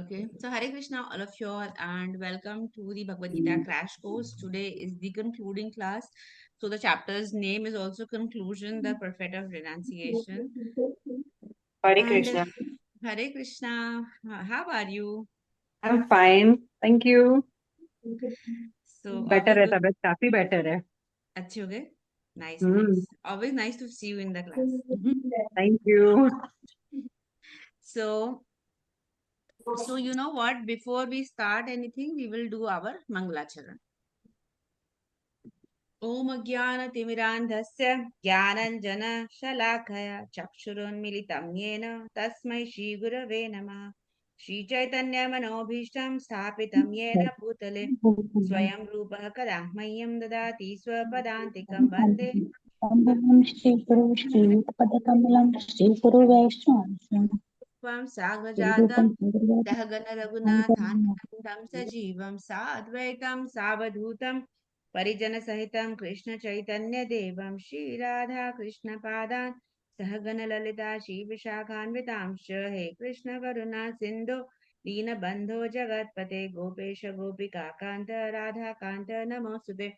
Okay, so Hare Krishna, all of you all, and welcome to the Bhagavad Gita crash course. Today is the concluding class. So the chapter's name is also Conclusion, the Perfect of Renunciation. Hare And Krishna. Hare Krishna, how are you? I'm fine. Thank you. So better always है, good. तबीयत काफी better है. अच्छे हो गए? Nice, hmm. nice. Always nice to see you in the class. Thank you. So, so you know what? Before we start anything, we will do our Mangalacharan. ॐ अज्ञानतिमिरान्धस्य ज्ञानञ्जनशलाखया चक्षुरुन्मिलितं येन तस्मै श्रीगुरवे नमः श्रीचैतन्यमनोभीष्टं स्थापितं येन भूतले स्वयं रूपः कदा मह्यं ददाति स्वपदान्तिकं वन्दे श्रीगुरु श्रीयुतपदकमलं श्रीगुरु वैष्णव त्वं साग्रजातं श्रीरूपं सहगण रघुनाथान्वितं सजीवं साद्वैतं सावधूतं परिजनसहितं कृष्णचैतन्यदेवं श्रीराधा कृष्णपादान् सहगण ललिता श्रीविशाखान्वितांश्च हे कृष्ण करुणा सिन्धो दीनबन्धो जगत्पते गोपेश गोपिकान्त राधाकान्त नमोऽस्तुते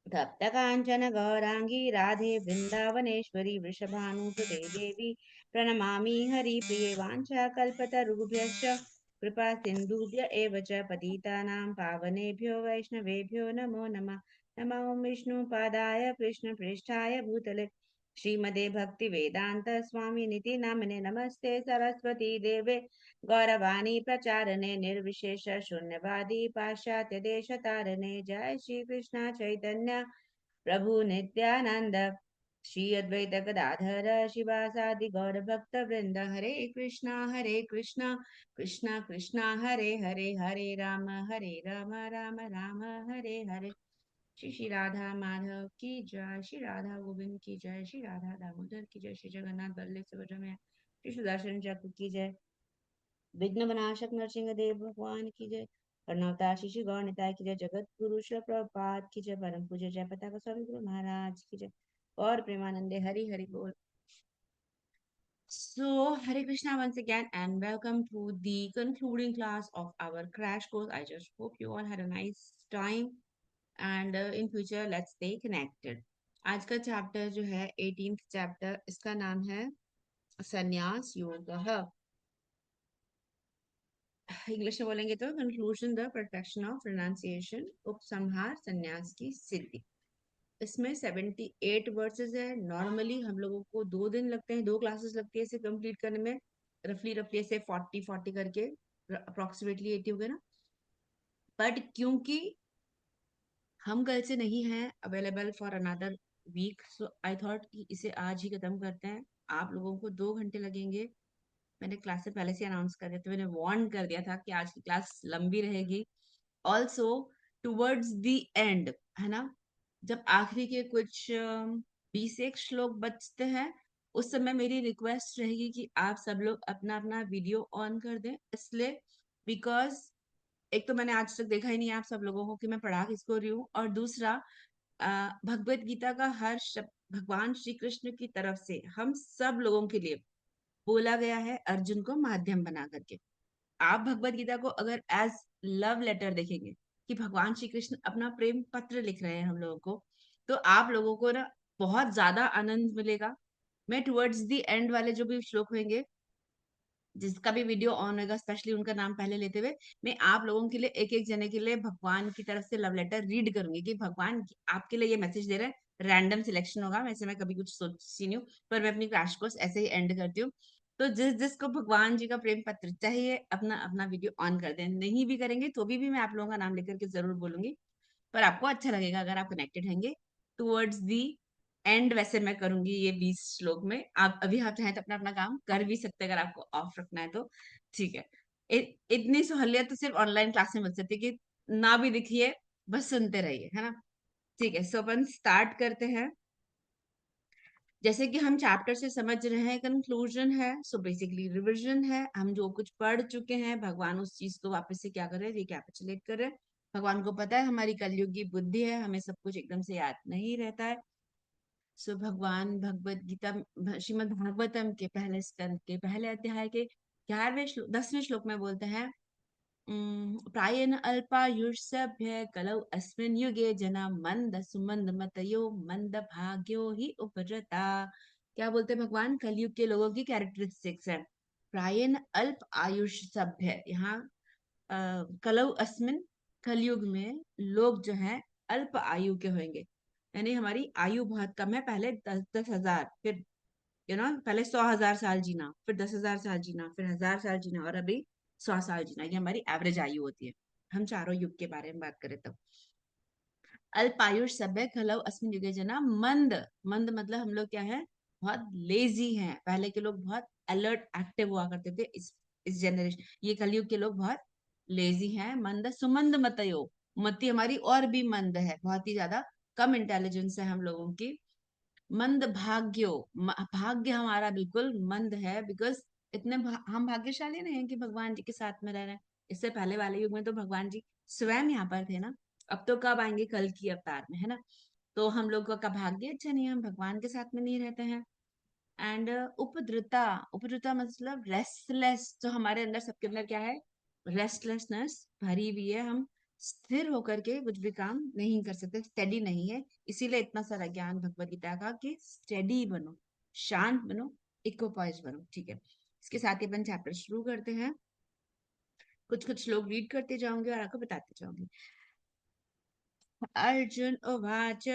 तप्तकाञ्चन गौराङ्गी राधे वृन्दावनेश्वरी वृषभानुसुते देवी प्रणमामि हरिप्रिये वाञ्छाकल्पतरुभ्यश्च कृपा सिन्धुभ्य एव च पतितानां पावनेभ्यो वैष्णवेभ्यो नमो नमः नमो विष्णुपादाय कृष्णपृष्ठाय भूतले श्रीमदे भक्तिवेदान्त स्वामिनिति नामिने नमस्ते सरस्वती देवे गौरवाणी प्रचारणे निर्विशेष शून्यवादी पाश्चात्य देश तारणे जय श्री कृष्ण चैतन्य प्रभु नित्यानंद श्री अद्वैत गदाधर शिवासादि गौर भक्त वृंद हरे कृष्णा कृष्णा कृष्णा हरे हरे हरे राम राम राम हरे हरे श्री राधा माधव की जय श्री राधा गोविंद की जय श्री राधा दामोदर की जय श्री जगन्नाथ बल्लभ सुभद्रा श्री सुदर्शन चक्र की जय विघ्न विनाशक नरसिंह देव भगवान की जय कर्णवता शिशु गौर निताय की जय जगत गुरु श्री प्रभुपाद की जय परम पूज्य जय पताका स्वामी गुरु महाराज की जय और प्रेमानंदे हरि हरि बोल. So Hare Krishna once again and welcome to the concluding class of our crash course. I just hope you all had a nice time and in future let's stay connected. आज का चैप्टर जो है 18th chapter, इसका नाम है संन्यास योगः. English में बोलेंगे तो conclusion the perfection of renunciation, उपसंहार संन्यास की सिद्धि. इसमें 78 वर्सेस है. नॉर्मली हम लोगों को 2 दिन लगते हैं, 2 क्लासेस लगती है इसे कंप्लीट करने में. रफली रफली ऐसे 40 करके अप्रोक्सीमेटली 80 हो गए ना. बट क्योंकि हम कल से नहीं हैं available for another week, so I thought कि इसे आज ही खत्म करते हैं. आप लोगों को 2 घंटे लगेंगे. मैंने क्लास से पहले से अनाउंस कर दिया था, मैंने वार्न कर दिया था कि आज की क्लास लंबी रहेगी. ऑल्सो टुवर्ड्स द एंड, है ना, जब आखिरी के कुछ 20 एक श्लोक बचते हैं, उस समय मेरी रिक्वेस्ट रहेगी कि आप सब लोग अपना अपना वीडियो ऑन कर दें. इसलिए बिकॉज एक तो मैंने आज तक देखा ही नहीं आप सब लोगों को कि मैं पढ़ा किसको रही हूँ, और दूसरा भगवत गीता का हर शब्द भगवान श्री कृष्ण की तरफ से हम सब लोगों के लिए बोला गया है, अर्जुन को माध्यम बना करके. आप भगवत गीता को अगर एज लव लेटर देखेंगे कि भगवान श्री कृष्ण अपना प्रेम पत्र लिख रहे हैं हम लोगों को, तो आप लोगों को ना बहुत ज्यादा आनंद मिलेगा. मैं टुवर्ड्स द एंड वाले जो भी श्लोक होंगे, जिसका भी वीडियो ऑन होगा, स्पेशली उनका नाम पहले लेते हुए मैं आप लोगों के लिए एक एक जने के लिए भगवान की तरफ से लव लेटर रीड करूंगी कि भगवान आपके लिए ये मैसेज दे रहे हैं. रैंडम सिलेक्शन होगा, वैसे मैं कभी कुछ सोचती नहीं हूँ, पर मैं अपनी क्रैश कोर्स ऐसे ही एंड करती हूँ. तो जिस जिसको भगवान जी का प्रेम पत्र चाहिए अपना अपना वीडियो ऑन कर दें. नहीं भी करेंगे तो भी मैं आप लोगों का नाम लेकर के जरूर बोलूंगी, पर आपको अच्छा लगेगा अगर आप कनेक्टेड होंगे टुवर्ड्स दी एंड. वैसे मैं करूंगी ये 20 श्लोक में. आप अभी आप चाहें तो अपना अपना काम कर भी सकते हैं, अगर आपको ऑफ रखना है तो ठीक है. इतनी सहूलियत तो सिर्फ ऑनलाइन क्लास में मिल सकती है कि ना भी दिखिए, बस सुनते रहिए, है ना. ठीक है, सो अपन स्टार्ट करते हैं. जैसे कि हम चैप्टर से समझ रहे हैं कंक्लूजन है, सो बेसिकली रिविजन है. हम जो कुछ पढ़ चुके हैं, भगवान उस चीज को वापस से क्या कर रहे हैं, रिकैपिचुलेट कर रहे हैं. भगवान को पता है हमारी कलयुग की बुद्धि है, हमें सब कुछ एकदम से याद नहीं रहता है. सो भगवान भगवत गीता श्रीमद् भागवतम के पहले स्कंद के पहले अध्याय के 10वें श्लोक में बोलते हैं प्रायेण अल्पायुष्सभ्य कलौ अस्मिन् युगे जना मंद सुमंद मतयो मंद भाग्यो ही उपरता। क्या बोलते हैं भगवान? कलयुग के लोगों की कैरेक्टरिस्टिक्स है। प्रायेण अल्प आयुष सभ्य, यहाँ कलौ अस्मिन, कलयुग में लोग जो हैं अल्प आयु के होंगे, यानी हमारी आयु बहुत कम है। पहले 10,000, फिर पहले 100,000 साल जीना, फिर 10,000 साल जीना, फिर 1,000 साल जीना, और अभी 100 साल जीना, ये हमारी एवरेज आयु होती है। हम चारों युग के बारे में बात करें तो अल्पायुष सभ्य खलव अस्मिन युगे जना मंद। मंद मतलब हम लोग क्या है, बहुत लेजी हैं। पहले के लोग बहुत अलर्ट एक्टिव हुआ करते थे। इस जनरेशन, ये कलयुग के लोग बहुत लेजी हैं। मंद सुमंद मतयो, मति हमारी और भी मंद है, बहुत ही ज्यादा कम इंटेलिजेंस है हम लोगों की। मंद भाग्यो, भाग्य हमारा बिल्कुल मंद है, बिकॉज हम भाग्यशाली नहीं हैं कि भगवान जी के साथ में रह रहे हैं। इससे पहले वाले युग में तो भगवान जी स्वयं यहाँ पर थे ना। अब तो कब आएंगे? कल की अवतार में, है ना। तो हम लोगों का भाग्य अच्छा नहीं है, हम भगवान के साथ में नहीं रहते हैं। एंड उपद्रुता, उपद्रुता मतलब रेस्टलेस। तो हमारे अंदर, सबके अंदर क्या है? रेस्टलेसनेस भरी हुई है। हम स्थिर होकर के कुछ भी काम नहीं कर सकते, स्टेडी नहीं है। इसीलिए इतना सारा ज्ञान भगवत गीता का कि स्टेडी बनो, शांत बनो, इक्विपाइज बनो। ठीक है, इसके साथ ही अपन चैप्टर शुरू करते हैं। कुछ कुछ श्लोक रीड करते जाऊंगे और आपको बताते जाऊंगी। अर्जुन उवाच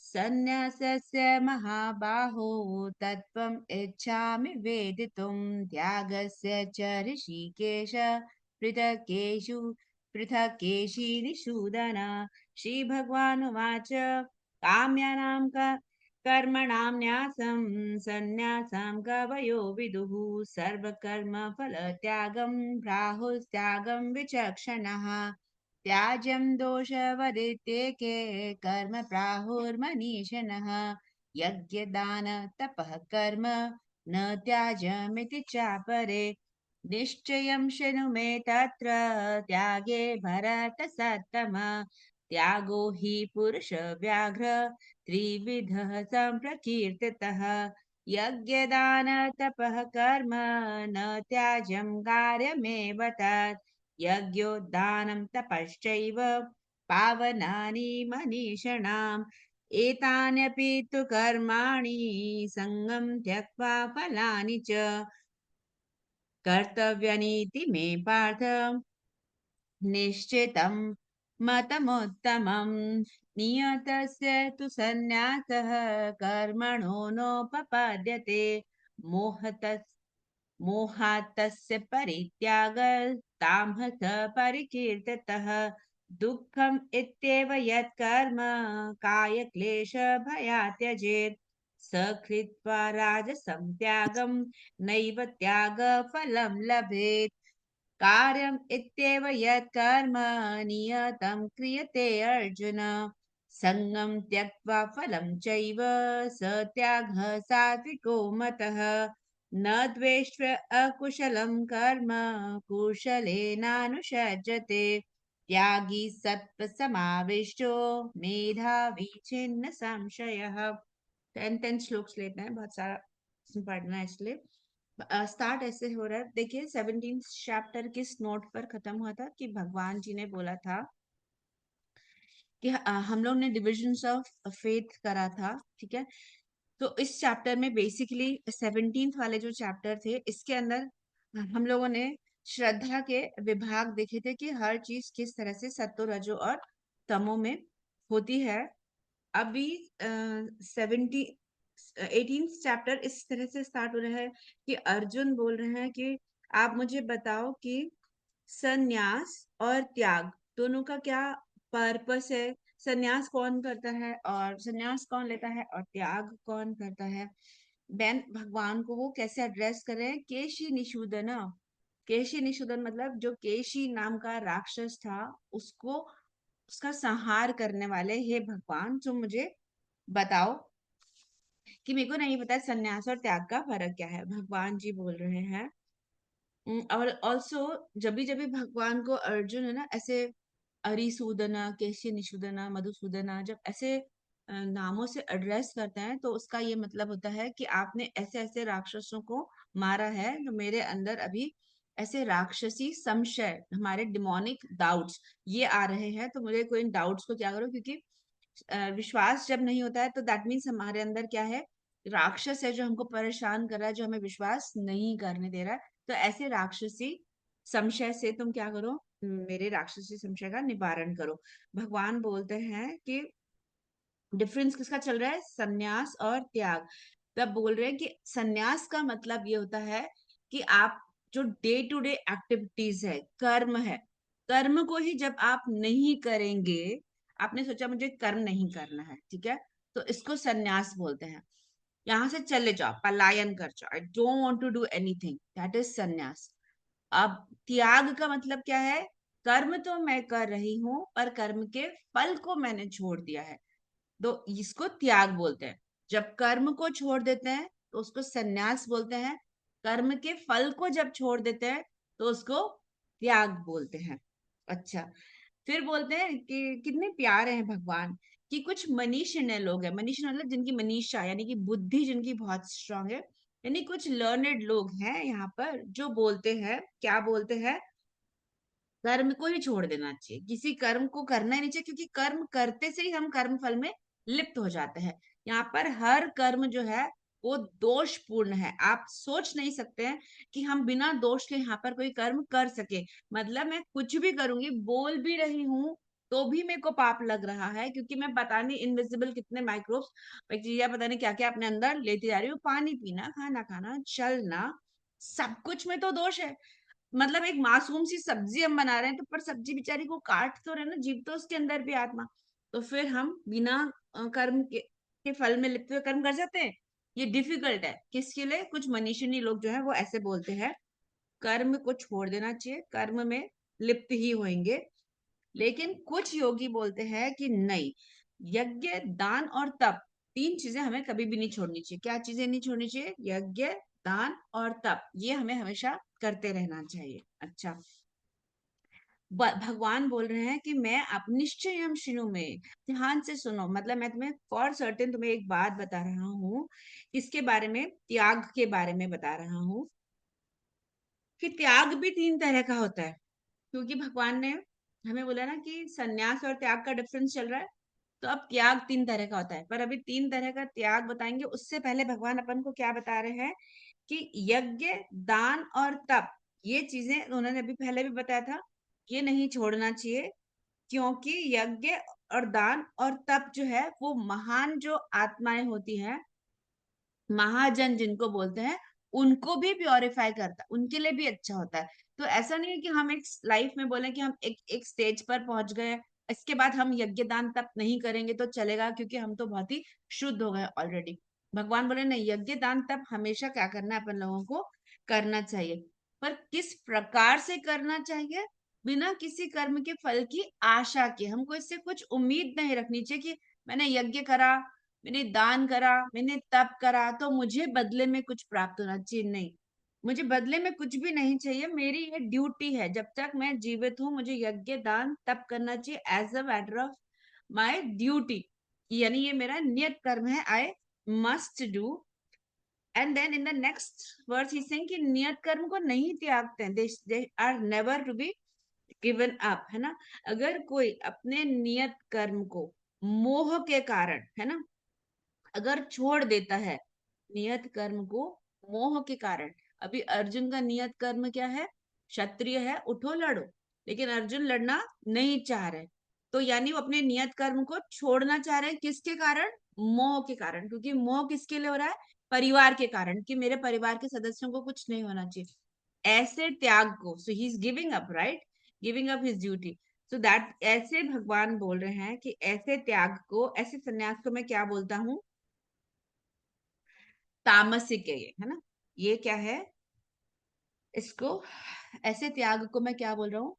सन्न्यासस्य महाबाहो तत्त्वम् इच्छामि वेदितुं त्यागस्य च ऋषिकेश पृथक्केषु पृथक्केशिनिषूदन। श्रीभगवानुवाच काम्यानां कर्मणां न्यासं सन्न्यासं कवयो विदुः सर्वकर्मफलत्यागं प्राहुस्त्यागं विचक्षणः त्याज्यं दोषवदित्येके कर्म प्राहुर्मनीषिणः यज्ञदान तपः कर्म न त्याज्यमिति चापरे निश्चयं शृणु मे तत्र त्यागे भरतसत्तम त्यागो हि पुरुष व्याघ्र त्रिविधः सम्प्रकीर्तितः यज्ञदान तपः कर्म न त्याज्यं कार्यमेव तत् यज्ञोद्दानं तपश्चैव पावनानि मनीषिणाम् एतान्यपि तु कर्माणि सङ्गं त्यक्त्वा फलानि च कर्तव्यानीति मे पार्थ निश्चितं मतमुत्तमम् नियतस्य तु सन्न्यासः कर्मणो नोपपद्यते मोहात्तस्य परित्यागस्तामहस परिकीर्तितः दुःखम् इत्येव यत्कर्म कायक्लेशभयात् त्यजेत् स कृत्वा राजसं त्यागं नैव त्यागफलं लभेत् कार्यम् इत्येव यत्कर्म नियतं क्रियते अर्जुन सङ्गं त्यक्त्वा फलं चैव स त्यागः सात्विको मतः न द्वेष्ट्व अकुशलं कर्म कुशलेनानुषज्यते त्यागी सत्त्वसमाविष्टो मेधावी छिन्न संशयः। 10 श्लोक्स लेते हैं, बहुत सारा पढ़ना है इसलिए। स्टार्ट ऐसे हो रहा है, देखिए 17 चैप्टर किस नोट पर खत्म हुआ था कि भगवान जी ने बोला था कि हम लोग ने डिविजन्स ऑफ फेथ करा था। ठीक है, तो इस चैप्टर में बेसिकली 17th वाले जो चैप्टर थे, इसके अंदर हम लोगों ने श्रद्धा के विभाग देखे थे कि हर चीज किस तरह से सत्व रजो और तमो में होती है। अभी 18th चैप्टर इस तरह से स्टार्ट हो रहा है कि अर्जुन बोल रहे हैं कि आप मुझे बताओ कि संन्यास और त्याग दोनों का क्या पर्पस है। संन्यास कौन करता है और संन्यास कौन लेता है और त्याग कौन करता है। देन भगवान को वो कैसे एड्रेस कर रहे हैं, केशी निषूदन। केशी निषूदन मतलब जो केशी नाम का राक्षस था, उसको उसका संहार करने वाले हे भगवान, जो मुझे बताओ कि मेरे को नहीं पता संन्यास और त्याग का फर्क क्या है। भगवान जी बोल रहे हैं और ऑल्सो जब भी भगवान को अर्जुन है ना ऐसे अरिसूदना, केशी निषूदना, मधुसूदना जब ऐसे नामों से एड्रेस करते हैं, तो उसका ये मतलब होता है कि आपने ऐसे ऐसे राक्षसों को मारा है तो मेरे अंदर अभी ऐसे राक्षसी संशय, हमारे डिमोनिक डाउट्स ये आ रहे हैं। तो मुझे कोई डाउट्स को क्या करो, क्योंकि विश्वास जब नहीं होता है तो दैट मीन्स हमारे अंदर क्या है, राक्षस है जो हमको परेशान कर रहा है, जो हमें विश्वास नहीं करने दे रहा है। तो ऐसे राक्षसी संशय से तुम क्या करो, मेरे राक्षसी संशय का निवारण करो। भगवान बोलते हैं कि डिफरेंस किसका चल रहा है, सन्यास और त्याग। तब बोल रहे हैं कि सन्यास का मतलब ये होता है कि आप जो डे टू डे एक्टिविटीज है, कर्म है, कर्म को ही जब आप नहीं करेंगे, आपने सोचा मुझे कर्म नहीं करना है, ठीक है, तो इसको सन्यास बोलते हैं। यहां से चले जाओ, पलायन कर जाओ, I don't want to do anything, that is सन्यास। अब त्याग का मतलब क्या है, कर्म तो मैं कर रही हूं पर कर्म के फल को मैंने छोड़ दिया है, तो इसको त्याग बोलते हैं। जब कर्म को छोड़ देते हैं तो उसको सन्यास बोलते हैं। कर्म के फल को जब छोड़ देते हैं तो उसको त्याग बोलते हैं। अच्छा, फिर बोलते हैं कि कितने प्यारे हैं भगवान, कि कुछ मनीषिण लोग हैं, मनीषिण मतलब जिनकी मनीषा यानी कि बुद्धि जिनकी बहुत स्ट्रांग है, यानी कुछ लर्नेड लोग हैं यहाँ पर, जो बोलते हैं, क्या बोलते हैं, कर्म को ही छोड़ देना चाहिए, किसी कर्म को करना ही नहीं चाहिए, क्योंकि कर्म करते से ही हम कर्म फल में लिप्त हो जाते हैं। यहाँ पर हर कर्म जो है वो दोषपूर्ण है, आप सोच नहीं सकते हैं कि हम बिना दोष के यहाँ पर कोई कर्म कर सके। मतलब मैं कुछ भी करूंगी, बोल भी रही हूँ तो भी मेरे को पाप लग रहा है, क्योंकि मैं पता नहीं इनविजिबल कितने माइक्रोब्स, बैक्टीरिया, पता नहीं क्या क्या अपने अंदर लेती जा रही हूँ। पानी पीना, खाना खाना, चलना, सब कुछ में तो दोष है। मतलब एक मासूम सी सब्जी हम बना रहे हैं तो पर सब्जी बेचारी को काट तो रहे ना, जीव तो उसके अंदर भी आत्मा। तो फिर हम बिना कर्म के फल में लिप्त हुए कर्म कर सकते हैं? ये डिफिकल्ट है किसके लिए, कुछ मनीषिणी लोग जो है वो ऐसे बोलते हैं कर्म को छोड़ देना चाहिए, कर्म में लिप्त ही होंगे। लेकिन कुछ योगी बोलते हैं कि नहीं, यज्ञ, दान और तप, तीन चीजें हमें कभी भी नहीं छोड़नी चाहिए। क्या चीजें नहीं छोड़नी चाहिए, यज्ञ, दान और तप, ये हमें हमेशा करते रहना चाहिए। अच्छा, भगवान बोल रहे हैं कि मैं आप निश्चयम शिनु में, ध्यान से सुनो, मतलब मैं तुम्हें फॉर सर्टेन तुम्हें एक बात बता रहा हूँ, किसके बारे में, त्याग के बारे में बता रहा हूँ, कि त्याग भी तीन तरह का होता है। क्योंकि भगवान ने हमें बोला ना कि सन्यास और त्याग का डिफरेंस चल रहा है, तो अब त्याग तीन तरह का होता है, पर अभी तीन तरह का त्याग बताएंगे, उससे पहले भगवान अपन को क्या बता रहे हैं कि यज्ञ, दान और तप, ये चीजें उन्होंने अभी पहले भी बताया था, ये नहीं छोड़ना चाहिए। क्योंकि यज्ञ और दान और तप जो है वो महान जो आत्माएं होती हैं, महाजन जिनको बोलते हैं, उनको भी प्योरीफाई करता है, उनके लिए भी अच्छा होता है। तो ऐसा नहीं है कि हम एक लाइफ में बोले कि हम एक एक स्टेज पर पहुंच गए, इसके बाद हम यज्ञ दान तप नहीं करेंगे तो चलेगा, क्योंकि हम तो बहुत ही शुद्ध हो गए ऑलरेडी। भगवान बोले नहीं, यज्ञ दान तप हमेशा क्या करना है, अपन लोगों को करना चाहिए। पर किस प्रकार से करना चाहिए, बिना किसी कर्म के फल की आशा के। हमको इससे कुछ उम्मीद नहीं रखनी चाहिए कि मैंने यज्ञ करा, मैंने दान करा, मैंने तप करा तो मुझे बदले में कुछ प्राप्त होना चाहिए। नहीं, मुझे बदले में कुछ भी नहीं चाहिए, मेरी ये ड्यूटी है, जब तक मैं जीवित हूँ मुझे यज्ञ दान तप करना चाहिए as a matter of my duty, यानी ये मेरा नियत कर्म है, I must do. And then in the next verse he saying कि नियत कर्म को नहीं त्यागते हैं, they are never to be given up, है ना। अगर कोई अपने नियत कर्म को मोह के कारण, है ना, अगर छोड़ देता है नियत कर्म को मोह के कारण, अभी अर्जुन का नियत कर्म क्या है, क्षत्रिय है, उठो लड़ो, लेकिन अर्जुन लड़ना नहीं चाह रहे, तो यानी वो अपने नियत कर्म को छोड़ना चाह रहे हैं, किसके कारण, मोह के कारण। क्योंकि मोह किसके लिए हो रहा है, परिवार के कारण, कि मेरे परिवार के सदस्यों को कुछ नहीं होना चाहिए, ऐसे त्याग को, so he is giving up, right, giving up his duty. So that, ऐसे भगवान बोल रहे हैं कि ऐसे त्याग को, ऐसे संन्यास को मैं क्या बोलता हूँ, तामसिक है ये, है ना, ये क्या है, इसको, ऐसे त्याग को मैं क्या बोल रहा हूँ,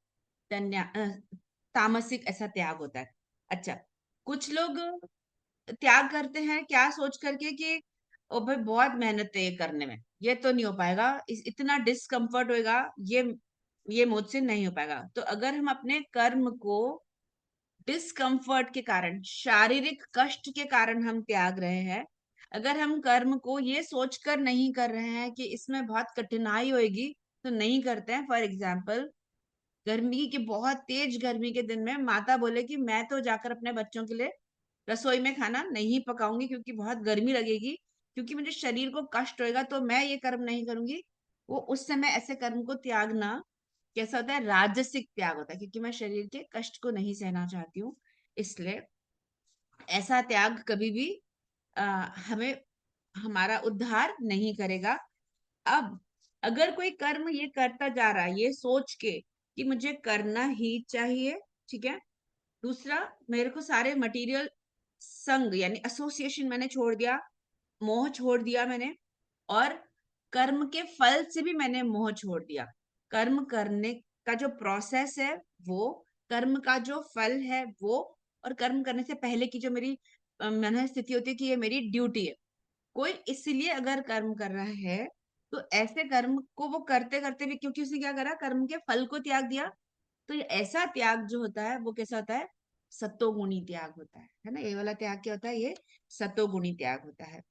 तामसिक ऐसा त्याग होता है। अच्छा, कुछ लोग त्याग करते हैं क्या सोच करके कि ओ भाई बहुत मेहनत है ये करने में, ये तो नहीं हो पाएगा, इतना डिस्कम्फर्ट होएगा, ये मुझसे नहीं हो पाएगा। तो अगर हम अपने कर्म को डिस्कम्फर्ट के कारण, शारीरिक कष्ट के कारण हम त्याग रहे हैं, अगर हम कर्म को ये सोचकर नहीं कर रहे हैं कि इसमें बहुत कठिनाई होगी, तो नहीं करते हैं। फॉर एग्जाम्पल, गर्मी के बहुत तेज गर्मी के दिन में माता बोले कि मैं तो जाकर अपने बच्चों के लिए रसोई में खाना नहीं पकाऊंगी क्योंकि बहुत गर्मी लगेगी, क्योंकि मुझे शरीर को कष्ट होएगा, तो मैं ये कर्म नहीं करूंगी। वो उस समय ऐसे कर्म को त्यागना कैसा होता है? राजसिक त्याग होता है, क्योंकि मैं शरीर के कष्ट को नहीं सहना चाहती हूँ। इसलिए ऐसा त्याग कभी भी आ, हमें हमारा उद्धार नहीं करेगा। अब अगर कोई कर्म ये करता जा रहा है ये सोच के कि मुझे करना ही चाहिए, ठीक है, दूसरा, मेरे को सारे मटेरियल संग यानी एसोसिएशन मैंने छोड़ दिया, मोह छोड़ दिया मैंने, और कर्म के फल से भी मैंने मोह छोड़ दिया। कर्म करने का जो प्रोसेस है वो, कर्म का जो फल है वो, और कर्म करने से पहले की जो मेरी मन स्थिति होती है कि ये मेरी ड्यूटी है। कोई इसलिए अगर कर्म कर रहा है, तो ऐसे कर्म को वो करते करते भी, क्योंकि उसने क्या करा, कर्म के फल को त्याग दिया, तो ये ऐसा त्याग जो होता है वो कैसा होता है? सतोगुणी त्याग होता है ना? ये वाला त्याग क्या होता है? ये सतोगुणी त्याग होता है।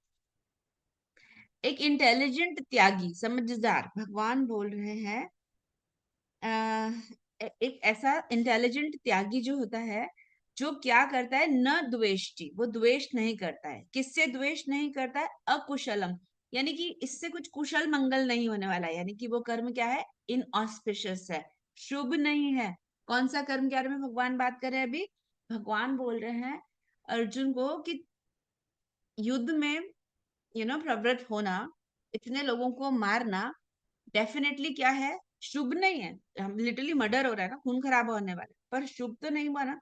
एक इंटेलिजेंट त्यागी, समझदार, भगवान बोल रहे हैं, एक ऐसा इंटेलिजेंट त्यागी जो होता है, जो क्या करता है, न द्वेष्टि, वो द्वेष नहीं करता है। किससे द्वेष नहीं करता है? अकुशलम, यानी कि इससे कुछ कुशल मंगल नहीं होने वाला है, यानी कि वो कर्म क्या है? इनऑस्पिशियस है, शुभ नहीं है। कौन सा कर्म के बारे में भगवान बात कर रहे हैं अभी? भगवान बोल रहे हैं अर्जुन को कि युद्ध में प्रवृत्त होना, इतने लोगों को मारना, डेफिनेटली क्या है? शुभ नहीं है। हम लिटरली मर्डर हो रहा है ना, खून खराब होने वाला है, पर शुभ तो नहीं बना।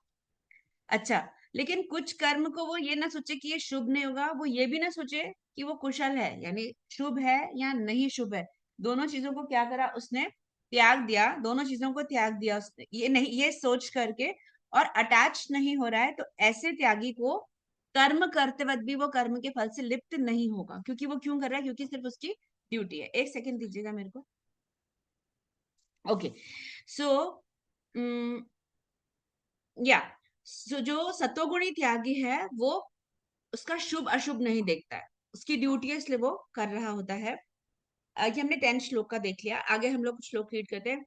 अच्छा, लेकिन कुछ कर्म को वो ये ना सोचे कि ये शुभ नहीं होगा, वो ये भी ना सोचे कि वो कुशल है, यानी शुभ है या नहीं शुभ है, दोनों चीजों को क्या करा उसने? त्याग दिया। दोनों चीजों को त्याग दिया उसने, ये नहीं, ये सोच करके, और अटैच नहीं हो रहा है, तो ऐसे त्यागी को कर्म करते वक्त भी वो कर्म के फल से लिप्त नहीं होगा। क्योंकि वो क्यों कर रहा है? क्योंकि सिर्फ उसकी ड्यूटी है। एक सेकंड दीजिएगा मेरे को। ओके, सो या सो जो सतोगुणी त्यागी है वो उसका शुभ अशुभ नहीं देखता है, उसकी ड्यूटी है, इसलिए वो कर रहा होता है। आगे हमने 10 श्लोक का देख लिया, आगे हम लोग श्लोक रीड करते हैं।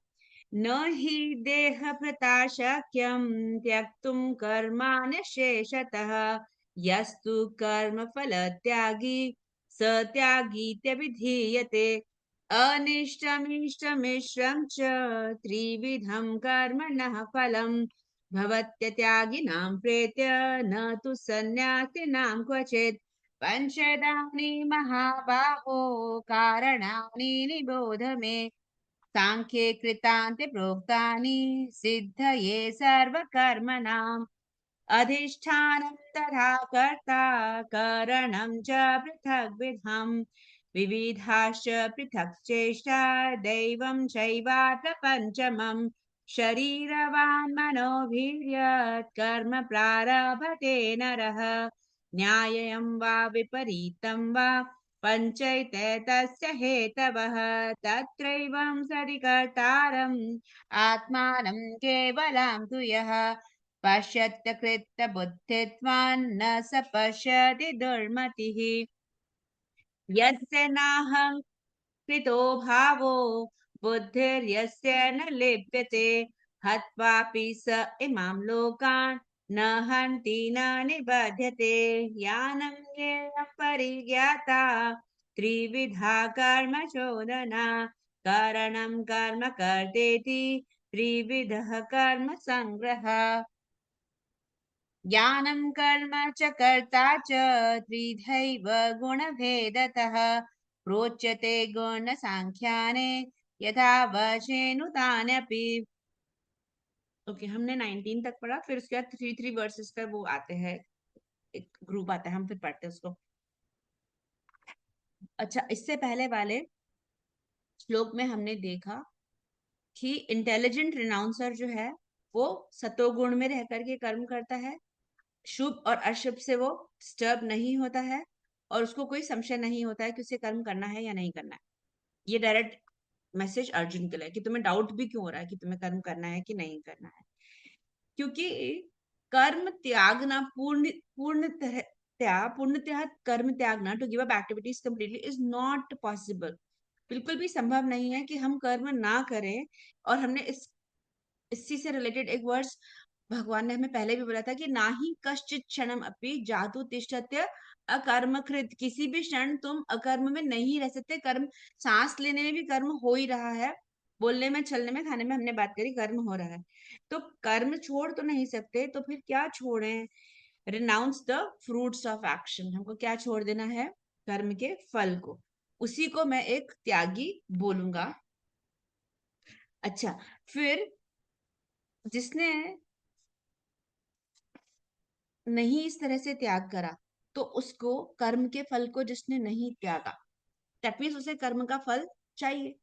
न हि देह भृता शक्यं त्यक्तुं कर्माणि शेषतः यस्तु कर्म फल त्यागी स त्यागीत्यभिधीयते। अनिष्टमिष्टमिश्रं च त्रिविधं कर्मणः फलम् भवत्यत्यागिनां प्रेत्य न तु सन्न्यासिनां क्वचित्। पंचदानि महाबाहो कारणानि निबोध मे। सांख्ये कृतान्ते प्रोक्तानि सिद्धये सर्वकर्मणाम्। अधिष्ठानं तथा कर्ता करणं च पृथग्विधम्। विविधाश्च पृथक् चेष्टा दैवं चैवात्र पञ्चमम्। शरीरवान् मनोभिर्यत् कर्म प्रारभते नरः न्याय्यं वा विपरीतं वा पञ्चैते तस्य हेतवः। तत्रैवं सति कर्तारम् आत्मानं केवलं तु यः पश्यत्यकृत्य बुद्धित्वान् न स पश्यति दुर्मतिः। यस्य नाहं कृतो भावो बुद्धिर्यस्य न लिप्यते हत्वापि स इमां लोकान् न हन्ति न निबध्यते। ज्ञानं ज्ञेयं परिज्ञाता त्रिविधा कर्म चोदना कारणं कर्म कर्तेति त्रिविधः कर्म संग्रह। ज्ञानं कर्म च कर्ता च त्रिधैव गुणभेदतः प्रोच्यते गुणसाङ्ख्याने यथा वशेनुतान्यपि। ओके, हमने 19 तक पढ़ा, फिर उसके बाद 3 वर्सेस पे वो आते हैं, एक ग्रुप आता है, हम फिर पढ़ते हैं उसको। अच्छा, इससे पहले वाले श्लोक में हमने देखा कि इंटेलिजेंट रिनाउंसर जो है वो सतोगुण में रह करके कर्म करता है, शुभ और अशुभ से वो डिस्टर्ब नहीं होता है, और उसको कोई संशय नहीं होता है कि उसे कर्म करना है या नहीं करना है। ये डायरेक्ट मैसेज अर्जुन के लिए कि तुम्हें डाउट भी क्यों हो रहा है कि तुम्हें कर्म करना है कि नहीं करना है। क्योंकि कर्म त्यागना पूर्ण पूर्ण तरह पूर्णतः कर्म त्यागना, to give up activities completely, is not possible. बिल्कुल भी संभव नहीं है कि हम कर्म ना करें। और हमने इसी से रिलेटेड एक वर्ड्स भगवान ने हमें पहले भी बोला था कि ना ही कश्चित क्षणम अपि जातु तिष्ठत्य अकर्मकृत, किसी भी क्षण तुम अकर्म में नहीं रह सकते। कर्म, सांस लेने में भी कर्म हो ही रहा है, बोलने में, चलने में, खाने में, हमने बात करी, कर्म हो रहा है। तो कर्म छोड़ तो नहीं सकते, तो फिर क्या छोड़ें? Renounce the fruits of action, हमको क्या छोड़ देना है? कर्म के फल को। उसी को मैं एक त्यागी बोलूंगा। अच्छा, फिर जिसने नहीं इस तरह से त्याग करा, तो उसको कर्म के फल को जिसने नहीं त्यागा, दैट मीन्स उसे कर्म का फल चाहिए।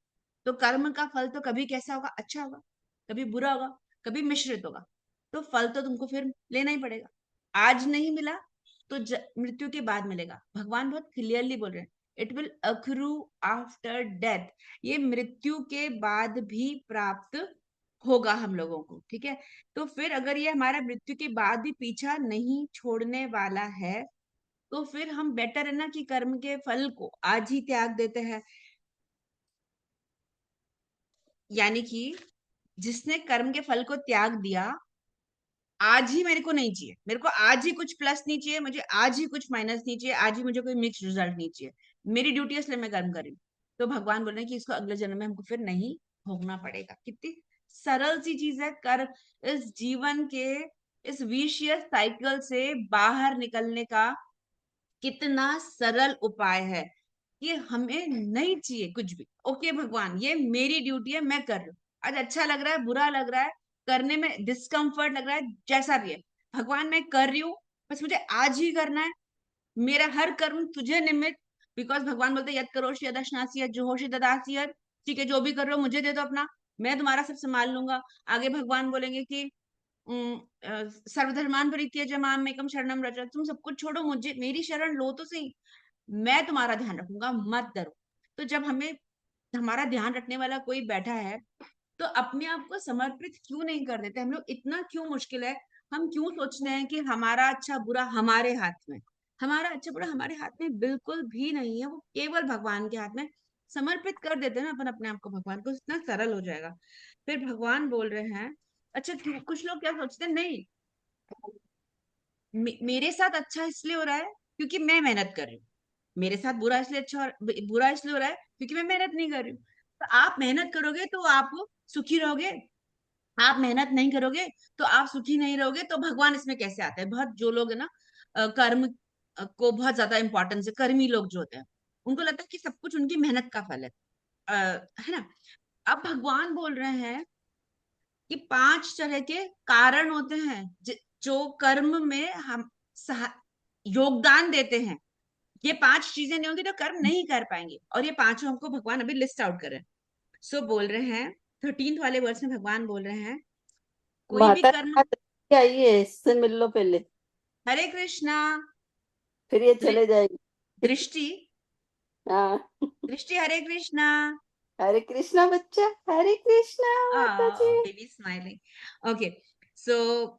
तो कर्म का फल तो कभी कैसा होगा? अच्छा होगा, कभी बुरा होगा, कभी मिश्रित होगा। तो फल तो तुमको फिर लेना ही पड़ेगा। आज नहीं मिला तो मृत्यु के बाद मिलेगा। भगवान बहुत क्लियरली बोल रहे हैं, it will accrue after death, ये मृत्यु के बाद भी प्राप्त होगा हम लोगों को, ठीक है? तो फिर अगर ये हमारा मृत्यु के बाद भी पीछा नहीं छोड़ने वाला है, तो फिर हम बेटर है ना कि कर्म के फल को आज ही त्याग देते हैं। यानी कि जिसने कर्म के फल को त्याग दिया, आज ही मेरे को नहीं चाहिए, मेरे को आज ही कुछ प्लस नहीं चाहिए, मुझे आज ही कुछ माइनस नहीं चाहिए, आज ही मुझे कोई मिक्स रिजल्ट नहीं चाहिए, मेरी ड्यूटी है इसलिए मैं कर्म कर रही हूँ। तो भगवान बोल रहे हैं कि इसको अगले जन्म में हमको फिर नहीं भोगना पड़ेगा। कितनी सरल सी चीज है। कर इस जीवन के इस विशियस साइकिल से बाहर निकलने का कितना सरल उपाय है। ये हमें नहीं चाहिए कुछ भी। ओके भगवान, ये मेरी ड्यूटी है, मैं कर रही हूँ। आज अच्छा लग रहा है, बुरा लग रहा है, करने में डिस्कम्फर्ट लग रहा है, जैसा भी है, भगवान मैं कर रही हूँ, बस मुझे आज ही करना है। मेरा हर कर्म तुझे निमित्त, बिकॉज भगवान बोलते हैं यद करोषि यदश्नासि यद जुहोषि तदासि यद, ठीक है, जो भी कर रहे हो मुझे दे दो अपना, मैं तुम्हारा सब संभाल लूंगा। आगे भगवान बोलेंगे कि सर्वधर्मान परित्यज्य माम एकम शरणम व्रज, तुम सब कुछ छोड़ो, मुझे मेरी शरण लो तो सही, मैं तुम्हारा ध्यान रखूंगा, मत डरो। तो जब हमें हमारा ध्यान रखने वाला कोई बैठा है, तो अपने आप को समर्पित क्यों नहीं कर देते? हम लोग इतना क्यों मुश्किल है? हम क्यों सोचते हैं कि हमारा अच्छा बुरा हमारे हाथ में? हमारा अच्छा बुरा हमारे हाथ में बिल्कुल भी नहीं है, वो केवल भगवान के हाथ में। समर्पित कर देते हैं ना अपन अपने आप को भगवान को, इतना सरल हो जाएगा। फिर भगवान बोल रहे हैं, अच्छा कुछ लोग क्या सोचते हैं, नहीं मेरे साथ अच्छा इसलिए हो रहा है क्योंकि मैं मेहनत कर रही हूँ, मेरे साथ बुरा इसलिए बुरा इसलिए हो रहा है क्योंकि मैं मेहनत नहीं कर रही हूँ। तो आप मेहनत करोगे तो आप सुखी रहोगे, आप मेहनत नहीं करोगे तो आप सुखी नहीं रहोगे। तो भगवान इसमें कैसे आता है? बहुत जो लोग है ना कर्म को बहुत ज्यादा इंपॉर्टेंस है, कर्मी लोग जो होते हैं, उनको लगता है कि सब कुछ उनकी मेहनत का फल है ना? अब भगवान बोल रहे हैं कि 5 तरह के कारण होते हैं जो कर्म में हम योगदान देते हैं। ये 5 चीजें नहीं होंगी तो कर्म नहीं कर पाएंगे, और ये पांचों हमको भगवान अभी लिस्ट आउट कर रहे हैं। सो बोल रहे हैं 13th वाले वर्ष में भगवान बोल रहे हैं, कोई भी माता कर्म। आई है, इससे मिल लो पहले, हरे कृष्णा। फिर ये दृ- चले जाएगी। दृष्टि, हाँ, दृष्टि, हरे कृष्णा। हरे कृष्णा बच्चा, हरे कृष्णा माता जी। Baby smiling. ओके, सो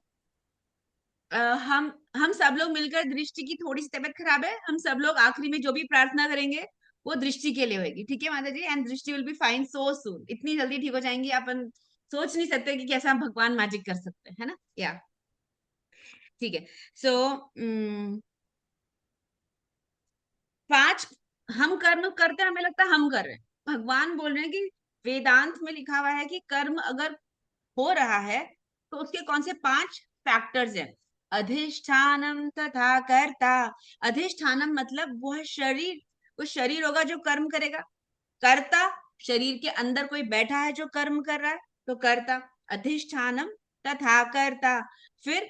हम सब लोग मिलकर, दृष्टि की थोड़ी सी तबीयत खराब है, हम सब लोग आखिरी में जो भी प्रार्थना करेंगे वो दृष्टि के लिए होगी, ठीक है माता जी? एंड दृष्टि विल बी फाइन सो सून, इतनी जल्दी ठीक हो जाएंगी, अपन सोच नहीं सकते कि कैसा हम भगवान मैजिक कर सकते हैं, है ना? या ठीक है। सो 5 हम कर्म करते हैं, हमें लगता है हम कर रहे हैं। भगवान बोल रहे हैं कि वेदांत में लिखा हुआ है कि कर्म अगर हो रहा है तो उसके कौन से 5 फैक्टर्स हैं? अधिष्ठानम तथा कर्ता। अधिष्ठानम मतलब वह शरीर, वो शरीर होगा जो कर्म करेगा। कर्ता, शरीर के अंदर कोई बैठा है जो कर्म कर रहा है, तो कर्ता। अधिष्ठानम तथा कर्ता। फिर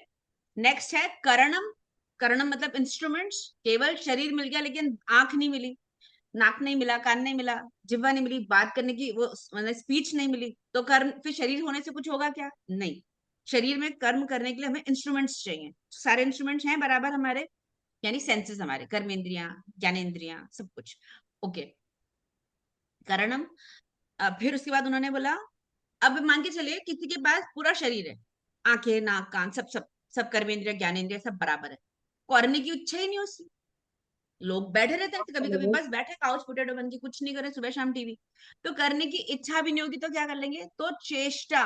नेक्स्ट है करणम। करणम मतलब इंस्ट्रूमेंट्स। केवल शरीर मिल गया लेकिन आंख नहीं मिली, नाक नहीं मिला, कान नहीं मिला, जिह्वा नहीं मिली, बात करने की वो मतलब स्पीच नहीं मिली, तो कर्म फिर शरीर होने से कुछ होगा क्या? नहीं। शरीर में कर्म करने के लिए हमें इंस्ट्रूमेंट्स चाहिए। सारे इंस्ट्रूमेंट्स हैं बराबर हमारे, यानी सेंसेस हमारे, कर्मेंद्रियां, ज्ञानेंद्रियां, सब कुछ। ओके, करणम। फिर उसके बाद उन्होंने बोला, अब मान के चलिए किसी के पास पूरा शरीर है, आंखें, नाक, कान, सब सब सब कर्मेंद्रिय, ज्ञानेंद्रिय सब बराबर है। करने की इच्छा ही नहीं होती। लोग बैठे रहते हैं कभी कभी, बरोबर. बस बैठे काउच पोटैटो बन के, कुछ नहीं करे, सुबह शाम टीवी। तो करने की इच्छा भी नहीं होगी तो क्या कर लेंगे? तो चेष्टा।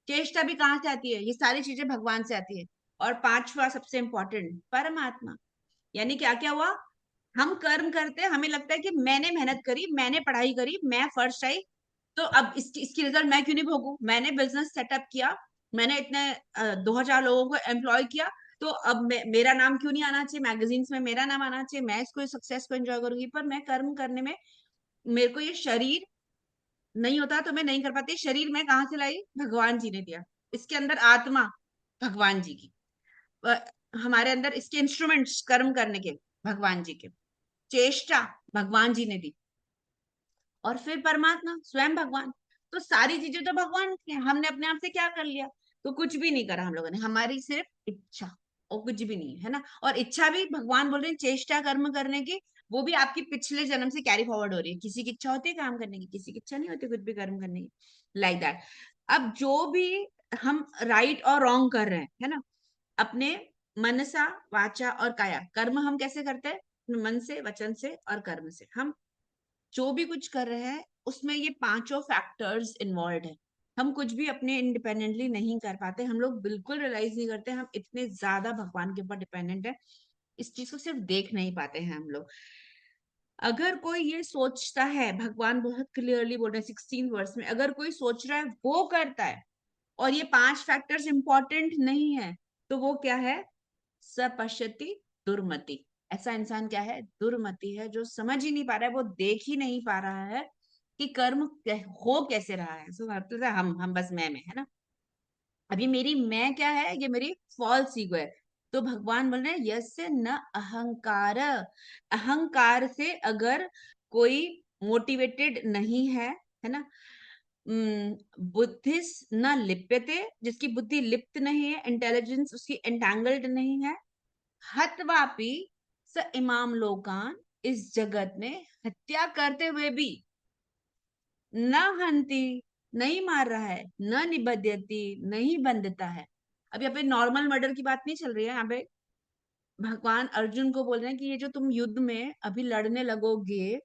चेष्टा भी कहाँ से आती है? ये सारी चीजें भगवान से आती है। और पांचवा सबसे इंपॉर्टेंट, परमात्मा। यानी क्या क्या हुआ? हम कर्म करते हैं, हमें लगता है कि मैंने मेहनत करी, मैंने पढ़ाई करी, मैं फर्स्ट आई, तो अब इसकी रिजल्ट मैं क्यों नहीं भोगूं? मैंने बिजनेस सेटअप किया, मैंने इतने 2000 लोगों को एम्प्लॉय किया, तो अब मेरा नाम क्यों नहीं आना चाहिए मैगजीन्स में? मेरा नाम आना चाहिए, मैं इसको सक्सेस को एंजॉय करूंगी। पर मैं कर्म करने में, मेरे को ये शरीर नहीं होता तो मैं नहीं कर पाती। शरीर मैं कहाँ से लाई? भगवान जी ने दिया। इसके अंदर आत्मा भगवान जी की, अ, हमारे अंदर इसके इंस्ट्रूमेंट्स कर्म करने के भगवान जी के, चेष्टा भगवान जी ने दी, और फिर परमात्मा स्वयं भगवान। तो सारी चीजें तो भगवान की हैं, हमने अपने आप से क्या कर लिया? तो कुछ भी नहीं करा हम लोगों ने, हमारी सिर्फ इच्छा, और कुछ भी नहीं है ना। और इच्छा भी भगवान बोल रहे हैं चेष्टा कर्म करने की, वो भी आपकी पिछले जन्म से कैरी फॉरवर्ड हो रही है। किसी की इच्छा होती है काम करने की, किसी की इच्छा नहीं होती कुछ भी कर्म करने की, लाइक दैट। अब जो भी हम राइट और रॉन्ग कर रहे हैं, है ना, अपने मनसा वाचा और काया, कर्म हम कैसे करते हैं? मन से, वचन से और कर्म से। हम जो भी कुछ कर रहे हैं उसमें ये पांचों फैक्टर्स इन्वॉल्व है। हम कुछ भी अपने इंडिपेंडेंटली नहीं कर पाते, हम लोग बिल्कुल रियलाइज नहीं करते, हम इतने ज्यादा भगवान के ऊपर डिपेंडेंट है, इस चीज को सिर्फ देख नहीं पाते हैं हम लोग। अगर कोई ये सोचता है, भगवान बहुत क्लियरली बोल रहे हैं 16 वर्स में, अगर कोई सोच रहा है वो करता है और ये पांच फैक्टर्स इंपॉर्टेंट नहीं है, तो वो क्या है? सपश्यति दुर्मति। ऐसा इंसान क्या है? दुर्मति है, जो समझ ही नहीं पा रहा है, वो देख ही नहीं पा रहा है कि कर्म हो कैसे रहा है। सो मतलब हम बस मैं है ना। अब ये मेरी मैं क्या है? ये मेरी फॉल्स ईगो है। तो भगवान बोल रहे हैं यस्य न अहंकार। अहंकार से अगर कोई मोटिवेटेड नहीं है ना, बुद्धिस न लिप्यते, जिसकी बुद्धि लिप्त नहीं है, इंटेलिजेंस उसकी एंटेंगल्ड नहीं है, हतवापि स इमाम लोकान, इस जगत में हत्या करते हुए भी, न हंति, नहीं मार रहा है, न निबध्यति, नहीं बंधता है। अब यहाँ पे नॉर्मल मर्डर की बात नहीं चल रही है, यहाँ पे भगवान अर्जुन को बोल रहे हैं कि ये जो तुम युद्ध में अभी लड़ने लगोगे,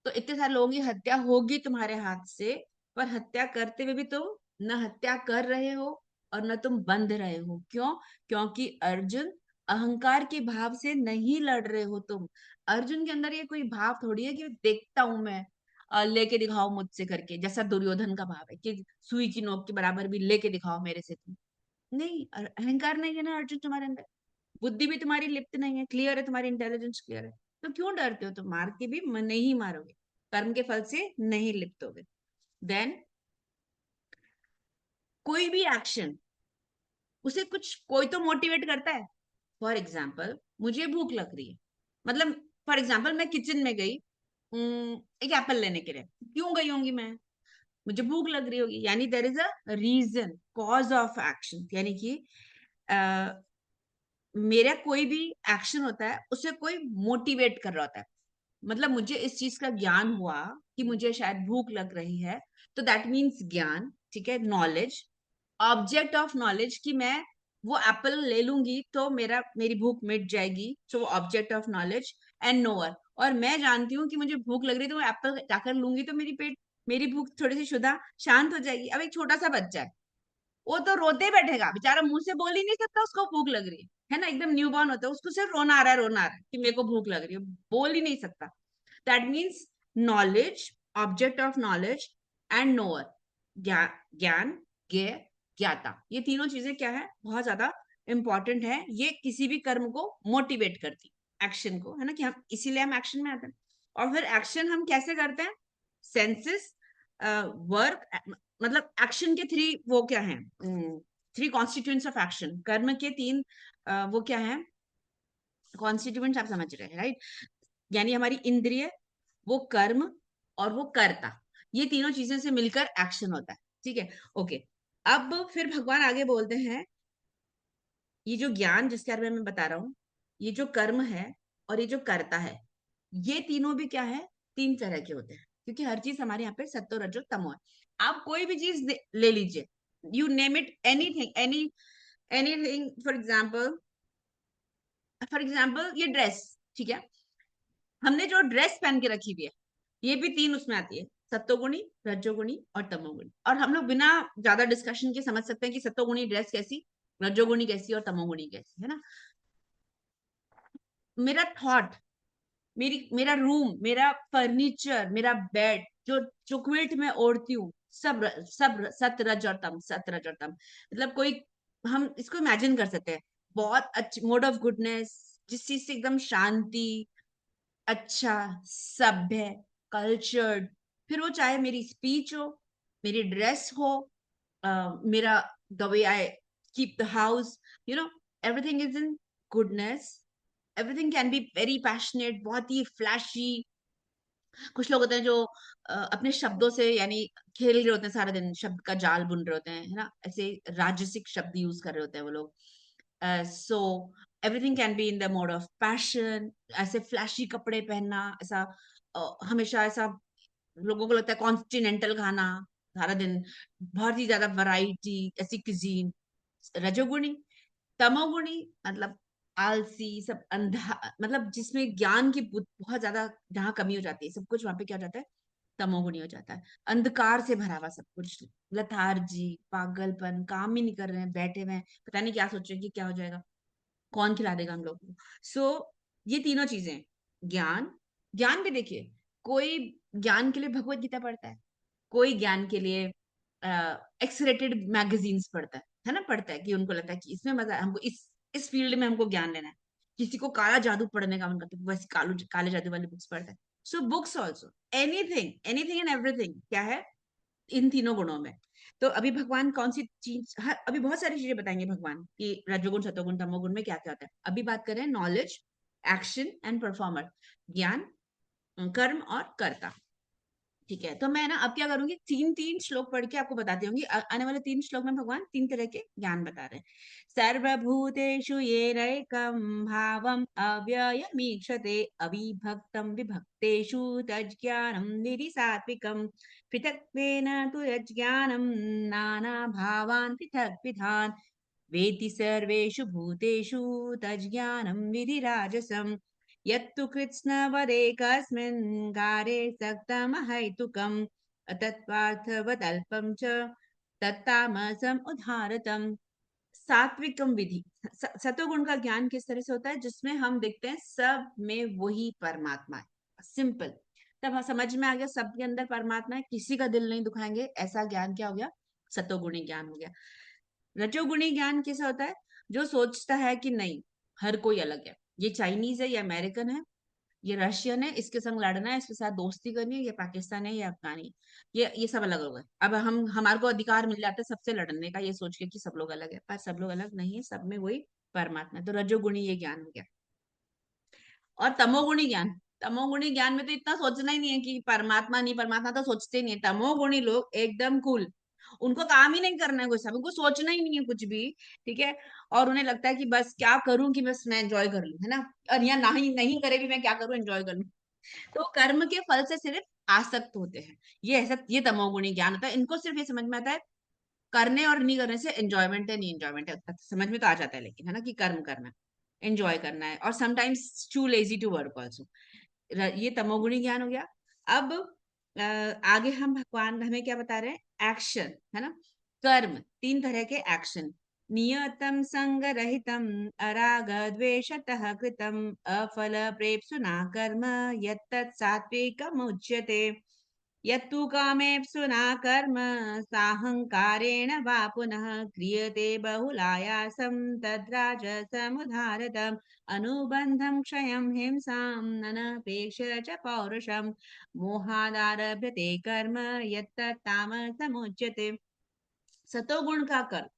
तो इतने सारे लोगों की हत्या होगी तुम्हारे हाथ से, पर हत्या करते हुए भी तुम न हत्या कर रहे हो और न तुम बंध रहे हो। क्यों? क्योंकि अर्जुन, अहंकार के भाव से नहीं लड़ रहे हो तुम। अर्जुन के अंदर ये कोई भाव थोड़ी है कि देखता हूं मैं, लेके दिखाओ मुझसे करके, जैसा दुर्योधन का भाव है कि सुई की नोक के बराबर भी लेके दिखाओ मेरे से तुम। नहीं, अहंकार नहीं है ना अर्जुन तुम्हारे अंदर, बुद्धि भी तुम्हारी लिप्त नहीं है, क्लियर है, तुम्हारी इंटेलिजेंस क्लियर है। तो क्यों डरते हो? तुम मार के भी नहीं मारोगे, कर्म के फल से नहीं लिप्त होगे। देन कोई भी एक्शन, उसे कुछ कोई तो मोटिवेट करता है। फॉर एग्जाम्पल मुझे भूख लग रही है, मतलब फॉर एग्जाम्पल मैं किचन में गई, एक एप्पल लेने के लिए, क्यों गई होंगी मैं? मुझे भूख लग रही होगी, यानी there is a reason, cause of action. यानी कि मेरा कोई भी एक्शन होता है उसे कोई मोटिवेट कर रहा होता है। मतलब मुझे इस चीज का ज्ञान हुआ कि मुझे शायद भूख लग रही है, तो दैट मीन्स ज्ञान, ठीक है, नॉलेज, ऑब्जेक्ट ऑफ नॉलेज, कि मैं वो एप्पल ले लूंगी तो मेरी भूख मिट जाएगी, तो वो object of knowledge. And knower, और मैं जानती हूँ कि मुझे भूख लग रही है, तो वो एप्पल जाकर लूंगी तो मेरी भूख थोड़ी सी शुदा शांत हो जाएगी। अब एक छोटा सा बच्चा है, वो तो रोते ही बैठेगा बेचारा, मुंह से बोल ही नहीं सकता उसको भूख लग रही है ना, एकदम न्यू बॉर्न होता है, उसको सिर्फ रोना आ रहा है, रोना आ रहा है कि मेरे को भूख लग रही है, बोल ही नहीं सकता। That means knowledge, object of knowledge and knower, ज्ञान, ज्ञेय, ज्ञाता, ये तीनों चीजें क्या है? बहुत ज्यादा इंपॉर्टेंट है। ये किसी भी कर्म को मोटिवेट करती, एक्शन को, है ना, कि हम इसीलिए हम एक्शन में आते हैं। और फिर एक्शन हम कैसे करते हैं? सेंसेस, वर्क, मतलब एक्शन के थ्री वो क्या है, थ्री कॉन्स्टिट्यूएंट्स ऑफ एक्शन, कर्म के तीन वो क्या है, कॉन्स्टिट्यूएंट्स, आप समझ रहे हैं राइट? यानी हमारी इंद्रिय, वो कर्म, और वो कर्ता, ये तीनों चीजें से मिलकर एक्शन होता है, ठीक है। ओके, अब फिर भगवान आगे बोलते हैं, ये जो ज्ञान जिसके बारे में मैं बता रहा हूं, ये जो कर्म है और ये जो कर्ता है, ये तीनों भी क्या है? तीन तरह के होते हैं, क्योंकि हर चीज हमारे यहाँ पे सत्तो रजो तमो है। आप कोई भी चीज ले लीजिए, you name it, anything, anything, for example for example ये ड्रेस, ठीक है, हमने जो ड्रेस पहन के रखी हुई है, ये भी तीन उसमें आती है, सत्वगुणी, रजोगुणी और तमोगुणी। और हम लोग बिना ज्यादा डिस्कशन के समझ सकते हैं कि सत्वगुणी ड्रेस कैसी, रजोगुणी कैसी और तमोगुणी कैसी, है ना। मेरा थॉट, मेरा रूम, मेरा फर्नीचर, मेरा बेड, जो जो क्विल्ट मैं ओढ़ती हूँ, सब सत रज और तम, सत रज और तम। मतलब कोई, हम इसको इमेजिन कर सकते हैं, बहुत अच्छी मोड ऑफ गुडनेस, जिस चीज से एकदम शांति, अच्छा, सभ्य, कल्चर्ड, फिर वो चाहे मेरी स्पीच हो, मेरी ड्रेस हो, मेरा the way I keep the house, you know, everything is in goodness. Everything can be very passionate, बहुत ही फ्लैशी। कुछ लोग होते हैं जो अपने शब्दों से यानी खेल रहे होते हैं सारा दिन, शब्द का जाल बुन रहे होते हैं, है ना, ऐसे राजसिक शब्द यूज कर रहे होते हैं वो लोग। So everything can be in the mode of passion. ऐसे फ्लैशी कपड़े पहनना, ऐसा हमेशा ऐसा, लोगों को लगता है कॉन्टिनेंटल खाना सारा दिन, बहुत ही ज्यादा वैरायटी, ऐसी cuisine। रजोगुणी, तमोगुणी मतलब आलसी, सब अंधा, मतलब जिसमें ज्ञान की बहुत ज्यादा जहाँ कमी हो जाती है, सब कुछ वहां पे क्या हो जाता है, तमोगुणी हो जाता है। अंधकार से भरा हुआ सब कुछ, लथार्जी, पागलपन, काम ही नहीं कर रहे हैं, बैठे हुए हैं, पता नहीं क्या सोच रहे हैं कि क्या हो जाएगा, कौन खिला देगा हम लोग को। सो ये तीनों चीजें, ज्ञान, ज्ञान भी देखिए, कोई ज्ञान के लिए भगवत गीता पढ़ता है, कोई ज्ञान के लिए एक्स रेटेड मैगजीन्स पढ़ता है ना, पढ़ता है कि उनको लगता है कि इसमें मजा है, हमको इस फील्ड में हमको ज्ञान लेना है। किसी को काला जादू पढ़ने का मन करता है, वैसे काले जादू वाली बुक्स पढ़ता है। So books also, anything anything and everything क्या है, इन तीनों गुणों में। तो अभी भगवान कौन सी चीज, अभी बहुत सारी चीजें बताएंगे भगवान कि रजोगुण, सतोगुण, तमोगुण में क्या क्या होता है। अभी बात करें नॉलेज, एक्शन एंड परफॉर्मर, ज्ञान, कर्म और कर्ता। ठीक है, तो मैं ना अब क्या करूंगी, तीन तीन श्लोक पढ़ के आपको बताती हूँ। आने वाले तीन श्लोक में भगवान तीन तरह के ज्ञान बता रहे हैं। सर्वभूतेषु येनैकं भावम् अव्ययमीक्षते अविभक्तं विभक्तेषु तज्ज्ञानं निधि सात्विकम् पृथक्त्वेन तु यज्ज्ञानं नानाभावान् पृथक् विधान् वेत्ति सर्वेषु भूतेषु तज्ज्ञानं विधि राजसम् यत्तु कृत्स्नवदेकस्मिन् कार्ये सक्तमहैतुकम् अतत्पार्थवदल्पं च तत्तामसम् उदारतम्। सात्विकम विधि, सतोगुण का ज्ञान किस तरह से होता है, जिसमें हम देखते हैं सब में वही परमात्मा है, सिंपल। तब समझ में आ गया सबके अंदर परमात्मा है, किसी का दिल नहीं दुखाएंगे, ऐसा ज्ञान क्या हो गया, सतोगुणी ज्ञान हो गया। रजोगुणी ज्ञान कैसा होता है, जो सोचता है कि नहीं, हर कोई अलग है, ये चाइनीज है, ये अमेरिकन है, ये रशियन है, इसके संग लड़ना है, इसके साथ दोस्ती करनी है, ये पाकिस्तान है, ये अफगानी, ये सब अलग अलग है। अब हम हमारे को अधिकार मिल जाता है सबसे लड़ने का, ये सोच के कि सब लोग अलग है, पर सब लोग अलग नहीं है, सब में वही परमात्मा है। तो रजोगुणी ये ज्ञान हो गया। और तमोगुणी ज्ञान, तमोगुणी ज्ञान में तो इतना सोचना ही नहीं है कि परमात्मा नहीं, परमात्मा तो सोचते ही नहीं है। तमोगुणी लोग एकदम कूल, उनको काम ही नहीं करना है कुछ, उनको सोचना ही नहीं है कुछ भी, ठीक है। और उन्हें लगता है कि बस क्या करूं कि बस मैं एंजॉय कर लूं, है ना, और यहाँ नहीं नहीं करे भी मैं क्या करूं, एंजॉय कर लूं। तो कर्म के फल से सिर्फ आसक्त होते हैं, ये ऐसा, ये तमोगुणी ज्ञान होता है। इनको सिर्फ ये समझ में आता है करने और नहीं करने से एंजॉयमेंट है नहीं एंजॉयमेंट है, समझ में तो आ जाता है, लेकिन है ना कि कर्म करना है, एंजॉय करना है, और sometimes too lazy to work also. ये तमोगुणी ज्ञान हो गया। अब आगे हम भगवान हमें क्या बता रहे हैं, एक्शन, है ना, कर्म, तीन तरह के एक्शन। नियतम संग रहितम अराग द्वेषतः कृतम अफल प्रेप्सुना कर्म यत्तत् सात्विकम् उच्यते यत्तु कामेप्सुना कर्म साहंकारेण वा पुनः क्रियते बहुलायासं तद्राजसमुदाहृतम् अनुबन्धं क्षयं हिंसां ननपेक्ष्य च पौरुषं मोहादारभ्यते कर्म यत्तत्तामसमुच्यते। सतोगुण का कर्म,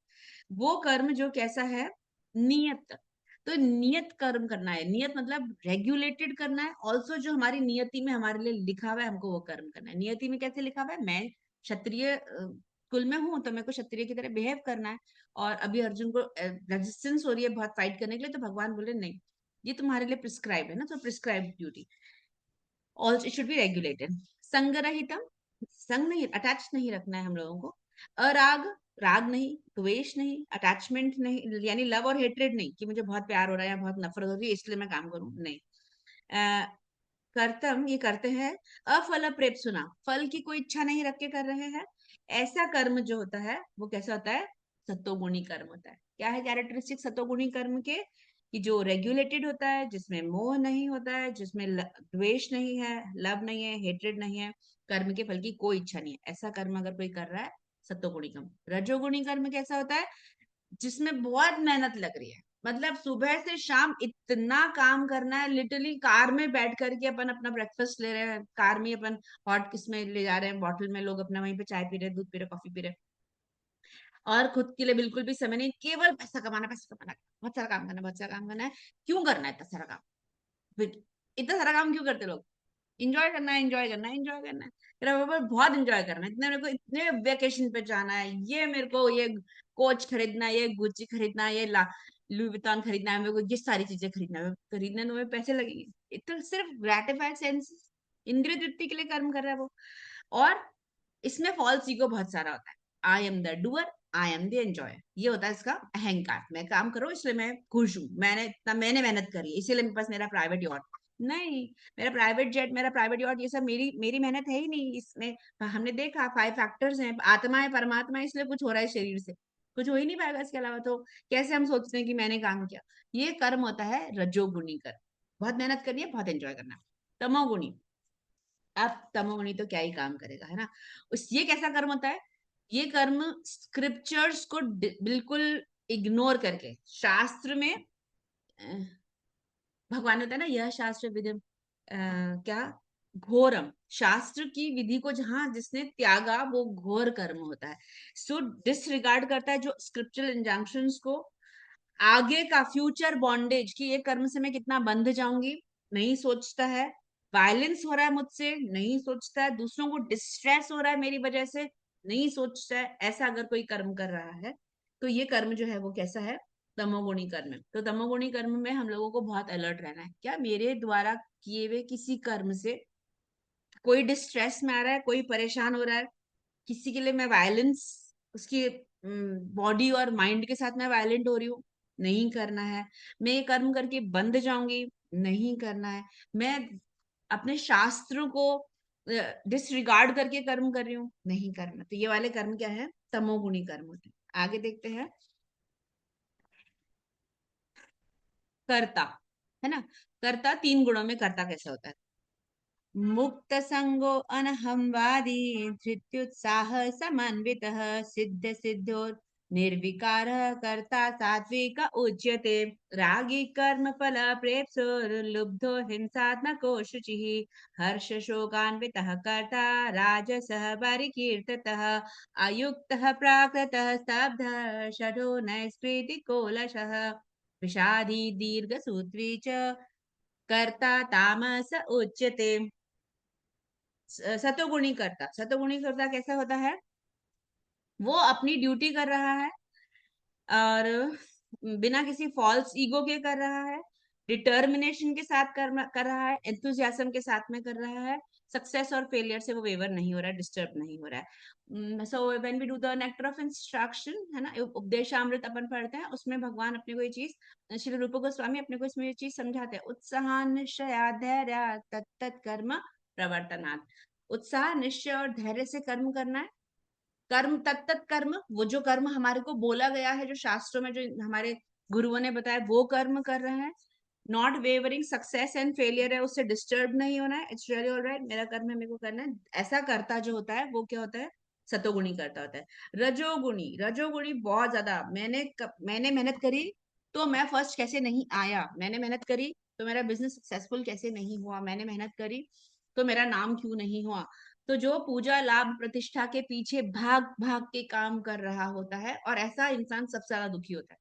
वो कर्म जो कैसा है, नियत। तो नियत कर्म करना है, नियत मतलब रेगुलेटेड करना है, ऑल्सो जो हमारी नियति में हमारे लिए लिखा हुआ है हमको वो कर्म करना है। नियति में कैसे लिखा हुआ है, मैं क्षत्रिय कुल में हूं तो मेरे को क्षत्रिय की तरह बिहेव करना है। और अभी अर्जुन को रेजिस्टेंस हो रही है बहुत फाइट करने के लिए, तो भगवान बोले नहीं, ये तुम्हारे लिए प्रिस्क्राइब है ना, तो prescribe duty, also it should be regulated. संग रहितम, संग नहीं, अटैच नहीं रखना है हम लोगों को। अराग, राग नहीं, द्वेष नहीं, अटैचमेंट नहीं, यानी लव और हेट्रेड नहीं कि मुझे बहुत प्यार हो रहा है या बहुत नफरत हो रही है इसलिए मैं काम करूं, नहीं। अ, कर्तम, ये करते हैं अफल प्रेप सुना, फल की कोई इच्छा नहीं रख के कर रहे हैं। ऐसा कर्म जो होता है वो कैसा होता है? सत्वगुणी कर्म होता है। क्या है कैरेक्टरिस्टिक सत्वगुणी कर्म के? कि जो रेगुलेटेड होता है, जिसमें मोह नहीं होता है, जिसमें द्वेष नहीं है, लव नहीं है, हेट्रेड नहीं है, कर्म के फल की कोई इच्छा नहीं है, ऐसा कर्म अगर कोई कर रहा है, सत्वगुणी कर्म। रजोगुणी कर्म कैसा होता है? जिसमें बहुत मेहनत लग रही है, मतलब सुबह से शाम इतना काम करना है, लिटरली कार में बैठ करके अपन अपना ब्रेकफास्ट ले रहे हैं, कार में अपन हॉट किसमें ले जा रहे हैं, बॉटल में लोग अपना वहीं पे चाय पी रहे हैं, दूध पी रहे, कॉफी पी रहे हैं, और खुद के लिए बिल्कुल भी समय नहीं, केवल पैसा कमाना, पैसा कमाना, बहुत सारा काम करना, बहुत सारा काम करना है। क्यों करना है इतना सारा काम? फिर इतना सारा काम क्यों करते लोग? इंजॉय करना है, इंजॉय करना है, इंजॉय करना है, मेरा बाबा बहुत इंजॉय करना है, इतने मेरे को इतने वेकेशन पे जाना है, ये मेरे को ये कोच खरीदना है, ये गुच्ची खरीदना है, ये लुई वितौन खरीदना है, मेरे को ये सारी चीजें खरीदना है, खरीदने में पैसे लगेंगे। इतना सिर्फ ग्रेटिफाइड सेंस, इंद्रिय तृप्ति के लिए कर्म कर रहा है वो। और इसमें फॉल्स ईगो बहुत सारा होता है। I am the doer, I am the enjoyer, ये होता है इसका अहंकार। मैं काम करूं इसलिए मैं खुश हूं, मैंने मेहनत करी है इसीलिए मेरे पास मेरा प्राइवेट यॉट। नहीं, मेरा प्राइवेट जेट, मेरा प्राइवेट यॉट, ये सब मेरी मेरी मेहनत है ही नहीं इसमें। हमने देखा 5 फैक्टर्स हैं, आत्मा है, परमात्मा है, इसलिए कुछ हो रहा है शरीर से, कुछ हो ही नहीं पाएगा इसके अलावा। तो कैसे हम सोचते हैं कि मैंने काम किया? ये कर्म होता है रजोगुणी कर्म। बहुत मेहनत करनी है, बहुत एंजॉय करना है। तमोगुणी, अब तमोगुणी तो क्या ही काम करेगा, है ना। ये कैसा कर्म होता है? ये कर्म स्क्रिप्चर्स को बिल्कुल इग्नोर करके, शास्त्र में भगवान होता है ना, यह शास्त्र विधि क्या घोरम, शास्त्र की विधि को जहां जिसने त्यागा वो घोर कर्म होता है। सो डिसरिगार्ड करता है जो स्क्रिप्चरल इंजंक्शंस को, आगे का फ्यूचर बॉन्डेज की ये कर्म से मैं कितना बंध जाऊंगी नहीं सोचता है, वायलेंस हो रहा है मुझसे नहीं सोचता है, दूसरों को डिस्ट्रेस हो रहा है मेरी वजह से नहीं सोचता है। ऐसा अगर कोई कर्म कर रहा है तो ये कर्म जो है वो कैसा है? तमोगुणी कर्म है। तो तमोगुणी कर्म में हम लोगों को बहुत अलर्ट रहना है। क्या मेरे द्वारा किए हुए किसी कर्म से कोई डिस्ट्रेस में आ रहा है, कोई परेशान हो रहा है, किसी के लिए मैं वायलेंस, उसकी बॉडी और माइंड के साथ मैं वायलेंट हो रही हूँ, नहीं करना है। मैं ये कर्म करके बंध जाऊंगी, नहीं करना है। मैं अपने शास्त्रों को डिसरिगार्ड करके कर्म कर रही हूँ, नहीं करना। तो ये वाले कर्म क्या है? तमोगुणी कर्म होते हैं। आगे देखते हैं कर्ता, है ना। कर्ता, 3 गुणों में कर्ता कैसे होता है? मुक्त संगो अनहंवादी, धृत्युत्साह समन्वितः, सिद्ध सिद्धो निर्विकार, कर्ता सात्विक उच्यते। रागी कर्म फल प्रेप्सुर्लुब्धो हिंसात्मको शुचिः, हर्ष शोकान्वितः कर्ता, राजसः परिकीर्तितः, अयुक्तः प्राकृतः स्तब्धः, षठो नैष्कृतिको लशः, विषादी दीर्घसूत्री च, कर्ता तामस उच्यते। सतोगुणी करता, सतोगुणी करता कैसा होता है? वो अपनी ड्यूटी कर रहा है और बिना किसी फॉल्स ईगो के कर रहा है, डिटर्मिनेशन के साथ कर रहा है, एंथुजियाज्म के साथ में कर रहा है। सक्सेस और फेलियर से वो वेवर नहीं हो रहा है, डिस्टर्ब नहीं हो रहा है। So when we do the nectar of instruction, है ना, उपदेशामृत अपन पढ़ते हैं, उसमें भगवान अपने को ये चीज, श्री रूप गोस्वामी अपने को इसमें ये चीज समझाते हैं। उत्साह निश्चय धैर्य तत्त कर्म प्रवर्तनात्। उत्साह, निश्चय और धैर्य से कर्म करना है। कर्म तत्त कर्म, वो जो कर्म हमारे को बोला गया है, जो शास्त्रों में जो हमारे गुरुओं ने बताया, वो कर्म कर रहे हैं। Not wavering, success and failure है उससे डिस्टर्ब नहीं होना है, इट्स रियली ऑलराइट, मेरा कर्म है, मेरे को करना है। ऐसा करता जो होता है वो क्या होता है? सतोगुणी करता होता है। रजोगुणी, रजोगुणी बहुत ज्यादा, मैंने मेहनत करी तो मैं फर्स्ट कैसे नहीं आया, मैंने मेहनत करी तो मेरा बिजनेस सक्सेसफुल कैसे नहीं हुआ, मैंने मेहनत करी तो मेरा नाम क्यों नहीं हुआ। तो जो पूजा लाभ प्रतिष्ठा के पीछे भाग भाग के काम कर रहा होता है, और ऐसा इंसान सबसे ज्यादा दुखी होता है।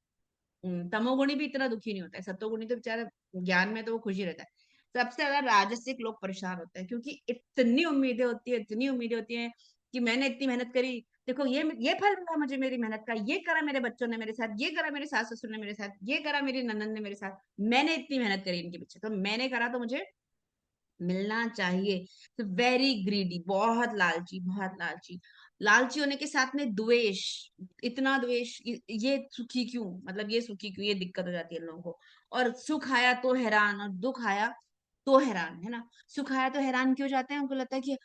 तमोगुणी भी इतना दुखी नहीं होता है, सतोगुणी तो बेचारा ज्ञान में तो वो खुशी रहता है। सबसे ज्यादा राजसिक लोग परेशान होते हैं, क्योंकि इतनी उम्मीदें होती है, इतनी उम्मीदें होती हैं कि मैंने इतनी मेहनत करी, देखो ये फल मिला मुझे मेरी मेहनत का, ये करा मेरे बच्चों ने मेरे साथ, ये करा मेरे सास ससुर ने मेरे साथ, ये करा मेरी ननद ने मेरे साथ, मैंने इतनी मेहनत करी इनके पीछे, तो मैंने करा तो मुझे मिलना चाहिए। तो वेरी ग्रीडी, बहुत लालची, बहुत लालची। लालची होने के साथ में द्वेष, इतना द्वेष, ये सुखी क्यों, मतलब ये सुखी क्यों, ये दिक्कत हो जाती है इन लोगों को। और सुख आया तो हैरान, और दुख आया तो हैरान, है ना। सुख आया तो हैरान क्यों जाते हैं, उनको लगता है कि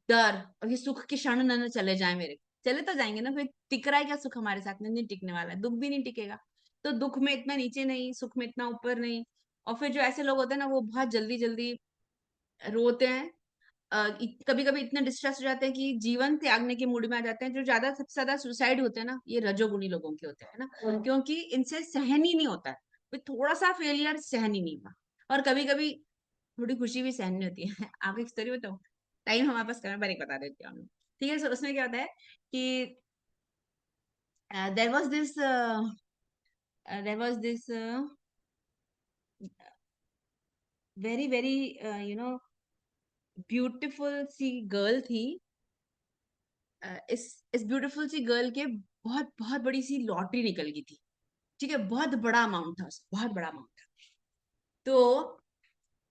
डर, और ये सुख के क्षण न चले जाए मेरे। चले तो जाएंगे ना, कोई टिक रहा है क्या सुख हमारे साथ में, नहीं टिकने वाला है, दुख भी नहीं टिकेगा। तो दुख में इतना नीचे नहीं, सुख में इतना ऊपर नहीं। और फिर जो ऐसे लोग होते हैं ना, वो बहुत जल्दी जल्दी रोते हैं, कभी कभी इतने डिस्ट्रेस हो जाते हैं कि जीवन त्यागने के मूड में आ जाते हैं। जो ज्यादा सबसे ज्यादा सुसाइड होते हैं ना, ये रजोगुणी लोगों के होते हैं ना, क्योंकि इनसे सहन ही नहीं होता है, कोई थोड़ा सा फेलियर सहन ही नहीं हुआ। और कभी कभी थोड़ी खुशी भी सहन नहीं होती है। आपको एक स्टोरी बताऊं, टाइम हमारे पास कम है, पर एक बता देती हूँ। ठीक है, so उसमें क्या होता है कि there was this there was this very very you know beautiful sea girl थी। इस ब्यूटीफुल सी गर्ल के बहुत बहुत बड़ी सी लॉटरी निकल गई थी। ठीक है, बहुत बड़ा अमाउंट था उसका, बहुत बड़ा अमाउंट था। तो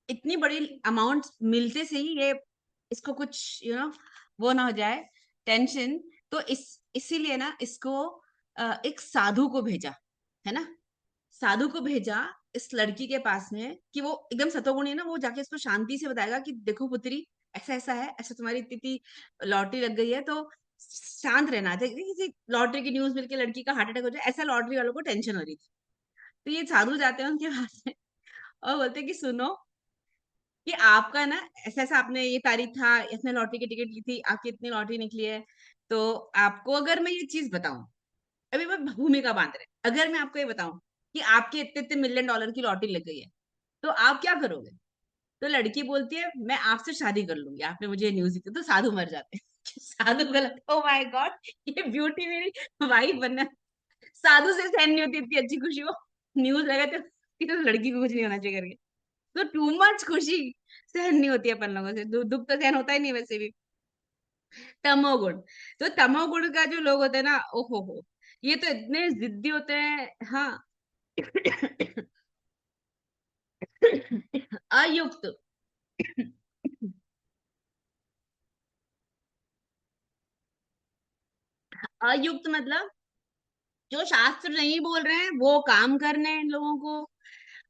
इतनी बड़ी अमाउंट मिलते से ही ये, इसको कुछ वो ना हो जाए, टेंशन। तो इसीलिए ना इसको एक साधु को भेजा, है ना। साधु को भेजा इस लड़की के पास में, कि वो एकदम सतोगुणी है ना, वो जाके इसको शांति से बताएगा कि देखो पुत्री, ऐसा ऐसा है, ऐसा तुम्हारी इतनी लॉटरी लग गई है, तो शांत रहना चाहिए। किसी लॉटरी की न्यूज मिलके लड़की का हार्ट अटैक हो जाए, ऐसा लॉटरी वालों को टेंशन हो रही थी। तो ये साधु जाते हैं उनके पास में और बोलते हैं कि सुनो, कि आपका ना ऐसा ऐसा, आपने ये तारीख था, इसने लॉटरी की टिकट ली थी, आपकी इतनी लॉटरी निकली है। तो आपको अगर मैं ये चीज बताऊं, अभी मैं भूमिका बांध रहे, अगर मैं आपको ये बताऊं कि आपके इतने इतने मिलियन डॉलर की लॉटरी लग गई है, तो आप क्या करोगे। तो लड़की बोलती है मैं आपसे शादी कर लूंगी, आपने मुझे न्यूज दी थी। तो साधु मर जाते हैं। साधु को लगता है ओ माय गॉड, ये ब्यूटी मेरी वाइफ बनना। साधु से सहन नहीं होती इतनी अच्छी खुशी, वो न्यूज लगा तो लड़की को कुछ नहीं होना चाहिए करके। तो टू मच खुशी सहन नहीं होती है अपन लोगों से, दुख तो सहन होता ही नहीं वैसे भी। तमोगुण, तो तमोगुण का जो लोग होते हैं ना, ओहो हो, ये तो इतने जिद्दी होते हैं। हाँ। अयुक्त, अयुक्त मतलब जो शास्त्र नहीं बोल रहे हैं वो काम करने हैं इन लोगों को।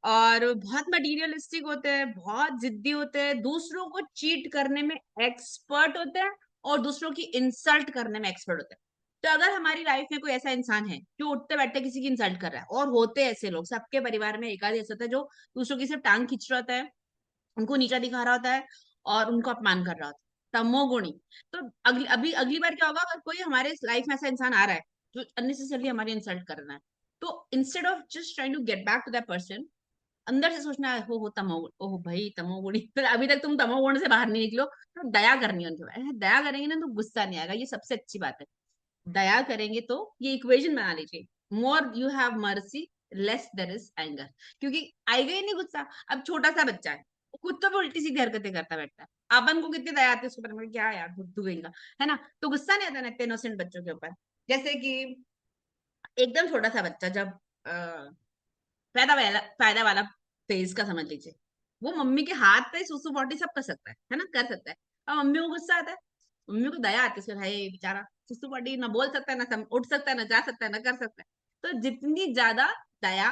और बहुत मटीरियलिस्टिक होते हैं, बहुत जिद्दी होते हैं, दूसरों को चीट करने में एक्सपर्ट होते हैं, और दूसरों की इंसल्ट करने में एक्सपर्ट होते हैं। तो अगर हमारी लाइफ में कोई ऐसा इंसान है जो उठते बैठते किसी की इंसल्ट कर रहा है, और होते हैं ऐसे लोग, सबके परिवार में एक आध ऐसा होता है जो दूसरों की सिर्फ टांग खींच रहा होता है, उनको नीचा दिखा रहा होता है, और उनको अपमान कर रहा होता है, तमोगुणी। तो अगली बार क्या होगा, अगर कोई हमारे लाइफ में ऐसा इंसान आ रहा है जो अननेसेसरली हमारी इंसल्ट कर रहा है, तो instead of just trying to get back to that person, अंदर से सोचना है हो तमोगुण, ओह भाई तमोगुणी, फिर अभी तक तुम तमोगुण से बाहर नहीं निकलो, तो दया करनी है उनके ऊपर। दया करेंगे ना तो गुस्सा नहीं आएगा, ये सबसे अच्छी बात है। दया करेंगे तो ये इक्वेशन बना लीजिए, more you have mercy, less there is anger. क्योंकि आएगा ही नहीं गुस्सा। अब छोटा सा बच्चा है, वो खुद तो भी उल्टी सीधी हरकतें करता बैठता है, अपन को कितनी दया आती है उसके ऊपर, मैं क्या यार बुद्धू गएगा, है ना। तो गुस्सा नहीं आता ना इतने इनोसेंट बच्चों के ऊपर। जैसे कि एकदम छोटा सा बच्चा जब पैदा वाला फेज का समझ लीजिए, वो मम्मी के हाथ पे सुसु पॉटी सब कर सकता है ना, कर सकता है। अब मम्मी को गुस्सा आता है, मम्मी को दया आती है उसके, भाई बेचारा सुसु पॉटी ना बोल सकता है, ना उठ सकता है, ना जा सकता है, ना कर सकता है। तो जितनी ज्यादा दया,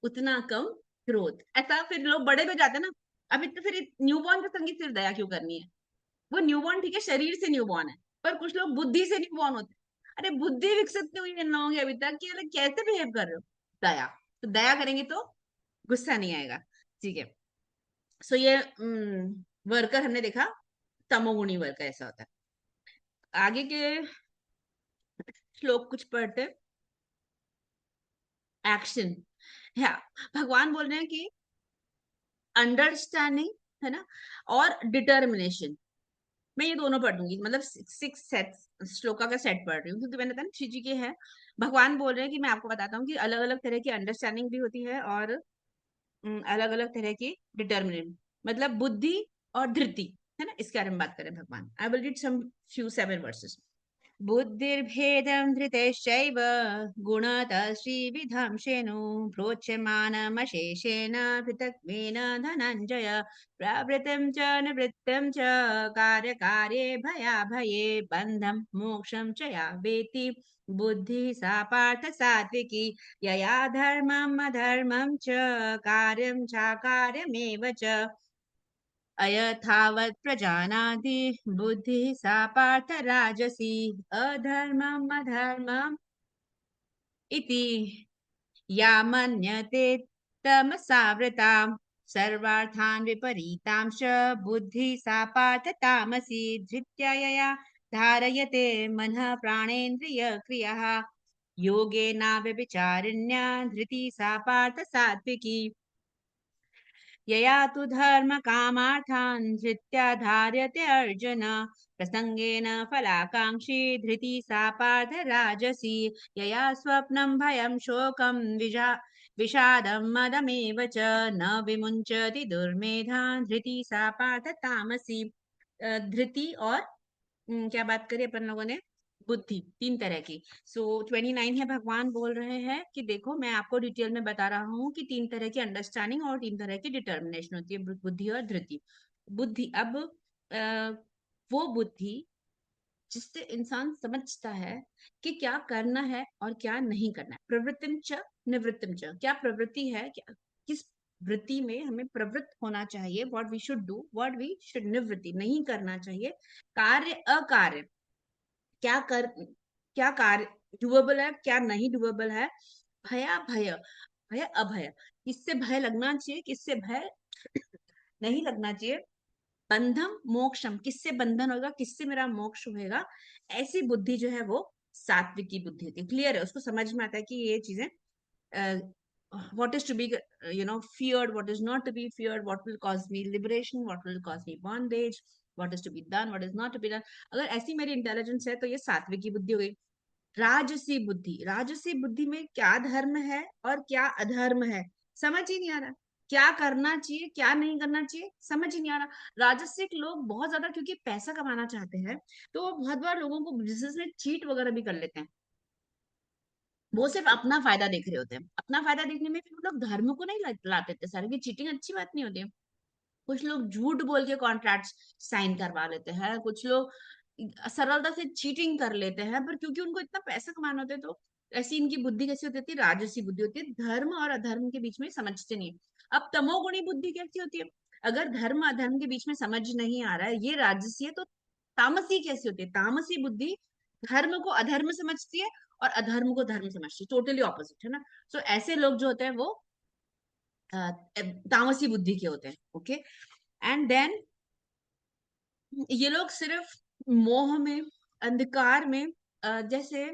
उतना कम क्रोध। ऐसा फिर लोग बड़े पे जाते हैं ना। अभी तो फिर न्यूबॉर्न के संगीत सिर्फ दया क्यों करनी है। वो न्यूबॉर्न ठीक है, शरीर से न्यूबॉर्न है, पर कुछ लोग बुद्धि से न्यूबॉर्न होते हैं। अरे बुद्धि विकसित नहीं हुई इन लोगों की अभी तक, कि मतलब कैसे बिहेव कर रहे हो। दया, तो दया करेंगे तो गुस्सा नहीं आएगा। ठीक है। सो ये वर्कर हमने देखा, तमोगुणी वर्कर ऐसा होता है। आगे के श्लोक कुछ पढ़ते, एक्शन। हाँ, भगवान बोल रहे हैं कि अंडरस्टैंडिंग, है ना, और डिटर्मिनेशन। मैं ये दोनों पढ़ दूंगी, मतलब 6 सेट श्लोका का सेट पढ़ रही हूँ, क्योंकि मैंने कहा ना श्री जी के हैं। भगवान बोल रहे हैं कि मैं आपको बताता हूँ कि अलग अलग तरह की अंडरस्टैंडिंग भी होती है, और अलग अलग तरह की डिटर्मिनेंट, मतलब बुद्धि और धृति, है ना। इसके बारे में बात करें भगवान। I will read some few 7 verses. बुद्धिर्भेदं धृतेश्चैव गुणतः श्रीविधं शेनु प्रोच्यमानमशेषेण पृथक्त्वेन धनञ्जय प्रवृत्तिं च निवृत्तिं च कार्यकार्ये भयाभये बन्धं मोक्षं च या वेत्ति बुद्धिः सा पार्थ सात्विकी यया धर्मम् अधर्मं च कार्यं चाकार्यमेव च अयथावत् प्रजानाति बुद्धिः सा पार्थ राजसी अधर्मम् अधर्मम् इति या मन्यते तमसावृता सर्वार्थान् विपरीतांश बुद्धिः सा पार्थ तामसी धृत्या यया धारयते मनः प्राणेन्द्रियक्रियः योगेनाव्यभिचारिण्या धृतिः सा पार्थ सात्विकी यया तु धर्मकामार्थान् धृत्या धार्यते अर्जुन प्रसंगेन फलाकांक्षी धृति सा पार्थ राजसी यया स्वप्नं भयं शोकं विषादं मदमेव च न विमुञ्चति दुर्मेधा धृति सा पार्थ तामसी धृति और क्या बात करें अपन लोगों ने बुद्धि तीन तरह की। सो 29 है, भगवान बोल रहे हैं कि देखो मैं आपको डिटेल में बता रहा हूँ कि तीन तरह की अंडरस्टैंडिंग और तीन तरह की डिटर्मिनेशन होती है, बुद्धि और धृति। बुद्धि अब वो बुद्धि जिससे इंसान समझता है कि क्या करना है और क्या नहीं करना है। प्रवृत्तिम च निवृत्तिम च, क्या प्रवृत्ति है, क्या किस वृत्ति में हमें प्रवृत्त होना चाहिए, what we should do, what we should निवृत्ति नहीं करना चाहिए। कार्य अकार्य, क्या कार्य डुएबल है, क्या नहीं डुएबल है। भया भय, भय अभय, किससे भय लगना चाहिए, किससे भय नहीं लगना चाहिए। बंधम मोक्षम, किससे बंधन होगा, किससे मेरा मोक्ष होगा। ऐसी बुद्धि जो है वो सात्विकी बुद्धि होती है। क्लियर है, उसको समझ में आता है कि ये चीजें what is to be feared, what is not to be feared, what will cause me liberation, what will cause me bondage, what is to be done, what is not to be done। अगर ऐसी मेरी intelligence है तो ये सात्विकी बुद्धि हो गई। राजसी बुद्धि, राजसी बुद्धि में क्या धर्म है और क्या अधर्म है समझ ही नहीं आ रहा। क्या करना चाहिए क्या नहीं करना चाहिए समझ ही नहीं आ रहा। राजसिक लोग बहुत ज्यादा क्योंकि पैसा कमाना चाहते हैं तो वो बहुत बार लोगों को बिजनेस में चीट वगैरह भी कर लेते हैं। वो सिर्फ अपना फायदा देख रहे होते हैं। अपना फायदा देखने में भी वो लोग धर्म को नहीं लाते थे सारे की। चीटिंग अच्छी बात नहीं होती है। कुछ लोग झूठ बोल के कॉन्ट्रैक्ट साइन करवा लेते हैं, कुछ लोग सरलता से चीटिंग कर लेते हैं, पर क्योंकि उनको इतना पैसा कमाना होता है तो ऐसी इनकी बुद्धि कैसी होती है, राजसी बुद्धि होती है। धर्म और अधर्म के बीच में समझते नहीं। अब तमोगुणी बुद्धि कैसी होती है, अगर धर्म अधर्म के बीच में समझ नहीं आ रहा है, ये राजसी है, तो तामसी कैसी होती है। तामसी बुद्धि धर्म को अधर्म समझती है और अधर्म को धर्म समझती है, टोटली ऑपोजिट है ना। सो ऐसे लोग जो होते हैं वो तामसी बुद्धि के होते हैं। ओके, एंड देन ये लोग सिर्फ मोह में, अंधकार में, जैसे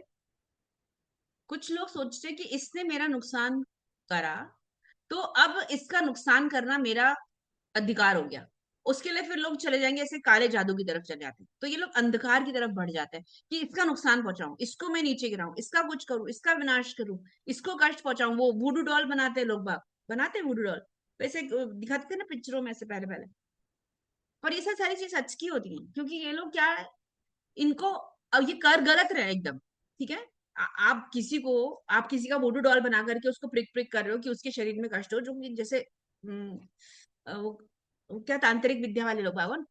कुछ लोग सोचते हैं कि इसने मेरा नुकसान करा तो अब इसका नुकसान करना मेरा अधिकार हो गया। उसके लिए फिर लोग चले जाएंगे ऐसे काले जादू की तरफ चले जाते हैं। तो ये लोग अंधकार की तरफ बढ़ जाते हैं कि इसका नुकसान पहुंचाऊं, इसको मैं नीचे गिराऊं, इसका कुछ करूं, इसका विनाश करूं, इसको कष्ट पहुंचाऊं। वो वुडू डॉल बनाते हैं लोग, बाग बनाते हैं वुडू डॉल, वैसे दिखाते थे ना पिक्चरों में ऐसे पहले पहले। और ये सब सारी चीज सच की होती है क्योंकि ये लोग क्या है, इनको अब ये कर गलत रहे एकदम। ठीक है, आप किसी का वुडू डॉल बना करके उसको प्रिक प्रिक कर रहे हो कि उसके शरीर में कष्ट हो, जो कि जैसे वो क्या तांत्रिक विद्या वाले लोग बागन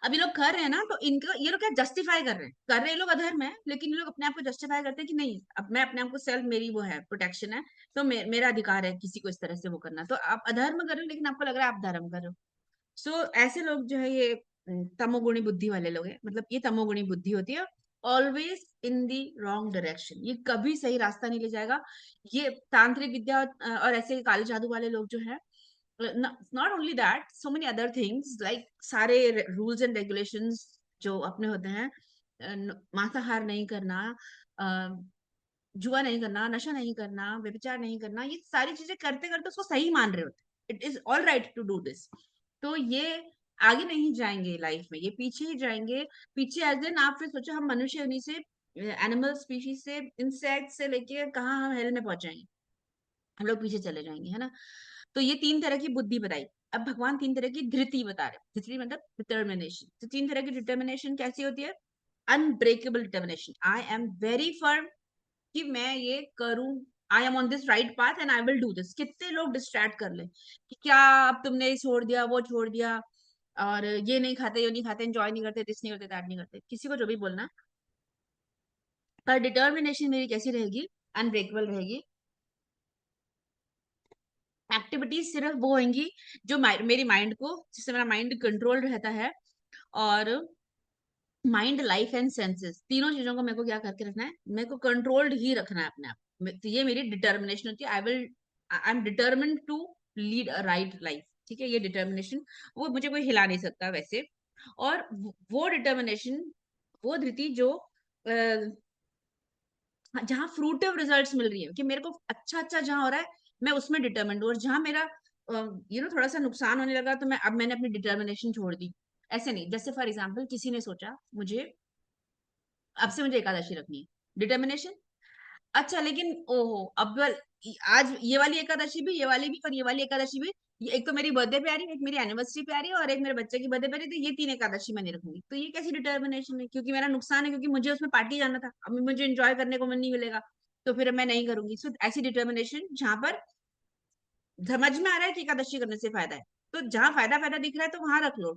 अब ये लोग कर रहे हैं ना, तो इनका ये लोग क्या जस्टिफाई कर रहे हैं। ये लोग अधर्म है लेकिन ये लोग अपने आप को जस्टिफाई करते हैं कि नहीं, अब मैं अपने आप को सेल्फ, मेरी वो है प्रोटेक्शन है, तो मेरा अधिकार है किसी को इस तरह से वो करना। तो आप अधर्म कर रहे हो लेकिन आपको लग रहा है आप धर्म कर रहे हो। सो ऐसे लोग जो है ये तमोगुणी बुद्धि वाले लोग हैं, मतलब ये तमोगुणी बुद्धि होती है। Always in the wrong direction, ये कभी सही रास्ता नहीं ले जाएगा। ये तांत्रिक विद्या और ऐसे काले जादू वाले लोग जो है, not only that, so many other things like सारे रूल्स एंड रेगुलेशंस जो अपने होते हैं, मांसाहार नहीं करना, जुआ नहीं करना, नशा नहीं करना, व्यभिचार नहीं करना, ये सारी चीजें करते करते उसको सही मान रहे होते। It is all right to do this. तो ये आगे नहीं जाएंगे लाइफ में, ये पीछे ही जाएंगे। पीछे एज एन आप फिर सोचो, हम मनुष्य उन्हीं से, एनिमल स्पीशीज से, इंसेक्ट से लेके कहाँ हम हेल में पहुंचाएंगे, हम लोग पीछे चले जाएंगे, है ना। तो ये तीन तरह की बुद्धि बताई। अब भगवान तीन तरह की धृति बता रहे। धृति मतलब डिटर्मिनेशन। तो तीन तरह की डिटर्मिनेशन कैसी होती है, unbreakable determination, I am very firm कि मैं ये करूं, I am on this right path and I will do this. कितने लोग डिस्ट्रैक्ट कर ले कि क्या अब तुमने ये छोड़ दिया, वो छोड़ दिया, और ये नहीं खाते, ये नहीं खाते, एंजॉय नहीं करते, दिस नहीं करते, दैट नहीं करते, किसी को जो भी बोलना, पर डिटर्मिनेशन मेरी कैसी रहेगी, अनब्रेकेबल रहेगी। एक्टिविटीज सिर्फ वो होंगी जो मेरी माइंड को, जिससे मेरा माइंड कंट्रोल रहता है, और माइंड, लाइफ एंड सेंसेस, तीनों चीजों को मेरे को क्या करके रखना है, मेरे को कंट्रोल्ड ही रखना है अपने आप तो ये मेरी डिटर्मिनेशन होती है। I am determined to lead a right life, ठीक है, ये डिटर्मिनेशन, वो मुझे कोई हिला नहीं सकता वैसे। और वो डिटर्मिनेशन, वो धृति जो जहाँ फ्रूटिव रिजल्ट्स मिल रही है, कि मेरे को अच्छा अच्छा जहाँ हो रहा है, मैं उसमें डिटर्मिन्ड हूँ, और जहाँ मेरा थोड़ा सा नुकसान होने लगा, तो मैंने अपनी डिटर्मिनेशन छोड़ दी। ऐसे नहीं, जैसे फॉर एग्जाम्पल किसी ने सोचा मुझे अब से मुझे एकादशी रखनी है, डिटर्मिनेशन, अच्छा, लेकिन ओहो, आज ये वाली एकादशी भी, ये वाली भी, और ये वाली एकादशी भी, एक तो मेरी बर्थडे पे आ रही है, एक मेरी एनिवर्सरी पे आ रही है, और एक मेरे बच्चे की बर्थडे पे आ रही है, तो ये तीन एकादशी मैं नहीं रखूंगी। तो ये कैसी डिटर्मिनेशन है, क्योंकि मेरा नुकसान है, क्योंकि मुझे उसमें पार्टी जाना था, अब मुझे एंजॉय करने को मन नहीं मिलेगा, तो फिर मैं नहीं करूंगी। सो ऐसी डिटर्मिनेशन जहां पर समझ में आ रहा है कि एकादशी करने से फायदा है, तो जहां फायदा फायदा दिख रहा है तो वहां रख लो,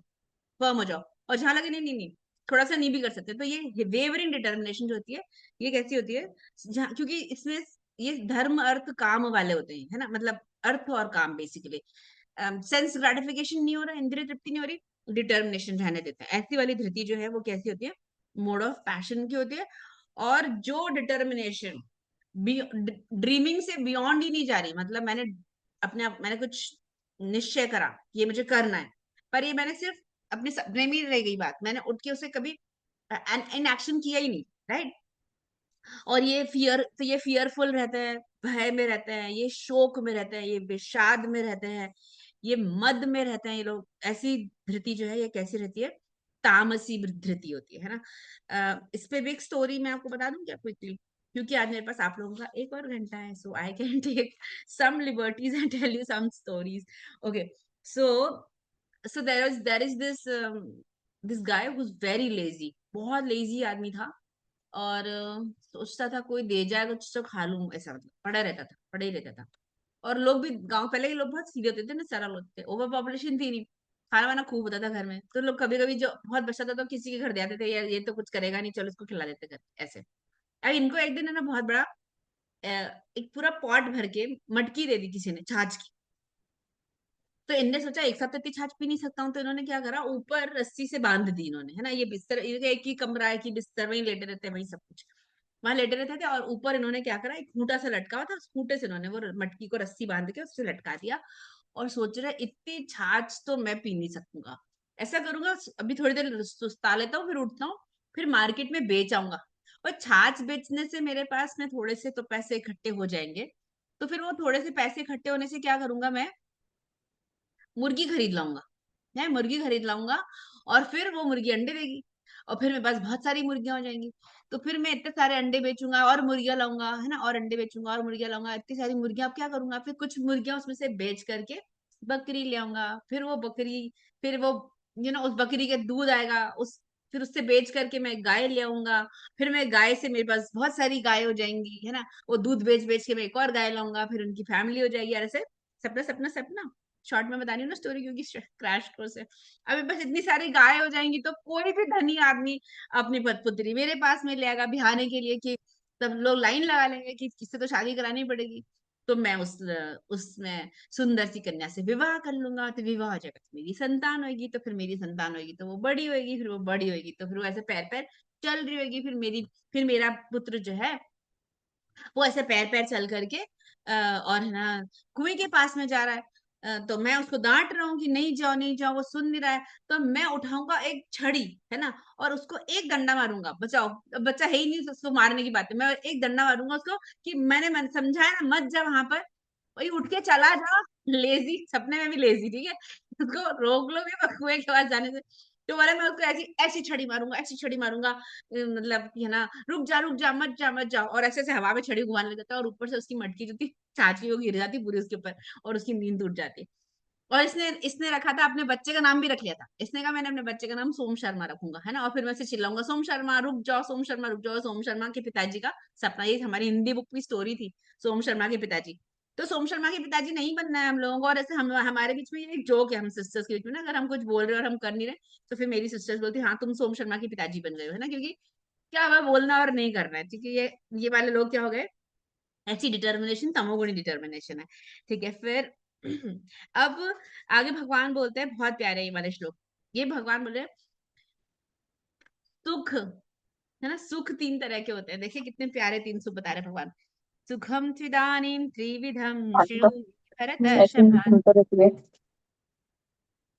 फर्म हो जाओ। और जहां लगे नहीं नहीं नहीं, थोड़ा सा नहीं भी कर सकते, तो ये वेवरिंग डिटर्मिनेशन जो होती है, ये कैसी होती है, जहाँ, क्योंकि इसमें ये धर्म अर्थ काम वाले होते हैं, है ना, मतलब अर्थ और काम बेसिकली, सेंस ग्रेटिफिकेशन नहीं हो रहा, इंद्रिय तृप्ति नहीं हो रही, डिटर्मिनेशन रहने देते हैं। ऐसी वाली धृति जो है वो कैसी होती है, मोड ऑफ पैशन की होती है। और जो डिटर्मिनेशन ड्रीमिंग से बियॉन्ड ही नहीं जा रही, मतलब मैंने कुछ निश्चय करा, ये मुझे करना है, पर ये मैंने सिर्फ अपने सपने में ही रह गई बात, मैंने उठ के उसे कभी इन एक्शन किया ही नहीं, राइट। और ये फियरफुल रहते हैं, भय में रहते हैं, ये शोक में रहते हैं, ये विषाद में रहते हैं, ये मद में रहते हैं ये लोग। ऐसी धृति जो है ये कैसी रहती है, तामसी धृति होती है ना। इस पे भी एक स्टोरी मैं आपको बता दूं क्या क्विकली, क्योंकि आज मेरे पास आप लोगों का एक और घंटा है, so I can take some liberties and tell you some stories. Okay, so there is this guy who's very lazy, बहुत लेजी आदमी था, और सोचता था कोई दे जाए कुछ तो खा लूं, ऐसा, मतलब पड़ा ही रहता था। और लोग भी, गांव पहले के लोग बहुत सीधे होते थे ना, सरल होते थे, ओवर पॉपुलेशन थी नहीं, खाना वाना खूब होता था घर में, तो लोग कभी कभी जो बहुत बचता था तो किसी के घर दे आते थे, यार ये तो कुछ करेगा नहीं, चलो इसको खिला देते घर, ऐसे। अब इनको एक दिन है ना बहुत बड़ा एक पूरा पॉट भर के मटकी दे दी किसी ने, छाछ की। तो इनने सोचा एक साथ तो इतनी छाछ पी नहीं सकता हूँ, तो इन्होंने क्या करा, ऊपर रस्सी से बांध दी इन्होंने, है ना, ये बिस्तर, एक ही कमरा है कि बिस्तर वहीं लेटे रहते हैं, वहीं सब कुछ वहां लेटे रहते थे, और ऊपर इन्होंने क्या करा, एक खूंटा सा लटका हुआ था, उस खूंटे से इन्होंने वो मटकी को रस्सी बांध के उससे लटका दिया, और सोच रहे इतनी छाछ तो मैं पी नहीं सकूंगा, ऐसा करूंगा अभी थोड़ी देर सुस्ता लेता हूँ, फिर उठता हूँ, फिर मार्केट में बेच आऊंगा, और छाछ बेचने से मेरे पास में थोड़े से तो पैसे इकट्ठे हो जाएंगे, तो फिर वो थोड़े से पैसे इकट्ठे होने से क्या करूंगा, मैं मुर्गी खरीद लाऊंगा, है, मुर्गी खरीद लाऊंगा, और फिर वो मुर्गी अंडे देगी, और फिर मेरे पास बहुत सारी मुर्गियां हो जाएंगी, तो फिर मैं इतने सारे अंडे बेचूंगा, और मुर्गियां लाऊंगा, है ना, और अंडे बेचूंगा, और मुर्गियां लाऊंगा, इतनी सारी मुर्गियां, अब क्या करूंगा, फिर कुछ मुर्गियां उसमें से बेच करके बकरी ले आऊंगा, फिर वो बकरी, फिर वो उस बकरी के दूध आएगा, फिर उससे बेच करके मैं गाय ले आऊंगा, फिर मैं गाय से, मेरे पास बहुत सारी गाय हो जाएंगी, है ना, वो दूध बेच बेच के मैं एक और गाय लाऊंगा, फिर उनकी फैमिली हो जाएगी, और ऐसे सपना सपना सपना, शॉर्ट में बता रही हूँ ना स्टोरी, क्योंकि क्रैश कोर्स है। अभी बस इतनी सारी गाय हो जाएंगी तो कोई भी धनी आदमी अपनी पतपुत्री मेरे पास में ले आएगा बिहाने के लिए, कि सब लोग लाइन लगा लेंगे कि किससे तो शादी करानी पड़ेगी, तो मैं उसमें सुंदर सी कन्या से विवाह कर लूंगा, तो विवाह हो जाएगा, तो मेरी संतान होगी, तो फिर मेरी संतान होगी तो वो बड़ी होगी, फिर वो बड़ी होगी तो फिर वो ऐसे पैर पैर चल रही होगी, फिर मेरा पुत्र जो है वो ऐसे पैर पैर चल करके और है ना कुएं के पास में जा रहा है, तो मैं उसको डांट रहा हूँ कि नहीं जाओ नहीं जाओ, वो सुन नहीं रहा है, तो मैं उठाऊंगा एक छड़ी, है ना, और उसको एक डंडा मारूंगा, बचाओ, बच्चा है ही नहीं तो उसको मारने की बात है, मैं एक डंडा मारूंगा उसको, कि मैंने समझाया ना, मत जा वहां पर, वही उठ के चला जा, लेजी, सपने में भी लेजी, ठीक है, उसको रोक लो भी कुएं के पास जाने से। तो बोला मैं उसको ऐसी ऐसी छड़ी मारूंगा, ऐसी छड़ी मारूंगा, मतलब है ना, रुक जा, मत जा, मत जा, और ऐसे ऐसे हवा में छड़ी घुमाने लग जाता है, और ऊपर से उसकी मटकी जो थी छाछ की वो गिर जाती पूरी उसके ऊपर, और उसकी नींद उड़ जाती। और इसने इसने रखा था, अपने बच्चे का नाम भी रख लिया था। इसने कहा मैंने अपने बच्चे का नाम सोम शर्मा रखूंगा, है ना, और फिर मैं से चिल्लाऊंगा सोम शर्मा रुक जाओ, सोम शर्मा रुक जाओ। सोम शर्मा के पिताजी का सपना, ये हमारी हिंदी बुक की स्टोरी थी, सोम शर्मा के पिताजी। तो सोम शर्मा के पिताजी नहीं बनना है हम लोगों को। और ऐसे हम हमारे बीच में ये एक जोक है, हम सिस्टर्स के बीच में ना, अगर हम कुछ बोल रहे हैं और हम कर नहीं रहे, तो फिर मेरी सिस्टर्स बोलती हाँ तुम सोम शर्मा के पिताजी बन गए हो, है ना, क्योंकि क्या हमें बोलना और नहीं करना है, क्योंकि ये वाले लोग क्या हो गए, ऐसी डिटर्मिनेशन तमोगुणी डिटर्मिनेशन है। ठीक है, फिर अब आगे भगवान बोलते हैं, बहुत प्यारे ये वाले श्लोक। ये भगवान बोल रहे हैं सुख, है ना, सुख तीन तरह के होते हैं। देखिए कितने प्यारे तीन सुख बता रहे हैं भगवान। सुखम त्विदानीम त्रिविधम शृणु भरतर्षभ।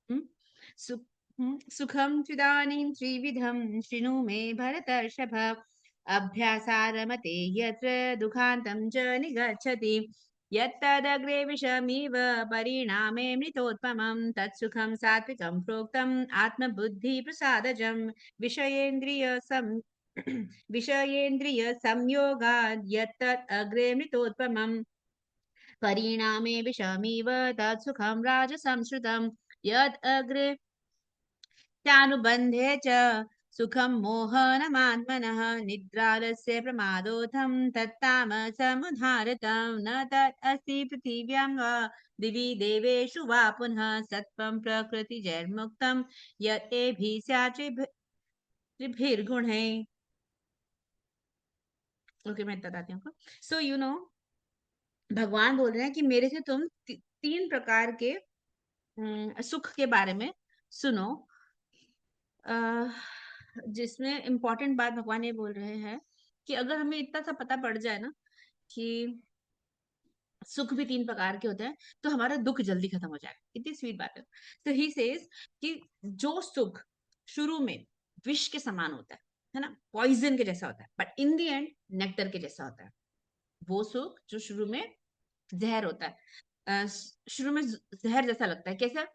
हम्म, सुख सुखम त्विदानीं त्रिविधं शृणु मे भरतर्षभ। अभ्यासारमते यत्र दुःखान्तं च निगच्छति। यत्तदग्रे विषमिव परिणामे मृतोत्पमं। तत्सुखं सात्विकं प्रोक्तम् आत्मबुद्धिप्रसादजं। विषयेन्द्रिय सं विषयेन्द्रिय संयोगात् यत्तत् अग्रे मृतोत्पमम्। परिणामे विषमिव तत्सुखं राजसंश्रितम्। यद् अग्रे चानुबन्धे च सुखं मोहनमात्मनः। निद्रालस्य प्रमादोत्थं तत्तामसमुदाहृतं। न तत् अस्ति पृथिव्यां वा दिवि देवेषु वा पुनः। सत्त्वं प्रकृतिजैर्मुक्तं यत् एभिः स्यात् त्रिभिर्गुणैः। ओके, मैं बताती हूँ आपको। सो यू नो, भगवान बोल रहे हैं कि मेरे से तुम तीन प्रकार के सुख के बारे में सुनो। अह, जिसमें इम्पोर्टेंट बात भगवान ये बोल रहे हैं कि अगर हमें इतना सा पता पड़ जाए ना कि सुख भी तीन प्रकार के होते हैं, तो हमारा दुख जल्दी खत्म हो जाएगा। कितनी स्वीट बात है। तो ही सेज कि जो सुख शुरू में विष के समान होता है ना, पॉइजन के जैसा होता है, but in the end nectar के जैसा होता है। वो सुख जो शुरू में जहर होता है, शुरू में जहर जैसा लगता है। कैसा?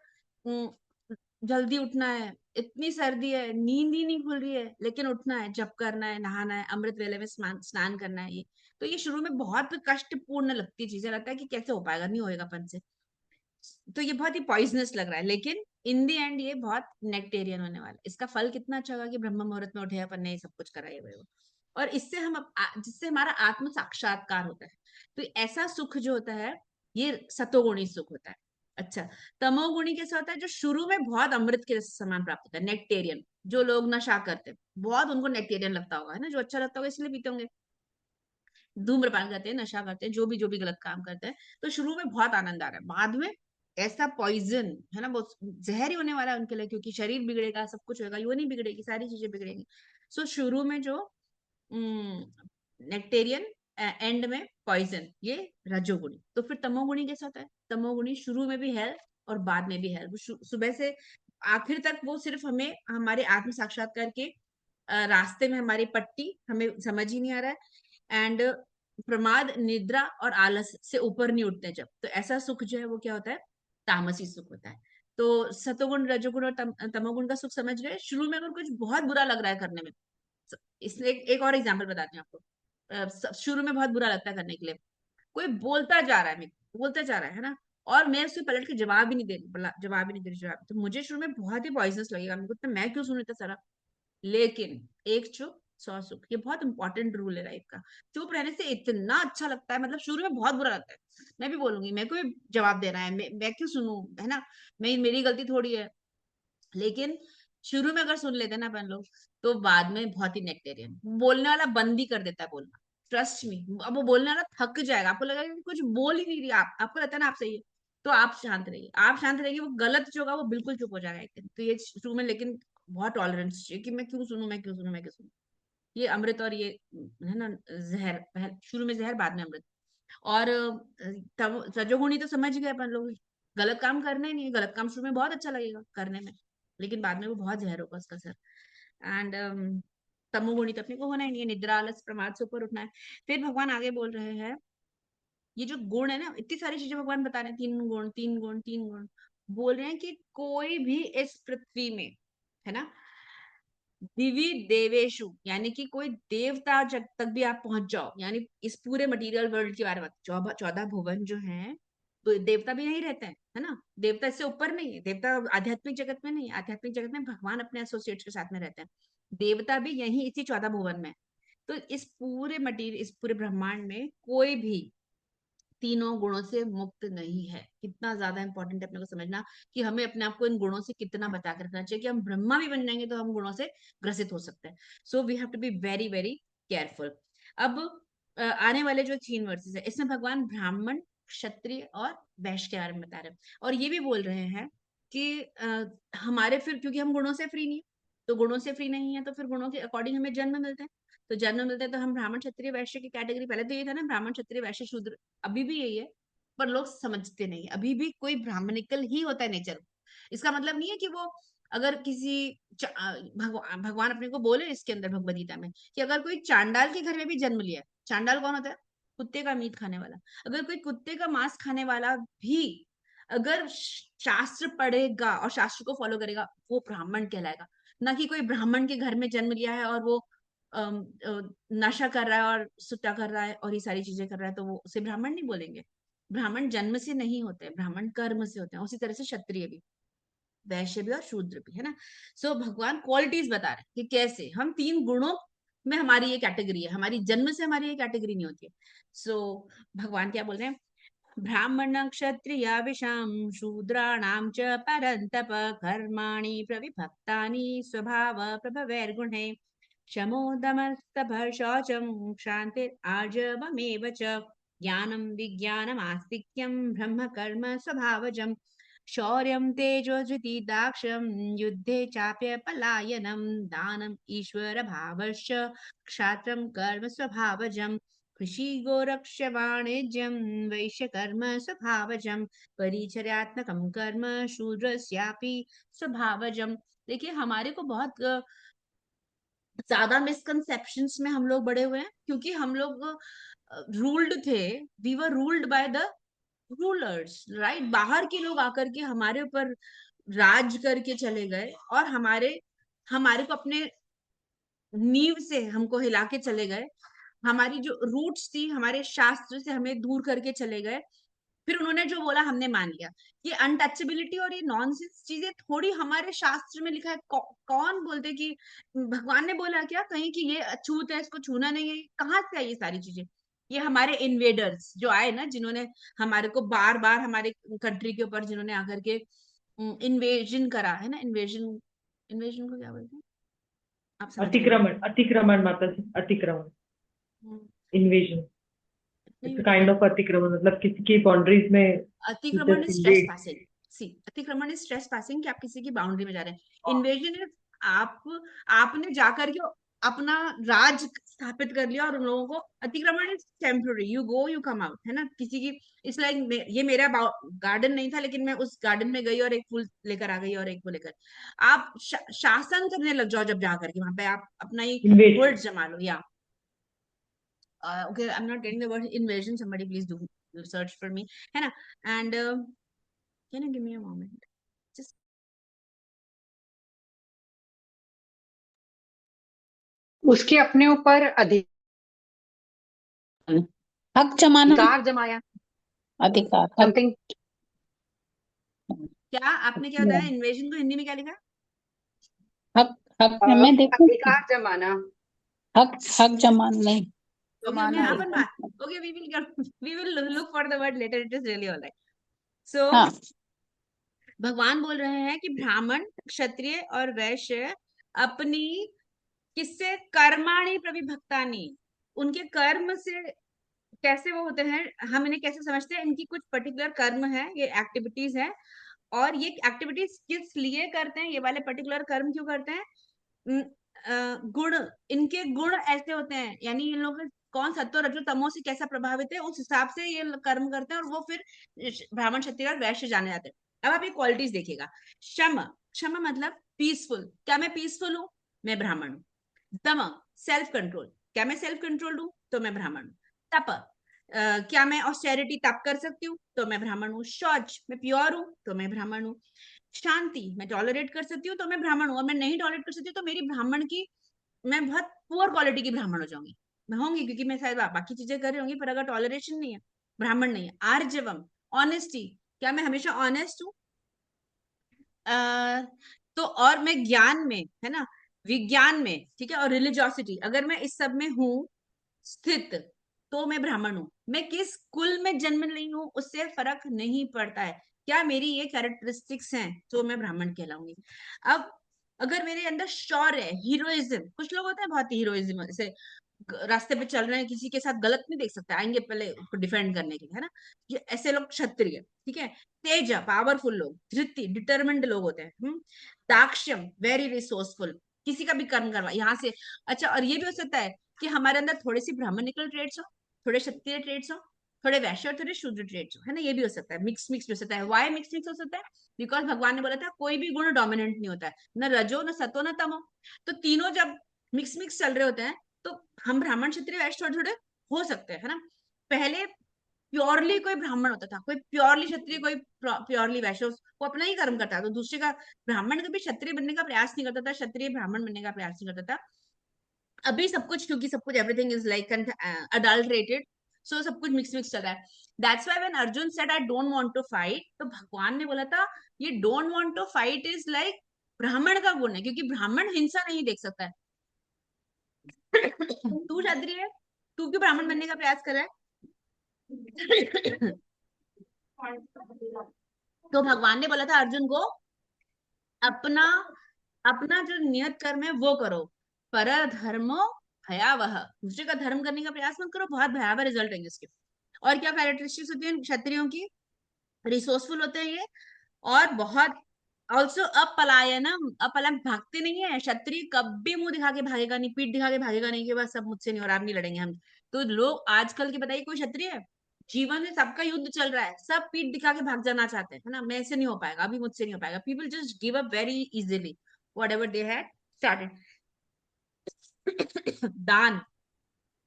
जल्दी उठना है, इतनी सर्दी है, नींद ही नहीं खुल रही है, लेकिन उठना है, जप करना है, नहाना है, अमृत वेले में स्नान करना है। ये तो ये शुरू में बहुत कष्टपूर्ण लगती चीजें, लगता है कि कैसे हो पाएगा, नहीं होएगा अपन से। तो ये बहुत ही पॉइजनस लग रहा है, लेकिन इन दी एंड ये बहुत नेक्टेरियन होने वाला है। इसका फल कितना अच्छा होगा कि ब्रह्म मुहूर्त में उठे, अपन ने ये सब कुछ करा है वो। और इससे जिससे हमारा आत्म साक्षात्कार होता है। तो ऐसा सुख जो होता है, ये सतोगुणी सुख होता है। अच्छा, तमोगुणी कैसा होता है? जो शुरू में बहुत अमृत के समान प्राप्त होता है, नेक्टेरियन। जो लोग नशा करते हैं, बहुत उनको नेक्टेरियन लगता होगा, है ना, जो अच्छा लगता होगा इसलिए पीते होंगे। धूम्रपान करते हैं, नशा करते हैं, जो भी गलत काम करते हैं, तो शुरू में बहुत आनंद आ रहा है, बाद में ऐसा पॉइजन, है ना, वो जहर ही होने वाला है उनके लिए, क्योंकि शरीर बिगड़ेगा, सब कुछ होगा, योनि बिगड़ेगी, सारी चीजें बिगड़ेंगी। सो शुरू में जो नेक्टेरियन, एंड में पॉइजन, ये रजोगुणी। तो फिर तमोगुणी कैसा होता है? तमोगुणी शुरू में भी हेल्थ और बाद में भी हेल्थ। सुबह से आखिर तक वो सिर्फ हमें हमारे आत्म साक्षात्कार के रास्ते में हमारी पट्टी हमें समझ ही नहीं आ रहा है। एंड प्रमाद, निद्रा और आलस से ऊपर नहीं उठते जब, तो ऐसा सुख जो है वो क्या होता है? तामसी सुख होता है। तो सतोगुण, रजोगुण और तमोगुण का सुख समझ रहे हैं? शुरू में अगर कुछ बहुत बुरा लग रहा है करने में, इसलिए एक और एग्जाम्पल बताती हूँ आपको। शुरू में बहुत बुरा लगता है करने के लिए, कोई बोलता जा रहा है, मेरे को बोलता जा रहा है ना, और मैं उससे पलट के जवाब ही नहीं दे रही, जवाब ही नहीं दे रही, जवाब, तो मुझे शुरू में बहुत ही पॉइजनस लगेगा, मेरे को तो मैं क्यों सुनूं इतना सारा। लेकिन एक चुप सौ सुख, ये बहुत इंपॉर्टेंट रूल है लाइफ का। चुप रहने से इतना अच्छा लगता है, मतलब शुरू में बहुत बुरा लगता है, मैं भी बोलूंगी, मेरे को भी जवाब देना है, मैं क्यों सुनूं, है ना, मेरी गलती थोड़ी है। लेकिन शुरू में अगर सुन लेते ना अपन लोग, तो बाद में बहुत ही नेक्टेरियन, बोलने वाला बंद ही कर देता है बोलना। ट्रस्ट मी, अब वो बोलने वाला थक जाएगा, आपको लगेगा कि कुछ बोल ही नहीं रही, आपको लगता है ना आप सही है, तो आप शांत रहिए, आप शांत रहिए, वो गलत जो होगा वो बिल्कुल चुप हो जाएगा एक दिन। तो ये शुरू में लेकिन बहुत टॉलरेंस चाहिए कि मैं क्यों सुनूं, मैं क्यों सुनूं, मैं क्यों सुनूं। ये अमृत और ये, है ना, जहर, शुरू में जहर, बाद में अमृत। और तब रजोगुणी तो समझ गए अपन लोग, गलत काम करना ही नहीं है। गलत काम शुरू में बहुत अच्छा लगेगा करने में, लेकिन बाद में वो बहुत जहर होगा उसका सर। एंड तमोगुणी तो अपने को होना ही नहीं है, निद्रा, आलस, प्रमाद से ऊपर उठना है। फिर भगवान आगे बोल रहे हैं, ये जो गुण है ना, इतनी सारी चीजें भगवान बता रहे हैं, तीन गुण, तीन गुण, तीन गुण, बोल रहे हैं कि कोई भी इस पृथ्वी में, है ना, दिव्य देवेशु, यानी कि कोई देवता तक भी आप पहुंच जाओ, यानी इस पूरे मटेरियल वर्ल्ड के बारे में, 14 भुवन जो हैं, तो देवता भी यही रहते हैं, है ना। देवता इससे ऊपर नहीं है, देवता आध्यात्मिक जगत में नहीं है, आध्यात्मिक जगत में भगवान अपने एसोसिएट्स के साथ में रहते हैं। देवता भी यही इसी 14 भुवन में है। तो इस पूरे मटीरियल, इस पूरे ब्रह्मांड में कोई भी तीनों गुणों से मुक्त नहीं है। कितना ज्यादा इंपॉर्टेंट है अपने को समझना कि हमें अपने आप को इन गुणों से कितना बचा कर रखना चाहिए कि हम ब्रह्मा भी बन जाएंगे तो हम गुणों से ग्रसित हो सकते हैं। So we have to be very very careful. अब आने वाले जो 3 वर्सेस है, इसमें भगवान ब्राह्मण, क्षत्रिय और वैश्य के बारे में बता रहे हैं, और ये भी बोल रहे हैं कि हमारे फिर, क्योंकि हम गुणों से फ्री नहीं है, तो गुणों से फ्री नहीं है तो फिर गुणों के अकॉर्डिंग हमें जन्म मिलते हैं। तो जन्म मिलते हैं तो हम ब्राह्मण, क्षत्रिय, वैश्य की कैटेगरी, पहले तो ये था ना ब्राह्मण, क्षत्रिय, वैश्य, शूद्र, अभी भी यही है, पर लोग समझते नहीं। अभी भी कोई ब्राह्मणिकल ही होता है नेचर। इसका मतलब नहीं है कि वो, अगर किसी भगवान अपने को बोले इसके अंदर भगवद गीता में कि अगर कोई चांडाल के घर में भी जन्म लिया, चांडाल कौन होता है? कुत्ते का मीट खाने वाला। अगर कोई कुत्ते का मांस खाने वाला भी अगर शास्त्र पढ़ेगा और शास्त्र को फॉलो करेगा, वो ब्राह्मण कहलाएगा। ना कि कोई ब्राह्मण के घर में जन्म लिया है और वो नशा कर रहा है और सुट्टा कर रहा है और ये सारी चीजें कर रहा है, तो वो उसे ब्राह्मण नहीं बोलेंगे। ब्राह्मण जन्म से नहीं होते, ब्राह्मण कर्म से होते हैं। उसी तरह से क्षत्रिय भी, वैश्य भी और शूद्र भी, है ना। सो भगवान क्वालिटीज बता रहे हैं कि कैसे हम 3 गुणों में, हमारी ये कैटेगरी है, हमारी जन्म से हमारी ये कैटेगरी नहीं होती है। सो भगवान क्या बोल रहे हैं? ब्राह्मण क्षत्रिय विषाम शूद्राणाम च परन्तप कर्माणि प्रविभक्तानि स्वभाव प्रभवैर्गुणे शमोदमस्तभ शौचं क्षान्तिरार्जवमेव च ज्ञानं विज्ञानमास्तिक्यं ब्रह्म कर्म स्वभावजम् शौर्यं तेजो धृति दाक्षं युद्धे चाप्य पलायनं दानम् ईश्वर भावश्च क्षात्रं कर्म स्वभावजम् कृषि गोरक्ष वाणिज्यं वैश्य कर्म स्वभावजम् परिचर्यात्मकं कर्म शूद्रस्यापि स्वभावजम्। देखिए हमारे को बहुत ज्यादा मिसकंसेप्शंस में हम लोग बड़े हुए हैं, क्योंकि हम लोग रूल्ड थे, we were ruled by the rulers, right. बाहर के लोग आकर के हमारे ऊपर राज करके चले गए और हमारे हमारे को अपने नींव से हमको हिला के चले गए। हमारी जो रूट्स थी, हमारे शास्त्र से हमें दूर करके चले गए। फिर उन्होंने जो बोला हमने मान लिया। ये अनटचेबिलिटी और ये नॉनसेंस चीजें थोड़ी हमारे शास्त्र में लिखा है। कौन बोलते कि भगवान ने बोला क्या कहीं कि ये अछूत है, इसको छूना नहीं है? कहाँ से आई ये सारी चीजें? ये हमारे इन्वेडर्स जो आए ना, जिन्होंने हमारे को बार बार हमारे कंट्री के ऊपर जिन्होंने आकर के इन्वेजन करा है ना। इन्वेजन, इन्वेजन को क्या बोलते हैं? आप समझ गए होंगे। अतिक्रमण, अतिक्रमण माता जी, अतिक्रमण, हम्म, इन्वेजन। नहीं इट्स बेटा, काइंड ऑफ अतिक्रमण, मतलब किसी की बाउंड्रीज में अतिक्रमण just is stress invade. Passing. See, अतिक्रमण इज स्ट्रेस पासिंग कि आप किसी की बाउंड्री में जा रहे हैं। इन्वेजन इज आप आपने जाकर के अपना राज स्थापित कर लिया और उन लोगों को। अतिक्रमण is temporary, you go you come out, है ना। किसी की इट्स लाइक ये मेरा गार्डन नहीं था लेकिन मैं उस गार्डन में गई और एक फूल लेकर आ गई और एक वो लेकर। आप शासन करने लग जाओ जब जाकर के वहां पे आप अपना ही इन्वेड। वर्ड जमा लो। या okay, I'm not getting the word invasion, somebody please do search for me, है ना। And can you give me a moment? Just उसके अपने ऊपर हक जमाना, अधिकार जमाया, अधिकार, हक। समथिंग। क्या आपने क्या बताया? इन्वेजन को हिंदी में क्या लिखा? हक, हक में मैं देखूं, अधिकार जमाना। हक, हक जमान नहीं, Okay, मैं जमाना अपन देखूं। बात, okay, we will look for the word later, it is really all right. So हाँ, भगवान बोल रहे हैं कि ब्राह्मण, क्षत्रिय और वैश्य अपनी किससे? कर्माणि प्रविभक्तानि, उनके कर्म से कैसे वो होते हैं, हम इन्हें कैसे समझते हैं? इनकी कुछ पर्टिकुलर कर्म है, ये एक्टिविटीज है। और ये एक्टिविटीज किस लिए करते हैं? ये वाले पर्टिकुलर कर्म क्यों करते हैं? गुण, इनके गुण ऐसे होते हैं, यानी इन लोग कौन सत्व रजो तमो से कैसा प्रभावित है, उस हिसाब से ये कर्म करते हैं और वो फिर ब्राह्मण, क्षत्रिय और वैश्य जाने जाते हैं। अब आप ये क्वालिटीज देखिएगा। क्षम, क्षम मतलब पीसफुल। क्या मैं पीसफुल हूं? मैं ब्राह्मण हूं। दम, सेल्फ कंट्रोल। क्या मैं सेल्फ कंट्रोल हूं? तो मैं ब्राह्मण हूं। तप, क्या मैं ऑस्टेरिटी तप कर सकती हूँ? तो मैं ब्राह्मण हूँ। शौच, मैं प्योर हूँ तो मैं ब्राह्मण हूँ। शांति, मैं टॉलरेट कर सकती हूँ तो मैं ब्राह्मण हूँ, और मैं नहीं टॉलरेट कर सकती तो मेरी ब्राह्मण की, मैं बहुत पुअर क्वालिटी की ब्राह्मण हो जाऊंगी। मैं होंगी क्योंकि मैं शायद बाकी चीजें कर रही होंगी, पर अगर टॉलरेशन नहीं है, ब्राह्मण नहीं है। आर्जवम, ऑनेस्टी, क्या मैं हमेशा ऑनेस्ट हूँ? तो और मैं ज्ञान में, है ना, विज्ञान में, ठीक है, और रिलीजियोसिटी, अगर मैं इस सब में हूँ स्थित, तो मैं ब्राह्मण हूँ। मैं किस कुल में जन्म ली हूँ उससे फर्क नहीं पड़ता है, क्या मेरी ये कैरेक्टरिस्टिक्स हैं तो मैं ब्राह्मण कहलाऊंगी। अब अगर मेरे अंदर शौर्य है, हीरोइज्म, कुछ लोग होते हैं बहुत हीरोइज्म, जैसे रास्ते पे चल रहे हैं, किसी के साथ गलत नहीं देख सकते, आएंगे पहले उसको डिफेंड करने के लिए, है ना, ये ऐसे लोग क्षत्रिय, ठीक है। तेज, पावरफुल लोग, धृति, डिटरमिन्ड लोग होते हैं। दाक्ष्यम, वेरी रिसोर्सफुल, किसी का भी कर्म करवा यहाँ से। अच्छा, और ये भी हो सकता है कि हमारे अंदर थोड़ी सी ब्राह्मणिकल ट्रेड्स हो, थोड़े क्षत्रिय ट्रेड्स हो, थोड़े वैश्य और थोड़े शूद्र ट्रेड्स हो, है ना, ये भी हो सकता है। मिक्स मिक्स भी हो सकता है। वाई मिक्स मिक्स हो सकता है? बिकॉज भगवान ने बोला था कोई भी गुण डोमिनेंट नहीं होता है, न रजो, न सतो, न तमो। तो तीनों जब मिक्स मिक्स चल रहे होते हैं, तो हम ब्राह्मण, क्षत्रिय, वैश्य थोड़े थोड़े हो सकते हैं, है ना। पहले प्योरली कोई ब्राह्मण होता था, कोई प्योरली क्षत्रिय, कोई प्योरली वैश्य, वो अपना ही कर्म करता था, तो दूसरे का, ब्राह्मण कभी क्षत्रिय बनने का प्रयास नहीं करता था, क्षत्रिय ब्राह्मण बनने का प्रयास नहीं करता था। अभी सब कुछ, क्योंकि सब कुछ everything is like adulterated, so सब कुछ मिक्स मिक्स चल रहा है। That's why when Arjun said I don't want to fight, तो भगवान ने बोला था ये don't want to fight is like ब्राह्मण का गुण है, क्योंकि ब्राह्मण हिंसा नहीं देख सकता है। तू क्षत्रिय है, तू क्यों ब्राह्मण बनने का प्रयास कर रहा है? तो भगवान ने बोला था अर्जुन को, अपना अपना जो नियत कर्म है वो करो, पर धर्मो भयावह, दूसरे का धर्म करने का प्रयास मत करो, बहुत भयावह रिजल्ट है इसके। और क्या कैरेक्टरिस्टिक्स होती है क्षत्रियों की? रिसोर्सफुल होते हैं ये, और बहुत, ऑल्सो अपलायनम, अपलायन, भागते नहीं है क्षत्रिय, कभी मुंह दिखा के भागेगा नहीं, पीठ दिखा के भागेगा नहीं कि बस सब मुझसे नहीं, और आप नहीं लड़ेंगे हम। तो लोग आजकल के, बताइए कोई क्षत्रिय है? जीवन में सबका युद्ध चल रहा है, सब पीठ दिखा के भाग जाना चाहते हैं, है ना, मैं से नहीं हो पाएगा, अभी मुझसे नहीं हो पाएगा, people just give up very easily whatever they had started. दान,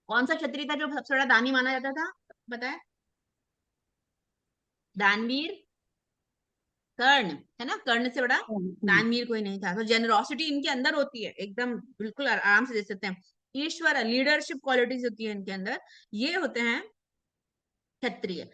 कौन सा क्षत्रिय था जो सबसे बड़ा दानी माना जाता था, बताए? दानवीर, कर्ण, है ना, कर्ण से बड़ा दानवीर कोई नहीं था। तो जेनरोसिटी इनके अंदर होती है एकदम, बिल्कुल आराम से दे सकते हैं। ईश्वर, लीडरशिप क्वालिटीज होती है इनके अंदर, ये होते हैं क्षत्रिय।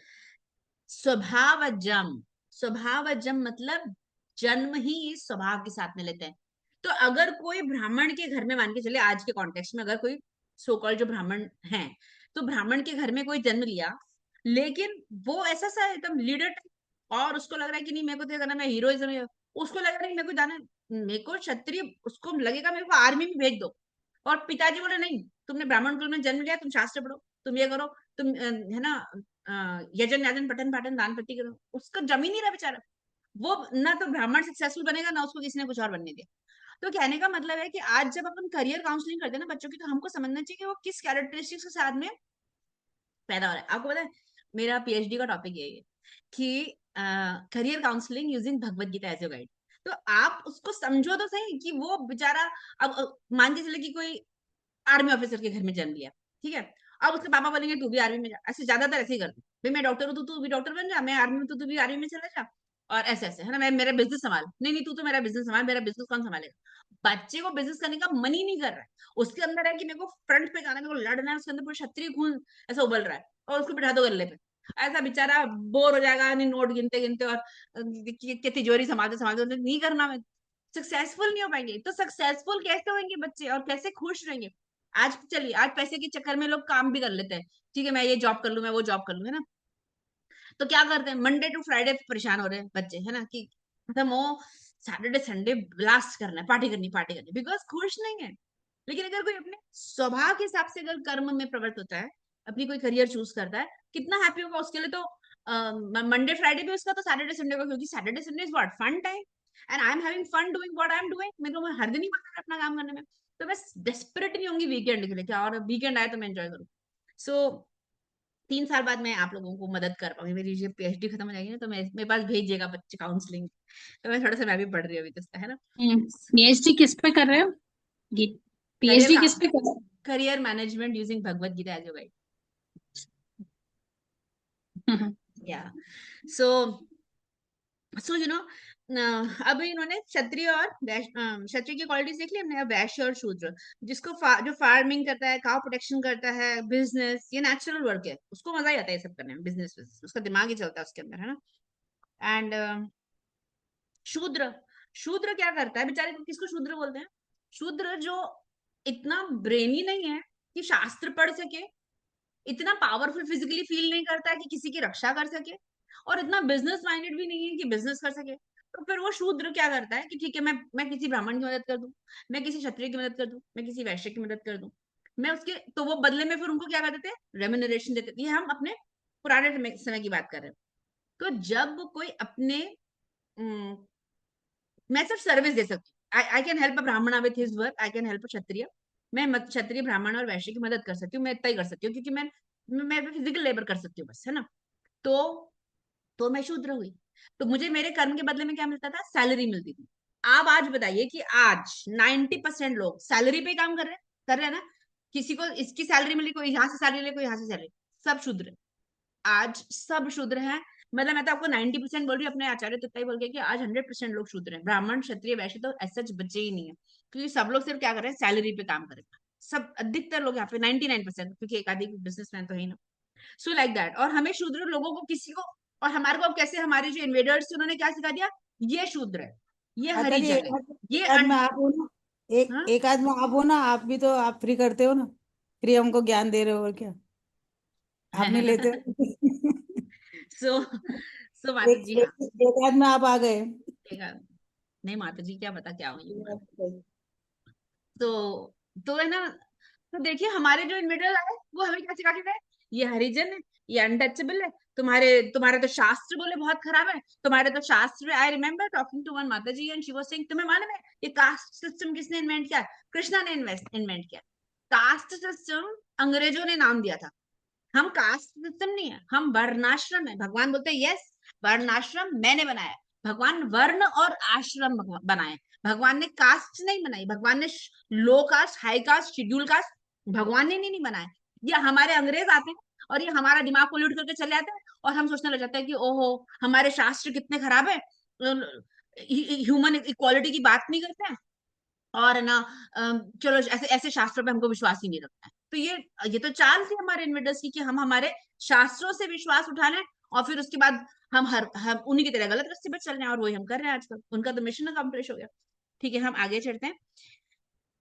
स्वभावजम, स्वभावजम मतलब जन्म ही इस स्वभाव के साथ में लेते हैं। तो अगर कोई ब्राह्मण के घर में, मान के चले आज के कॉन्टेक्स्ट में, अगर कोई सोकॉल्ड जो ब्राह्मण है, तो ब्राह्मण के घर में कोई जन्म लिया, लेकिन वो ऐसा सा एकदम लीडर, और उसको लग रहा है कि नहीं मेरे को तो करना, मैं हीरोइज्म है, उसको लग रहा है मेरे को जाना, मेरे को क्षत्रिय, उसको लगेगा मेरे को आर्मी में भेज दो, और पिताजी बोले नहीं, तुमने ब्राह्मण कुल में जन्म लिया, तुम शास्त्र पढ़ो, तुम ये करो, तुम है ना, यजन याजन पठन पाठन दान प्रति करो, उसका जमीन नहीं रहा बेचारा, वो ना तो ब्राह्मण सक्सेसफुल बनेगा, ना उसको किसी ने कुछ और बनने दिया। तो कहने का मतलब है कि आज जब अपन करियर काउंसलिंग करते हैं ना बच्चों की, तो हमको समझना चाहिए कि वो किस कैरेक्टरिस्टिक्स के साथ में पैदा हो रहा है। आपको पता है मेरा पीएचडी का टॉपिक यही है कि career counselling using Bhagavad Gita as a guide. तो आप उसको समझो तो सही कि वो बेचारा, अब मान के चले कि कोई आर्मी ऑफिसर के घर में जन्म लिया, ठीक है, अब उसके पापा बोलेंगे तू भी आर्मी में जा, ऐसे ज्यादातर ऐसे ही करते हैं, भाई मैं डॉक्टर हूँ तो तू भी डॉक्टर बन जा, मैं आर्मी में, तो तू भी आर्मी में चला जा, और ऐसे ऐसे, है ना, मैं मेरा बिजनेस संभाल, नहीं नहीं तू तो मेरा बिजनेस संभाल, मेरा बिजनेस कौन संभालेगा? बच्चे को बिजनेस करने का मन ही नहीं कर रहा है, उसके अंदर है कि मेरे को फ्रंट पे जाना है, मेरे को लड़ना है, उसके अंदर पूरा क्षत्रिय खून ऐसा उबल रहा है, और उसको बिठा दो गले पे, ऐसा बेचारा बोर हो जाएगा, नहीं नोट गिनते गिनते, और तिजोरी संभालते संभालते, नहीं करना, मैं सक्सेसफुल नहीं हो पाएंगे। तो सक्सेसफुल कैसे होंगे बच्चे, और कैसे खुश रहेंगे? आज चलिए, आज पैसे के चक्कर में लोग काम भी कर लेते हैं, ठीक है, मैं ये जॉब कर लूं, मैं वो जॉब कर लूं, है ना, तो क्या करते हैं, मंडे टू फ्राइडे परेशान हो रहे हैं बच्चे, है ना, कि मतलब वो सैटरडे संडे ब्लास्ट करना है, पार्टी करनी, बिकॉज खुश नहीं है। लेकिन अगर कोई अपने स्वभाव के हिसाब से अगर कर्म में प्रवृत्त होता है, अपनी कोई करियर चूज करता है, कितना हैप्पी होगा उसके लिए। तो मंडे फ्राइडे भी उसका, तो सैटरडे संडे को, क्योंकि Saturday Sunday is what, fun time, and I am having fun doing what I am doing, मेरे को हर दिन ही मजा है अपना काम करने में, तो मैं डेस्परेट नहीं होंगी वीकेंड के लिए, क्या और वीकेंड आए तो मैं एंजॉय करूँ। सो 3 साल बाद मैं आप लोगों को मदद कर पाऊंगी, मेरी ये पीएचडी खत्म हो जाएगी ना, तो मैं मेरे पास भेजिएगा बच्चे काउंसलिंग, तो मैं थोड़ा सा, मैं भी पढ़ रही हूँ अभी तो इसका, है ना। पीएचडी किस पे कर रहे हो? करियर पीएचडी किस पे कर रहे career management using Bhagavad Gita as your guide, हो? या सो सो यू नो, अब इन्होंने क्षत्रिय और क्षत्रिय की क्वालिटीज देख ली हमने। अब वैश्य और शूद्र, जिसको जो फार्मिंग करता है, काउ प्रोटेक्शन करता है, बिजनेस, ये नेचुरल वर्क है, उसको मजा ही आता है ये सब करने में, बिजनेस, उसका दिमाग ही चलता है उसके अंदर, है ना। एंड शूद्र, शूद्र क्या करता है बेचारे को, किसको शूद्र बोलते हैं? शूद्र जो इतना ब्रेनी नहीं है कि शास्त्र पढ़ सके, इतना पावरफुल फिजिकली फील नहीं करता है कि किसी की रक्षा कर सके, और इतना बिजनेस माइंडेड भी नहीं है कि बिजनेस कर सके। तो फिर वो शूद्र क्या करता है कि ठीक है, मैं किसी ब्राह्मण की मदद कर दूं, मैं किसी क्षत्रिय की मदद कर दूं, मैं किसी वैश्य की मदद कर दूं, मैं उसके, तो वो बदले में फिर उनको क्या कर देते हैं, रेम्यूनरेशन देते हैं। ये हम अपने पुराने समय की बात कर रहे हैं। तो जब कोई अपने, मैं सिर्फ सर्विस दे सकती हूँ, आई can help a Brahmin with his work, I can help a Kshatriya, मैं क्षत्रिय ब्राह्मण और वैश्य की मदद कर सकती हूँ, मैं इतना ही कर सकती हूँ, क्योंकि मैं फिजिकल लेबर कर सकती हूँ बस, है ना। तो मैं शूद्र हुई। तो मुझे मेरे कर्म के बदले में क्या मिलता था? सैलरी मिलती थी। आप आज बताइए कि आज 90% लोग सैलरी पे काम कर रहे हैं ना। किसी को इसकी सैलरी मिली, कोई यहाँ से सैलरी ले, कोई यहाँ से सैलरी, सब शूद्र है। आज सब शूद्र हैं। मतलब मैं तो आपको 90% बोल रही हूँ, अपने आचार्य तत्ता ही बोल के कि आज 100% लोग शूद्र हैं। ब्राह्मण क्षत्रिय वैश्य तो ऐसा बचे ही नहीं है, क्योंकि सब लोग सिर्फ क्या कर रहे हैं, सैलरी पे काम कर रहे हैं। सब अधिकतर लोग यहाँ पे 99%, क्योंकि एक आधी बिजनेसमैन तो है ही ना। So like that. और हमें शूद्र लोगों को, किसी को, और हमारे को अब कैसे, हमारे जो इन्वेडर्स थे उन्होंने क्या सिखा दिया, ये शूद्र है, ये माता जी, हरिजन है, ये एक आध में आप हो ना, हाँ। एक आध में आप हो ना, आप भी तो आप फ्री करते हो ना, फ्री हमको ज्ञान दे रहे हो, और क्या आप नहीं लेते हो? सो माता एक जी, हाँ। एक एक आध में आप आ गए। ठीक है। नहीं माता जी, क्या पता क्या हुई। तो है ना। तो देखिए हमारे जो इन्वेडर आए वो हमें क्या सिखा के गए, ये हरिजन है, ये अनटचेबल है, तुम्हारे तो शास्त्र बोले बहुत खराब है, तुम्हारे तो शास्त्र। I remember talking to one माता जी एंड शी वाज सेइंग, तुम्हें मालूम है ये कास्ट सिस्टम किसने इन्वेंट किया? कृष्णा ने इन्वेंट किया। कास्ट सिस्टम अंग्रेजों ने नाम दिया था। हम कास्ट सिस्टम नहीं है, हम वर्णाश्रम है। भगवान बोलते हैं यस, वर्णाश्रम मैंने बनाया। भगवान वर्ण और आश्रम बनाए, भगवान ने कास्ट नहीं बनाई। भगवान ने low caste, high caste, scheduled caste भगवान ने नहीं बनाए। ये हमारे अंग्रेज आते हैं और ये हमारा दिमाग को लूट करके चले आते हैं, और हम सोचने लग जाते हैं कि ओहो हमारे शास्त्र कितने खराब है, ह्यूमन इक्वालिटी की बात नहीं करते हैं, और ना चलो ऐसे ऐसे शास्त्रों पे हमको विश्वास ही नहीं रखना है। तो ये तो चाल थी हमारे इन्वेडर्स की कि हम हमारे शास्त्रों से विश्वास उठा लें, और फिर उसके बाद हम उन्हीं की तरह गलत रास्ते पर चल रहे हैं, और वही हम कर रहे हैं आजकल। उनका तो मिशन अकम्प्लिश हो गया। ठीक है, हम आगे चलते हैं।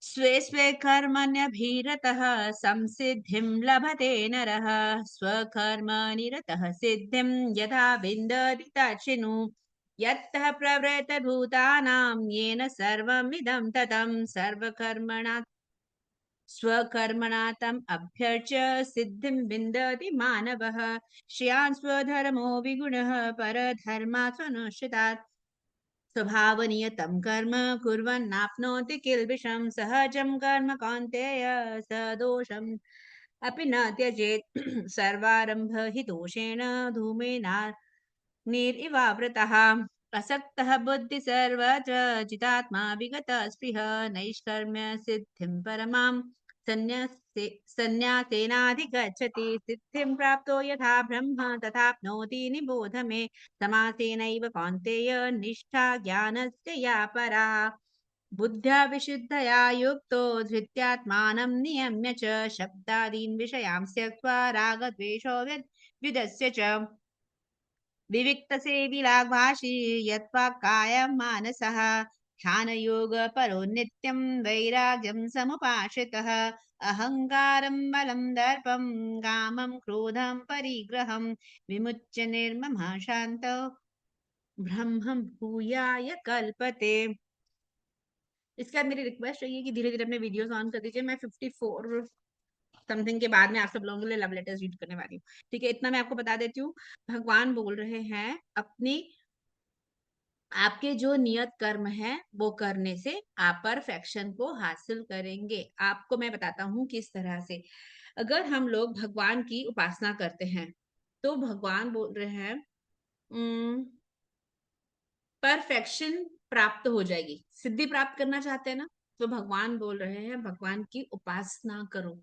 स्वे स्वे कर्मण्यभिरतः संसिद्धिं लभते नरः, स्वकर्मनिरतः सिद्धिं यथा विन्दति तच्छृणु। यत्तः प्रवृत्तभूतानां येन सर्वमिदं ततं, सर्वकर्मणा स्वकर्मणा तम् अभ्यर्च्य सिद्धिं विन्दति मानवः। श्रेयान् स्वधर्मो विगुणः परधर्मात्मनुष्ठितात्, स्वभावनियतं कर्म कुर्वन्नाप्नोति किल्बिषं, सहजं कर्म कौन्तेय सदोषम् अपि न त्यजेत्। सर्वारम्भ हि दोषेण धूमेनाग्निरिवावृतः, असक्तः बुद्धि सर्वत्र जितात्मा विगत स्पृह, नैष्कर्म्य सिद्धिं परमां सन्न्यासेनाधिगच्छति। सिद्धिं प्राप्तो यथा ब्रह्म तथाप्नोति निबोध मे, समासेनैव कौन्तेय निष्ठा ज्ञानस्य या परा। बुद्ध्या विशुद्धया युक्तो धृत्यात्मानं नियम्य च, शब्दादीन् विषयान् त्यक्त्वा रागद्वेषो व्युदस्य च, विविक्तसेवी वाग्भाषी यत्वाक्कायं मानसः, ध्यानयोगपरो नित्यं वैराग्यं समुपाश्रितः, अहङ्कारं बलं दर्पं कामं क्रोधं परिग्रहं विमुच्य निर्ममः शान्तो ब्रह्मं भूयाय कल्पते। इसके बाद मेरी रिक्वेस्ट रही है कि धीरे धीरे अपने वीडियोस ऑन कर दीजिए। मैं 54 समथिंग के बाद में आप सब लोगों के लिए लव लेटर्स रीड करने वाली हूँ। ठीक है, इतना मैं आपको बता देती हूँ। भगवान बोल रहे हैं अपनी, आपके जो नियत कर्म है वो करने से आप परफेक्शन को हासिल करेंगे। आपको मैं बताता हूँ किस तरह से। अगर हम लोग भगवान की उपासना करते हैं तो भगवान बोल रहे हैं परफेक्शन प्राप्त हो जाएगी। सिद्धि प्राप्त करना चाहते हैं ना, तो भगवान बोल रहे हैं भगवान की उपासना करो,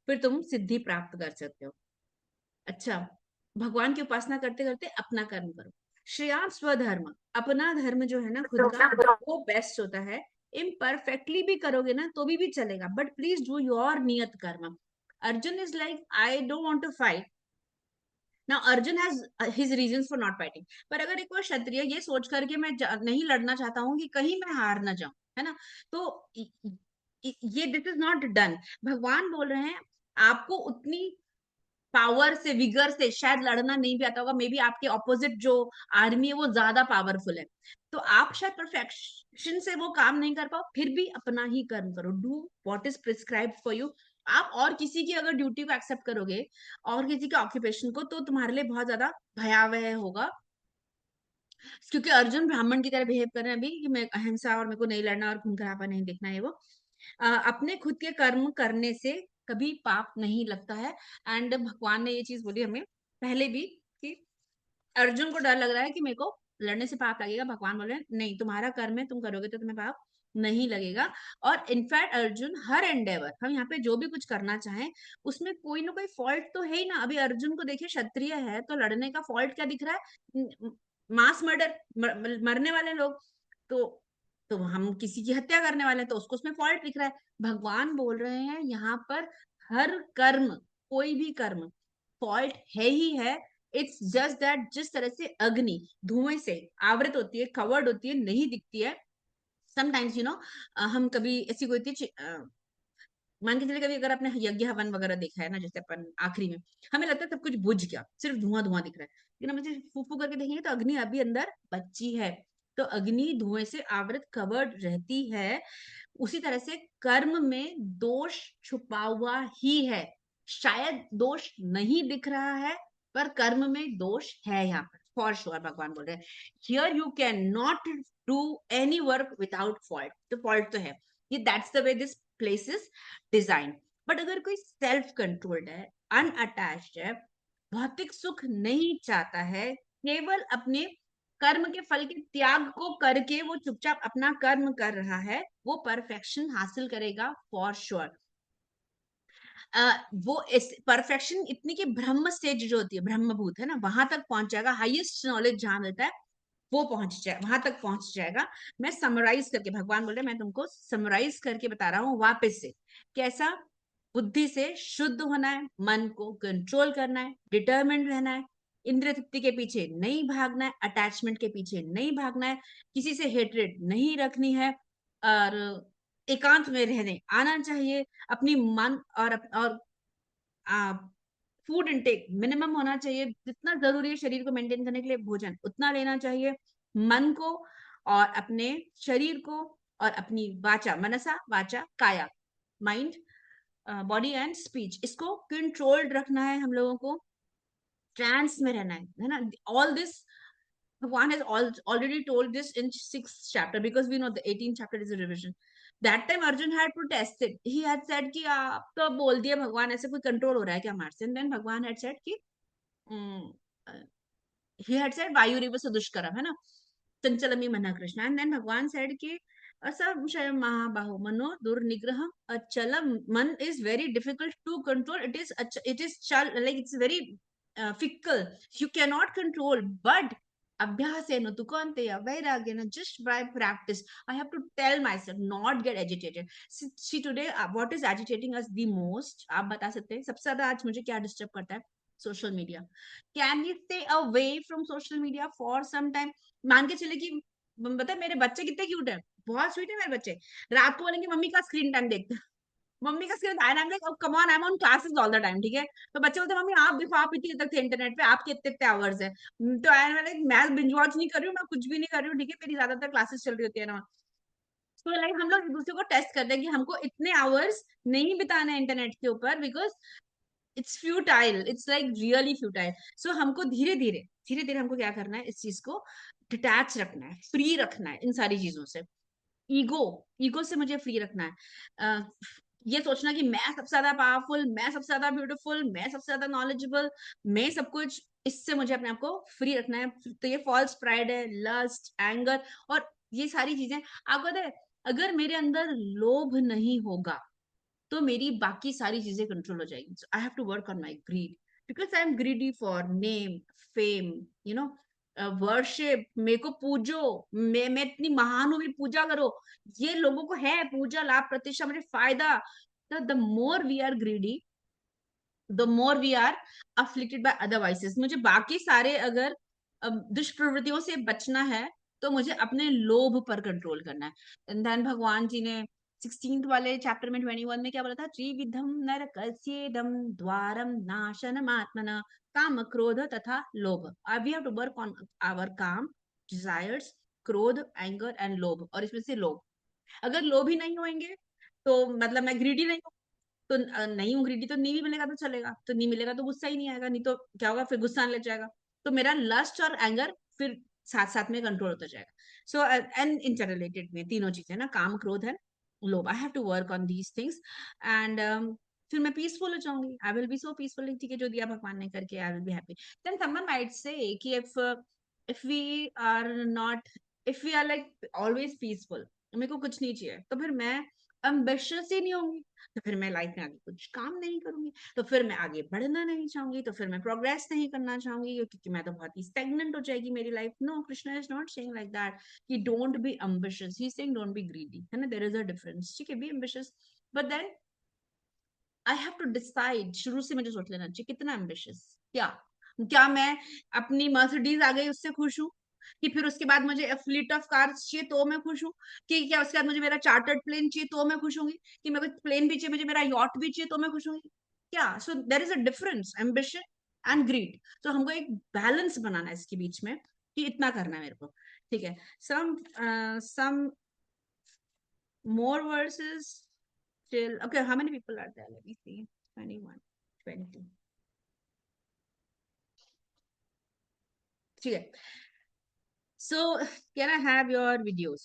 फिर तुम सिद्धि प्राप्त कर सकते हो। अच्छा, भगवान की उपासना करते करते अपना कर्म करो। श्रेया स्वधर्म, अपना धर्म जो है ना खुद का, वो बेस्ट होता है। इम्परफेक्टली भी करोगे ना तो भी चलेगा, बट प्लीज डू योर नियत कर्म। Arjun is like, I don't want to fight. ना Arjun has his reasons for not fighting. पर अगर एक और क्षत्रिय ये सोच करके मैं नहीं लड़ना चाहता हूँ कि कहीं मैं हार ना जाऊं, है ना, तो ये दिस इज नॉट डन। भगवान बोल रहे हैं आपको उतनी पावर से, विगर से शायद लड़ना नहीं भी आता होगा, मे बी आपके ऑपोजिट जो आर्मी है वो ज्यादा पावरफुल है, तो आप शायद परफेक्शन से वो काम नहीं कर पाओ, फिर भी अपना ही कर्म करो, do what is prescribed for you. आप और किसी की अगर ड्यूटी को एक्सेप्ट करोगे और किसी के ऑक्यूपेशन को, तो तुम्हारे लिए बहुत ज्यादा भयावह होगा। क्योंकि अर्जुन ब्राह्मण की तरह बिहेव कर रहे हैं अभी कि मैं अहिंसा और मेरे को नहीं लड़ना और खून खराबा नहीं देखना है। वो अपने खुद के कर्म करने से कभी पाप नहीं लगता है। एंड भगवान ने ये चीज बोली हमें पहले भी कि अर्जुन को डर लग रहा है कि मेरे को लड़ने से पाप लगेगा, भगवान बोल रहे हैं नहीं, तुम्हारा कर्म है, तुम करोगे तो तुम्हें पाप नहीं लगेगा। और इनफैक्ट अर्जुन हर एंडेवर, हम यहाँ पे जो भी कुछ करना चाहें उसमें कोई ना कोई फॉल्ट तो है ही ना। अभी अर्जुन को देखिए, क्षत्रिय है तो लड़ने का फॉल्ट क्या दिख रहा है? मास मर्डर, मरने वाले लोग। तो हम किसी की हत्या करने वाले हैं तो उसको उसमें फॉल्ट दिख रहा है। भगवान बोल रहे हैं यहाँ पर हर कर्म, कोई भी कर्म फॉल्ट है ही है। इट्स जस्ट दैट जिस तरह से अग्नि धुएं से आवृत होती है, कवर्ड होती है, नहीं दिखती है समटाइम्स, यू नो, हम कभी ऐसी कोई चीज मान के चले, कभी अगर आपने यज्ञ हवन वगैरह देखा है ना, जैसे अपन आखिरी में हमें लगता है सब कुछ बुझ गया, सिर्फ धुआं धुआं दिख रहा है, लेकिन हम ऐसे फू फू करके देखेंगे तो अग्नि अभी अंदर बची है। तो अग्नि धुएं से आवृत कवर्ड रहती है। उसी तरह से कर्म में दोष छुपा हुआ ही है। शायद दोष नहीं दिख रहा है, पर कर्म में दोष है यहाँ पर फॉर श्योर। भगवान बोल रहे हैं here you can not do any work without fault. तो फॉल्ट तो है, ये that's the way this place is design. But अगर कोई सेल्फ कंट्रोल्ड है, अनअटैच्ड है, भौतिक सुख नहीं चाहता है, केवल अपने कर्म के फल के त्याग को करके वो चुपचाप अपना कर्म कर रहा है, वो परफेक्शन हासिल करेगा फॉर श्योर। वो परफेक्शन इतनी कि ब्रह्म स्टेज जो होती है, ब्रह्मभूत है ना, वहां तक पहुंच जाएगा। हाईएस्ट नॉलेज जहां मिलता है वो पहुंच जाए, वहां तक पहुंच जाएगा। मैं समराइज करके, भगवान बोल रहे मैं तुमको समराइज करके बता रहा हूँ वापस से। कैसा? बुद्धि से शुद्ध होना है, मन को कंट्रोल करना है, डिटर्मिन्ड रहना है, इंद्रिय तृप्ति के पीछे नहीं भागना है, अटैचमेंट के पीछे नहीं भागना है, किसी से हेट्रेड नहीं रखनी है, और एकांत में रहने आना चाहिए। अपनी मन और फूड इंटेक मिनिमम होना चाहिए, जितना जरूरी है शरीर को मेंटेन करने के लिए भोजन उतना लेना चाहिए। मन को और अपने शरीर को और अपनी वाचा, मनसा वाचा काया, माइंड, बॉडी एंड स्पीच, इसको कंट्रोल्ड रखना है हम लोगों को। ट्रांस में रहना है ना। ऑल दिस भगवान has already told this in 6th chapter, because we know the 18th chapter is a revision. That time Arjun had protested, he had said कि आप तो बोल दिया भगवान, ऐसे कोई कंट्रोल हो रहा है क्या हमारे से? then भगवान had said कि he had said वायुरिव दुष्करम, है ना, चंचलमी मन कृष्ण। and then भगवान said कि असंशय महाबाहु मनो दुर्निग्रह अचलम। मन is very difficult to control, it is like it's very fickle, you cannot control, but abhyasena tu kaunteya vairagena, just by practice I have to tell myself not get agitated. See today what is agitating us the most, आप बता सकते हैं सबसे ज्यादा आज मुझे क्या disturb करता है? Social media. Can we stay away from social media for some time? मान के चले कि पता है मेरे बच्चे कितने क्यूट है, बहुत स्वीट है मेरे बच्चे, रात को बोलेंगे मम्मी का स्क्रीन टाइम देखते हैं, मम्मी का screen time, like come on, I am on classes all the time, ठीक है? तो बच्चे बोलते हैं मम्मी आप देखो, आप इतनी देर तक थे इंटरनेट पे, आपके इतने इतने आवर्स है। तो आई एम लाइक मैं बिंज वॉच नहीं कर रही हूँ, मैं कुछ भी नहीं कर रही हूँ, ठीक है, मेरी ज्यादातर क्लासेस चल रही होती है ना। तो लाइक हम लोग एक दूसरे को टेस्ट करते हैं कि हमको इतने आवर्स नहीं बिताना है इंटरनेट के ऊपर, because it's futile, it's like really futile. So हमको धीरे धीरे हमको क्या करना है, इस चीज को डिटैच रखना है, फ्री रखना है इन सारी चीजों से। ईगो से मुझे फ्री रखना है। ये सोचना कि मैं सबसे ज्यादा पावरफुल, मैं सबसे ज्यादा ब्यूटीफुल, मैं सबसे ज्यादा नॉलेजेबल, मैं सब कुछ, इससे मुझे अपने आप को फ्री रखना है। तो ये फॉल्स प्राइड है, लस्ट, एंगर और ये सारी चीजें। आपको पता है अगर मेरे अंदर लोभ नहीं होगा तो मेरी बाकी सारी चीजें कंट्रोल हो जाएगी। So I have to work on my greed, because I am greedy for name, fame, you know, worship, मेरे को पूजो, मैं इतनी महान हूँ, मेरी पूजा करो, ये लोगों को है पूजा, लाभ, प्रतिष्ठा, मुझे फायदा। The more we are greedy, the more we are afflicted by other vices. मुझे बाकी सारे अगर दुष्प्रवृत्तियों से बचना है तो मुझे अपने लोभ पर कंट्रोल करना है। एंड देन भगवान जी ने 16th वाले चैप्टर में 21 में क्या बोला था? त्रिविधम नरकस्येदम द्वारम नाशनमात्मना काम क्रोध तथा लोभ। We have to work on our काम, डिजायर्स, क्रोध, एंगर एंड लोभ। और इसमें से लोभ, अगर लोभ ही नहीं होंगे तो मतलब मैं ग्रीडी नहीं हूँ, तो नहीं हूँ ग्रीडी, तो नहीं भी मिलेगा तो चलेगा, तो नहीं मिलेगा तो गुस्सा ही नहीं आएगा, नहीं तो क्या होगा, फिर गुस्सा आने लग जाएगा, तो मेरा लस्ट और एंगर फिर साथ साथ में कंट्रोल होता जाएगा। सो एंड इंटररिलेटेड में तीनों चीजें ना, काम, क्रोध है लोभ। I have to work on these things and फिर मैं पीसफुल हो जाऊंगी। I will be so peaceful, ठीक है, जो दिया भगवान ने करके, I will be happy. Then someone might say कि if we are not, if we are like always peaceful, मेरे को कुछ नहीं चाहिए, तो फिर मैं एम्बिशियस ही नहीं होंगी, तो फिर मैं लाइफ में आगे कुछ काम नहीं करूंगी, तो फिर मैं आगे बढ़ना नहीं चाहूंगी, तो फिर मैं प्रोग्रेस नहीं करना चाहूंगी, क्योंकि मैं तो बहुत ही स्टेगनेंट हो जाएगी मेरी life. No, Krishna is not saying like that कि don't be ambitious, he is saying don't be greedy, है ना, देयर इज अ डिफरेंस, ठीक है, be ambitious, but then I have to decide, शुरू से मुझे सोच लेना चाहिए कितना एम्बिशियस, क्या क्या मैं अपनी मर्सिडीज आ गई उससे खुश हूँ, कि फिर उसके बाद मुझे फ्लीट ऑफ कार्स चाहिए तो मैं खुश हूँ, कि क्या उसके बाद मुझे मेरा चार्टर्ड प्लेन चाहिए तो मैं खुश हूंगी, कि मेरे को प्लेन भी चाहिए, मुझे मेरा यॉट भी चाहिए तो मैं खुश हूंगी, क्या? So there is a difference, ambition and greed. तो हमको एक बैलेंस बनाना है इसके बीच में, कि इतना करना है मेरे को, ठीक है। सम more verses till, okay, how many people are there? Let me see. 21, 20. ठीक है. So can I have your videos?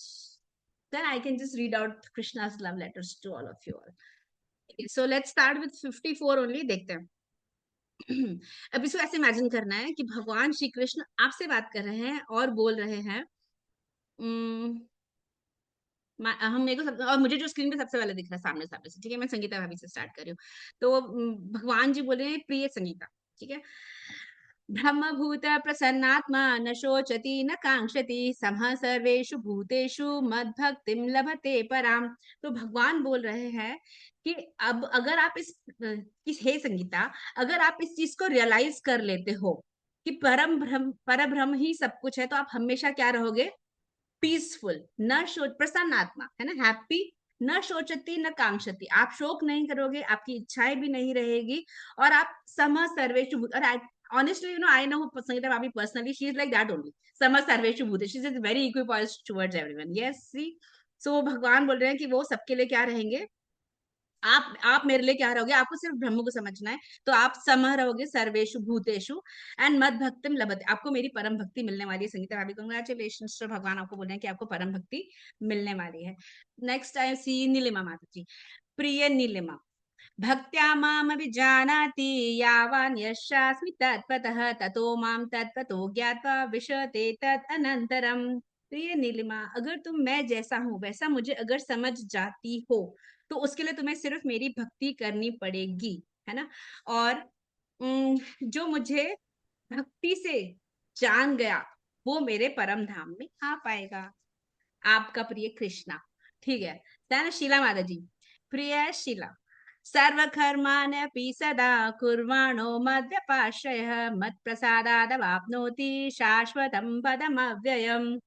Then I can just read out Krishna's love letters to all of you all. Okay, so let's start with 54 only. देखते हैं. अब इसको ऐसे imagine करना है कि भगवान श्री कृष्ण आपसे बात कर रहे हैं और बोल रहे हैं, हम मेरे को और मुझे जो स्क्रीन पे सबसे पहले दिख रहा है सामने सामने से, ठीक है, मैं संगीता भाभी से स्टार्ट कर रही हूँ। तो भगवान जी बोल रहे हैं, प्रिय संगीता, ठीक है, ब्रह्मभूत प्रसन्नात्मा न शोचति न कांक्षति समः सर्वेषु भूतेषु मद्भक्तिं लभते पराम। तो भगवान बोल रहे हैं कि अब अगर आप इस हे संगीता, अगर आप इस चीज को रियलाइज कर लेते हो कि पर ब्रह्म ही सब कुछ है, तो आप हमेशा क्या रहोगे? पीसफुल, न शोच, प्रसन्न आत्मा, है ना, हैप्पी, न शोचती न कांक्षती, आप शोक नहीं करोगे, आपकी इच्छाएं भी नहीं रहेगी, और आप सम सर्वेषु भूत, और honestly, you know, I know Sangeeta Bhabhi personally, she is like that only, sama sarveshu bhute, she is very equipoised towards everyone. Yes, see, so भगवान बोल रहे हैं कि वो सबके लिए क्या रहेंगे? आप मेरे लिए क्या रहोगे? आपको सिर्फ ब्रह्म को समझना है, तो आप समह रहोगे सर्वेषु भूतेषु एंड मद भक्तिम लभते, आपको मेरी परम भक्ति मिलने वाली है। संगीता भाभी, कांग्रेचुलेशन, तो भगवान आपको बोल रहे हैं कि आपको परम भक्ति मिलने वाली है। नेक्स्ट आई सी नीलिमा माता जी, प्रिय नीलिमा, भक्त्या मामभिजानाति यावान् यस्यास्मि तत्त्वतः ततो मां तत्त्वतो ज्ञात्वा विशते तत् अनन्तरम्। प्रिय नीलिमा, अगर तुम मैं जैसा हूं वैसा मुझे अगर समझ जाती हो, तो उसके लिए तुम्हें सिर्फ मेरी भक्ति करनी पड़ेगी, है ना। और जो मुझे भक्ति से जान गया वो मेरे परम धाम में आ पाएगा। आपका प्रिय कृष्णा, ठीक है। देन शीला माता जी, प्रिय शीला, सर्वकर्माण्यपि सदा कुर्वाणो मद्व्यपाश्रयः मत्प्रसादादवाप्नोति शाश्वतं पदमव्ययम्।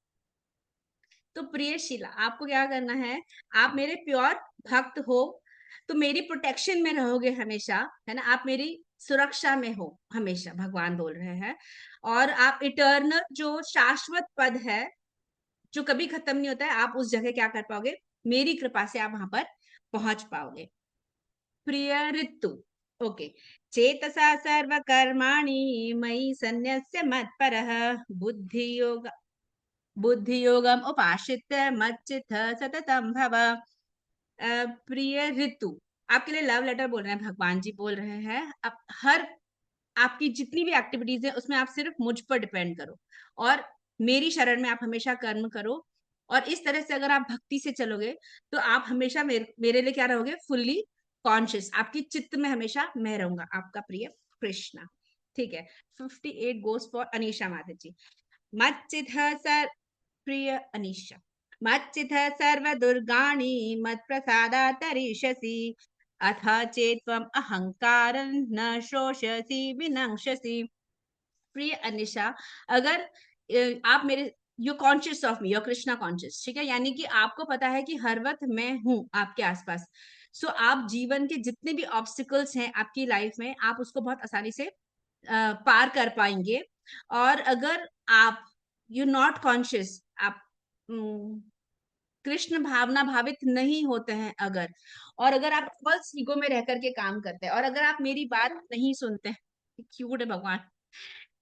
तो प्रिय शीला, आपको क्या करना है? आप मेरे प्योर भक्त हो, तो मेरी प्रोटेक्शन में रहोगे हमेशा, है ना, आप मेरी सुरक्षा में हो हमेशा, भगवान बोल रहे हैं। और आप इटर्नल, जो शाश्वत पद है, जो कभी खत्म नहीं होता है, आप उस जगह क्या कर पाओगे? मेरी कृपा से आप वहां पर पहुंच पाओगे। प्रिय ऋतु, ओके, चेतसा सर्वकर्माणि मयि सन्न्यस्य मत्परः बुद्धियोगम उपाश्रित्य मच्चित्त सततम भव। प्रिय ऋतु, आपके लिए लव लेटर बोल रहे हैं भगवान जी, बोल रहे हैं अब हर आपकी जितनी भी एक्टिविटीज है उसमें आप सिर्फ मुझ पर डिपेंड करो, और मेरी शरण में आप हमेशा कर्म करो, और इस तरह से अगर आप भक्ति से चलोगे तो आप हमेशा मेरे लिए क्या रहोगे? फुल्ली कॉन्शियस, आपकी चित्त में हमेशा मैं रहूंगा। आपका प्रिय कृष्णा, ठीक है। 58 गोस फॉर अनीशा माता जी, मच्चितः सर प्रिय अनिशा मच्चितः सर्वदुर्गाणि मत्प्रसादात् तरिष्यसि अथ चेत्त्वम् अहंकारं न शोषयसि विनङ्क्षसि। प्रिय अनिशा, अगर आप मेरे you conscious of me, your Krishna conscious, ठीक है, यानी कि आपको पता है कि हर वक्त मैं हूं आपके आसपास। सो आप जीवन के जितने भी ऑब्स्टिकल्स हैं आपकी लाइफ में, आप उसको बहुत आसानी से पार कर पाएंगे। और अगर आप यू नॉट कॉन्शियस, आप कृष्ण भावना भावित नहीं होते हैं अगर, और अगर आप फॉल्स ईगो में रह करके काम करते हैं, और अगर आप मेरी बात नहीं सुनते हैं, क्यूट है भगवान,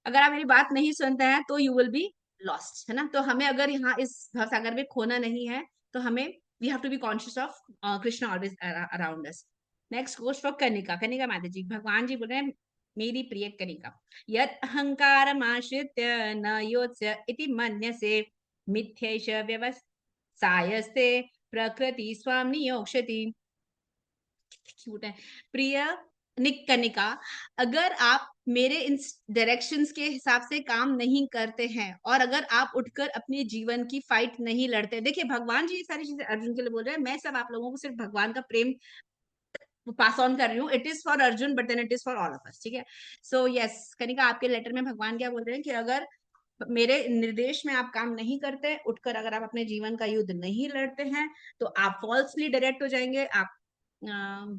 अगर आप मेरी बात नहीं सुनते हैं तो यू विल बी लॉस्ट, है ना। तो हमें अगर यहाँ इस भवसागर में खोना नहीं है, तो हमें we have to be conscious of Krishna always around us. Next goes for Kanika. Kanika माता जी, भगवान जी बोल रहे हैं, मेरी प्रिय कनिका, यत् अहंकारमाश्रित्य न योत्स्य इति मन्यसे मिथ्यैष व्यवसायस्ते प्रकृति स्वाम नियोक्ष्यति। क्यूट है। प्रिय कनिका, अगर आप मेरे इन डायरेक्शंस के हिसाब से काम नहीं करते हैं, और अगर आप उठकर अपने जीवन की फाइट नहीं लड़ते, देखिए भगवान जी ये सारी चीजें अर्जुन के लिए बोल रहे हैं, मैं सब आप लोगों को सिर्फ भगवान का प्रेम पास ऑन कर रही हूँ। It is for Arjun but then it is for all of us, ठीक है। सो यस कनिका, आपके लेटर में भगवान क्या बोल रहे हैं कि अगर मेरे निर्देश में आप काम नहीं करते, उठकर अगर आप अपने जीवन का युद्ध नहीं लड़ते हैं, तो आप फॉल्सली डायरेक्ट हो जाएंगे, आप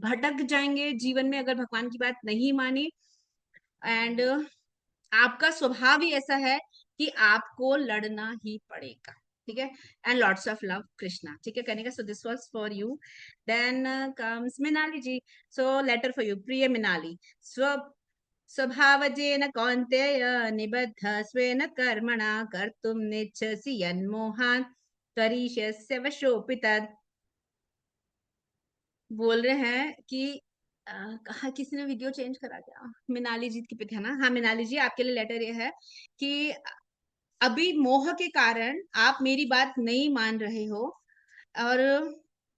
भटक जाएंगे जीवन में अगर भगवान की बात नहीं मानी। एंड आपका स्वभाव ही ऐसा है कि आपको लड़ना ही पड़ेगा, ठीक है। And lots of love Krishna, ठीक है Kanika. So this was for you. Then comes Minali जी। सो लेटर फॉर यू, प्रिय मिनाली, स्व स्वभावजेन कौन्तेय निबद्ध स्वेन कर्मणा कर्तुं नेच्छसि यन्मोहान् करिष्यस्य वशोऽपि तत्। बोल रहे हैं कि कहा किसी ने वीडियो चेंज करा दिया, मिनाली जी की पे थे ना, हाँ मिनाली जी, आपके लिए लेटर ये है कि अभी मोह के कारण आप मेरी बात नहीं मान रहे हो और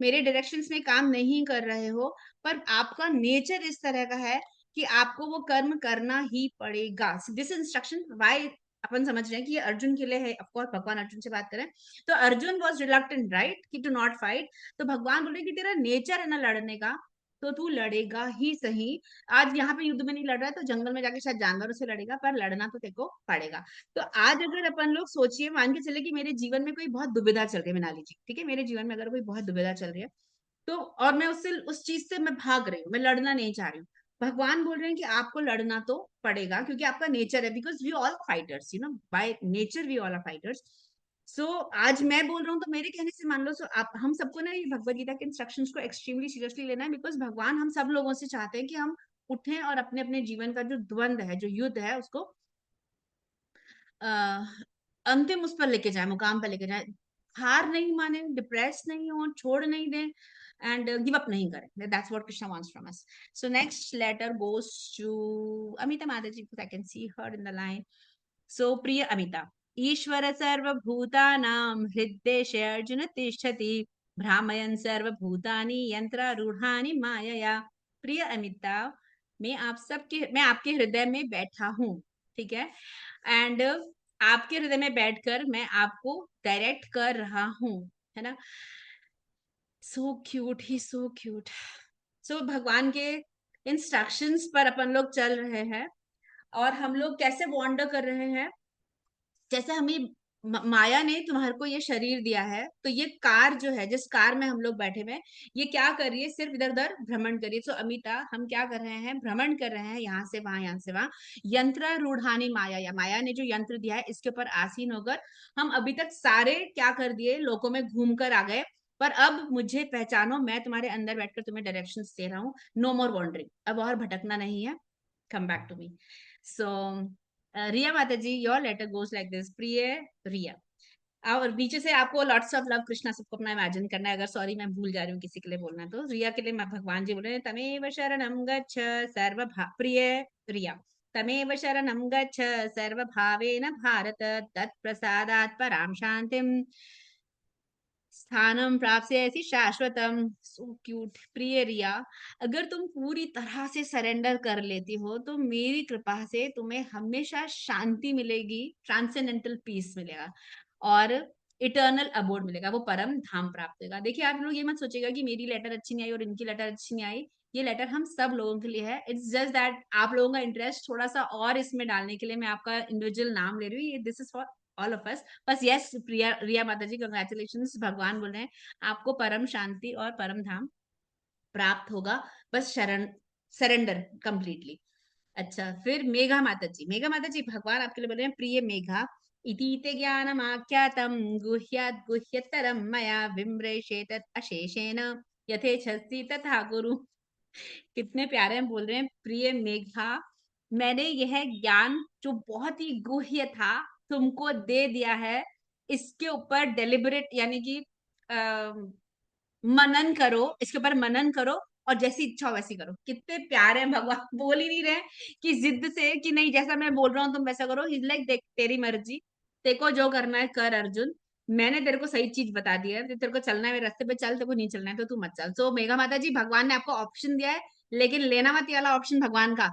मेरे डायरेक्शंस में काम नहीं कर रहे हो, पर आपका नेचर इस तरह का है कि आपको वो कर्म करना ही पड़ेगा। दिस इंस्ट्रक्शन वाई अपन समझ रहे हैं कि ये अर्जुन के लिए है। ऑफ कोर्स भगवान अर्जुन से बात करें तो अर्जुन वाज रिलक्टेंट राइट कि टू नॉट फाइट, तो भगवान बोले कि तेरा नेचर है ना लड़ने का, तो तू लड़ेगा ही सही। आज यहाँ पे युद्ध में नहीं लड़ रहा है तो जंगल में जाके शायद जानवरों से लड़ेगा, पर लड़ना तो तेरे को पड़ेगा। तो आज अगर अपन लोग सोचिए, मान के चले कि मेरे जीवन में कोई बहुत दुविधा चल रही है, मिनाली जी, ठीक है, मेरे जीवन में अगर कोई बहुत दुविधा चल रही है, तो और मैं उससे उस चीज से मैं भाग रही हूँ, मैं लड़ना नहीं चाह रही हूँ, भगवान बोल रहे हैं कि आपको लड़ना तो पड़ेगा क्योंकि आपका नेचर है, because we all fighters, you know, by nature we all are fighters. So आज मैं बोल रहा हूँ तो मेरे कहने से मान लो, सो आप हम सबको ना ये भगवत गीता के इंस्ट्रक्शंस को एक्सट्रीमली सीरियसली लेना है, बिकॉज भगवान हम सब लोगों से चाहते हैं कि हम उठें और अपने अपने जीवन का जो द्वंद है, जो युद्ध है, उसको अंतिम उस पर लेके जाए, मुकाम पर लेके जाए, हार नहीं माने, डिप्रेस नहीं हो, छोड़ नहीं दें, and give up nahi kare. That's what Krishna wants from us. So next letter goes to Amita Mataji, because I can see her in the line. So Priya Amita, Ishvara sarva bhutanam hriddeshe arjuna tishtati भ्रामयन सर्वभूतानि यंत्र रूढ़ानि मायया। प्रिय अमिता, मैं आपके हृदय में बैठा हूँ, ठीक है, एंड आपके हृदय में बैठकर मैं आपको डायरेक्ट कर रहा हूँ, है ना। सो क्यूट, ही सो क्यूट। सो भगवान के इंस्ट्रक्शंस पर अपन लोग चल रहे हैं, और हम लोग कैसे वॉन्डर कर रहे हैं, जैसे हमें माया ने तुम्हारे को ये शरीर दिया है, तो ये कार जो है, जिस कार में हम लोग बैठे हुए हैं, ये क्या कर रही है, सिर्फ इधर उधर भ्रमण कर रही है। सो अमिता, हम क्या कर रहे हैं, भ्रमण कर रहे हैं, यहाँ से वहां, यहाँ से वहां। यंत्र रूढ़ानी माया, या माया ने जो यंत्र दिया है इसके ऊपर आसीन होकर हम अभी तक सारे क्या कर दिए, लोकों में घूम कर आ गए, पर अब मुझे पहचानो, मैं तुम्हारे अंदर बैठकर तुम्हें डायरेक्शन दे रहा हूँ। नो मोर वॉन्डरिंग, अब और भटकना नहीं है, come back to me. So Riya माता जी, your letter goes like this. प्रिय रिया, और नीचे से आपको लॉट्स ऑफ लव कृष्णा सबको अपना इमेजिन करना है, अगर सॉरी मैं भूल जा रही हूँ किसी के लिए बोलना, तो रिया के लिए भगवान जी बोल रहे हैं, तमेव शरणं गच्छ सर्व प्रिय रिया, तमेव शरणं गच्छ सर्व भावेन भारत तत्प्रसादात् परां शांतिम स्थानम प्राप्त से ऐसी शाश्वतम, सो क्यूट। प्रिय रिया, अगर तुम पूरी तरह से सरेंडर कर लेती हो तो मेरी कृपा से तुम्हें हमेशा शांति मिलेगी, ट्रांसेंडेंटल पीस मिलेगा और इटर्नल अबोर्ड मिलेगा, वो परम धाम प्राप्त होगा। देखिए आप लोग ये मत सोचिएगा कि मेरी लेटर अच्छी नहीं आई और इनकी लेटर अच्छी नहीं आई, ये लेटर हम सब लोगों के लिए है। इट्स जस्ट दैट आप लोगों का इंटरेस्ट थोड़ा सा और इसमें डालने के लिए मैं आपका इंडिविजुअल नाम ले रही हूँ। This is for all of अस। बस यस प्रिया रिया माता जी, कंग्रेचुलेशन, भगवान बोल रहे हैं आपको परम शांति और परम धाम प्राप्त होगा, बस शरण सरेंडर कंप्लीटली। अच्छा, फिर मेघा माता जी, मेघा माता जी भगवान आपके लिए बोल रहे हैं प्रिय मेघा, इतीते ज्ञानम आख्यातम गुह्यात् गुह्यतरम मया विम्रेशेत अशेषेण यथेच्छसि तथा कुरु। कितने प्यारे हम बोल रहे हैं प्रिय मेघा, मैंने यह ज्ञान जो बहुत ही गुह्य था तुमको दे दिया है, इसके ऊपर डेलिबरेट यानी कि मनन करो, इसके ऊपर मनन करो और जैसी इच्छा हो वैसी करो। कितने प्यारे हैं भगवान, बोल ही नहीं रहे कि जिद से कि नहीं जैसा मैं बोल रहा हूँ तुम वैसा करो। इज लाइक देख तेरी मर्जी, तेरे को जो करना है कर अर्जुन, मैंने तेरे को सही चीज बता दी है, तेरे को चलना है मेरे रास्ते पे चल, तेरे को नहीं चलना है तो तू मत चल। सो मेघा माता जी भगवान ने आपको ऑप्शन दिया है, लेकिन लेना मत ये वाला ऑप्शन भगवान का।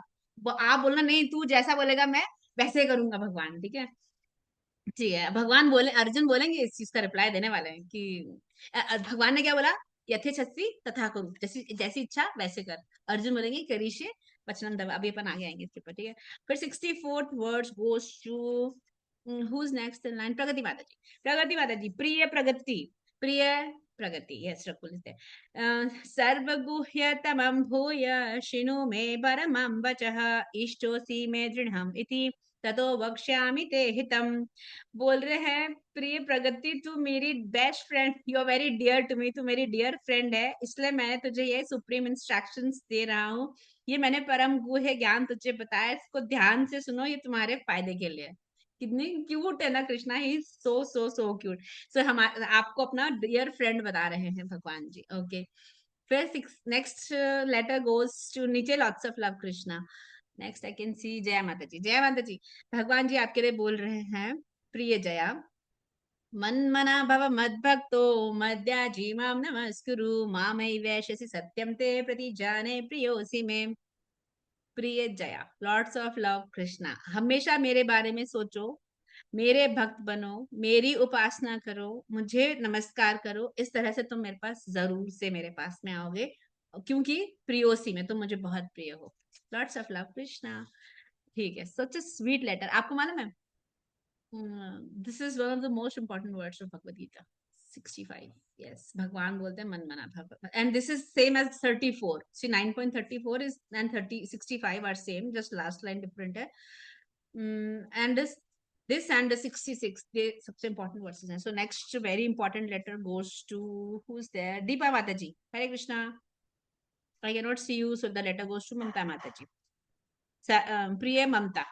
आप बोलना नहीं तू जैसा बोलेगा मैं वैसे करूंगा भगवान, ठीक है। ठीक है, भगवान बोले, अर्जुन बोलेंगे इस चीज का रिप्लाई देने वाले हैं कि भगवान ने क्या बोला, यथेच्छसि तथा कुरु, जैसी जैसी इच्छा वैसे कर। अर्जुन बोलेंगे करिष्ये वचनम तव। अभी अपन आगे आएंगे इसके ऊपर, ठीक है। फिर 64th words goes to who's next in line? Pragati माता जी, प्रगति माता जी, प्रिय प्रगति, प्रिय प्रगति, यस रकुल। सर्वगुह्यतमं भूय शृणु मे परमं वचः, इष्टोऽसि मे दृढम् इति ततो वक्ष्यामि ते हितम। बोल रहे हैं प्रिय प्रगति, तू मेरी best friend, you are very dear to me, तू मेरी डियर फ्रेंड है, इसलिए मैंने तुझे ये सुप्रीम इंस्ट्रक्शंस दे रहा हूँ। ये मैंने परम गुह्य ज्ञान तुझे बताया, इसको ध्यान से सुनो, ये तुम्हारे फायदे के लिए। कितनी क्यूट है ना कृष्णा, ही सो सो सो क्यूट। सो हम आपको अपना डियर फ्रेंड बता रहे हैं भगवान जी, ओके। फिर नेक्स्ट लेटर गोज टू नीचे, lots of love Krishna. Next I can see Jaya माता जी, जया माता जी भगवान जी आपके लिए बोल रहे हैं प्रिय जया, मन्मना भव मद्भक्तो मद्याजी मां नमस्कुरु मामैवेशसि सत्यं ते प्रतिजाने प्रियोऽसि मे। प्रिय Jaya, lords of love Krishna, हमेशा मेरे बारे में सोचो, मेरे भक्त बनो, मेरी उपासना करो, मुझे नमस्कार करो, इस तरह से तुम मेरे पास जरूर से मेरे पास में आओगे, क्योंकि प्रियोसी में तुम मुझे बहुत प्रिय हो। लॉर्ड्स ऑफ लव कृष्णा, ठीक है। Such a sweet letter. आपको मालूम है this is one of the most important words of Bhagavad Gita 65। Yes, भगवान बोलते हैं मन मना भगवत, and this is same as 34। See 9.34 is and 65 are same, just last line different है। And this and the 66 they सबसे important verses हैं। So next very important letter goes to who's there, Deepa Mata ji, Hare Krishna। I cannot see you, so the letter goes to Mamta Mata ji। प्रिय ममता,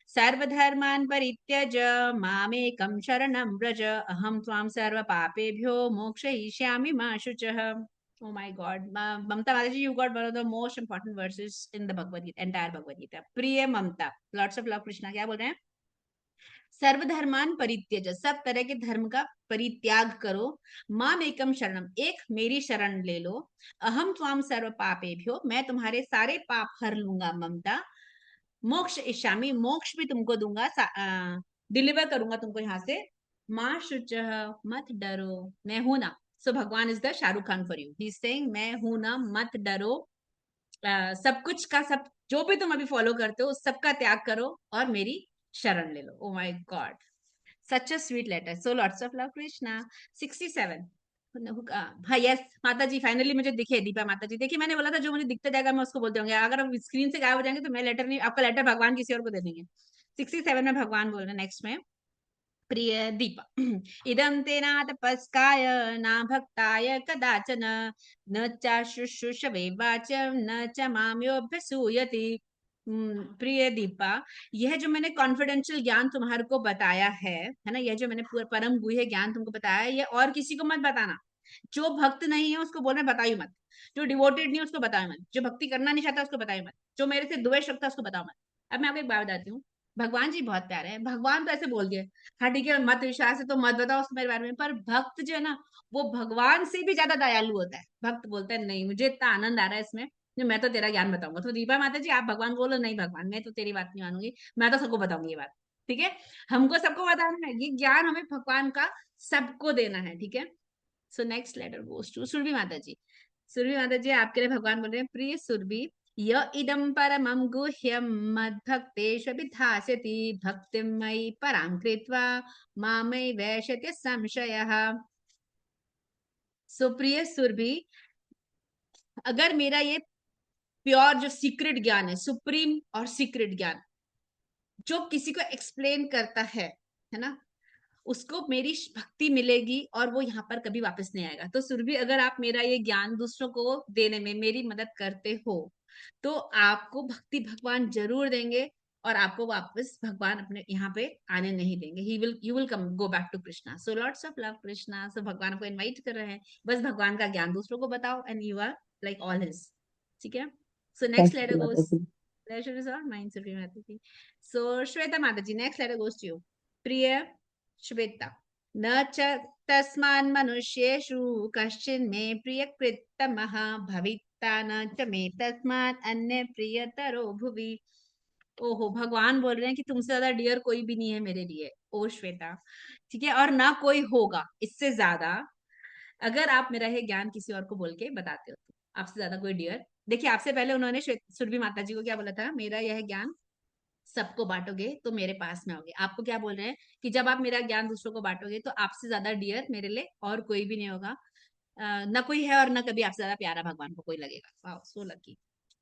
सर्वधर्मान् परित्यज मामेकं शरणं व्रज, अहं त्वां सर्वपापेभ्यो मोक्षयिष्यामि मा शुचः। Oh my God, Mamta Mataji, you got one of the most important verses in the Bhagavad Gita, entire Bhagavad Gita। प्रिय ममता, lots of love Krishna, क्या बोल रहे हैं, सर्वधर्मान परित्यज, सब तरह के धर्म का परित्याग करो, माम एकम शरणम, एक मेरी शरण ले लो, अहम त्वाम सर्व पापेभ्यो, मैं तुम्हारे सारे पाप हर लूंगा ममता, मोक्ष इष्यामि, मोक्ष भी तुमको दूंगा, डिलीवर करूंगा तुमको यहाँ से, माँ शुच, मत डरो, मैं हूं ना। सो भगवान is the Shahrukh Khan for you, he is saying मैं हूं ना, मत डरो, सब कुछ का सब जो भी तुम अभी फॉलो करते हो सबका त्याग करो और मेरी शरण ले लो। Oh my god, such a sweet letter. So lots of love Krishna. 67। हाँ यस माता जी, फाइनली मुझे दिखे दीपा माता जी। देखिए मैंने बोला था जो मुझे दिखता जाएगा मैं उसको बोलते होंगे, अगर आप स्क्रीन से गायब हो जाएंगे तो मैं लेटर नहीं, आपका लेटर भगवान किसी और को दे देंगे। 67 में भगवान बोल रहे हैं नेक्स्ट में, प्रिय दीपा, इदं ते न तपस्काय न भक्ताय कदाचन, न च शुश्रूषवे वाचं न च माम्योऽभ्यसूयति। प्रिय दीपा, यह जो मैंने कॉन्फिडेंशियल ज्ञान तुम्हारे को बताया है ना, यह जो मैंने पूरा परम गुह्य ज्ञान तुमको बताया है, ये और किसी को मत बताना। जो भक्त नहीं है उसको बोलना बताइए मत, जो डिवोटेड नहीं है उसको बताओ मत, जो भक्ति करना नहीं चाहता उसको बताइए मत, जो मेरे से द्वेष रखता है उसको बताओ मत। अब मैं आपको एक बात बताती हूँ, भगवान जी बहुत प्यारे हैं, भगवान तो ऐसे बोल दिए, हाँ ठीक है मत विश्वास है तो मत बताओ उसके मेरे बारे में, पर भक्त जो है ना वो भगवान से भी ज्यादा दयालु होता है। भक्त बोलता है नहीं मुझे इतना आनंद आ रहा है इसमें, जो मैं तो तेरा ज्ञान बताऊंगा। तो दीपा माता जी आप भगवान बोलो, नहीं भगवान मैं तो तेरी बात नहीं मानूंगी, मैं तो सबको बताऊंगी ये बात। ठीक है, हमको सबको बताना है, ये ज्ञान हमें भगवान का सबको देना है। ठीक है, so next letter goes to Surabhi माता जी। सुरभि माता जी आपके लिए भगवान बोल रहे हैं, प्रिय सुरभि य इदं परमं गुह्यं मद्भक्तेष्वभिधास्यति भक्तिं मयि परां कृत्वा मामयि वैशत्य संशयः। सो प्रिय सुरभि, अगर मेरा ये प्योर जो सीक्रेट ज्ञान है, सुप्रीम और सीक्रेट ज्ञान जो किसी को एक्सप्लेन करता है ना, उसको मेरी भक्ति मिलेगी और वो यहाँ पर कभी वापस नहीं आएगा। तो सुरभि अगर आप मेरा ये ज्ञान दूसरों को देने में मेरी मदद करते हो तो आपको भक्ति भगवान जरूर देंगे और आपको वापस भगवान अपने यहाँ पे आने नहीं देंगे। He will you will come go back to Krishna. So lots of love Krishna. So भगवान को इनवाइट कर रहे हैं, बस भगवान का ज्ञान दूसरों को बताओ and you are like all his. ठीक है, so next letter goes, pleasure is all mine, Supreme Mata ji. So Shweta Mata ji, next letter goes to you. प्रिय श्वेता, न च तस्मान् मनुष्येषु कश्चिन् मे प्रियकृत्तमः भविता न च मे तस्मात् अन्य प्रियतरो भुवि। ओहो, भगवान बोल रहे हैं कि तुमसे ज्यादा डियर कोई भी नहीं है मेरे लिए, ओ श्वेता। ठीक है, और ना कोई होगा इससे ज्यादा। अगर आप मेरा ये ज्ञान किसी और को बोल के बताते हो तो आपसे ज्यादा कोई डियर। देखिए, आपसे पहले उन्होंने सुरभि माता जी को क्या बोला था, मेरा यह ज्ञान सबको बांटोगे तो मेरे पास में आओगे। आपको क्या बोल रहे हैं कि जब आप मेरा ज्ञान दूसरों को बांटोगे तो आपसे ज्यादा डियर मेरे लिए और कोई भी नहीं होगा। ना कोई है और ना कभी आपसे ज्यादा प्यारा भगवान को कोई लगेगा। Wow, so lucky.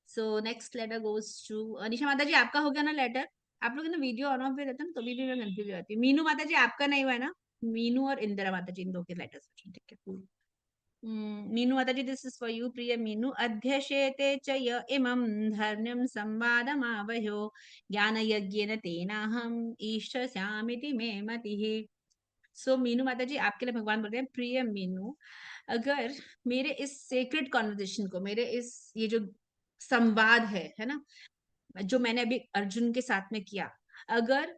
So next letter goes to Anisha माता जी। आपका हो गया ना लेटर? आप लोग ना वीडियो ऑन ऑफ पे रहते हैं ना, तो भी मैं कंफ्यूज हो जाती हूँ। मीनू माता जी आपका नहीं हुआ है ना? मीनू और इंदिरा माता जी इन दो के लेटर्स। ठीक है, cool. मीनू माताजी दिस इज फॉर यू। प्रिय मीनू, अध्यशेते च य इमं धर्म्यं संवादमावह्यो ज्ञान यज्ञेन तेनाहम ईशस्यामिति मे मतिः। सो मीनू माताजी आपके लिए भगवान बोल रहे हैं, प्रिय मीनू अगर मेरे इस सेक्रेट कॉन्वर्जेशन को, मेरे इस ये जो संवाद है ना, जो मैंने अभी अर्जुन के साथ में किया, अगर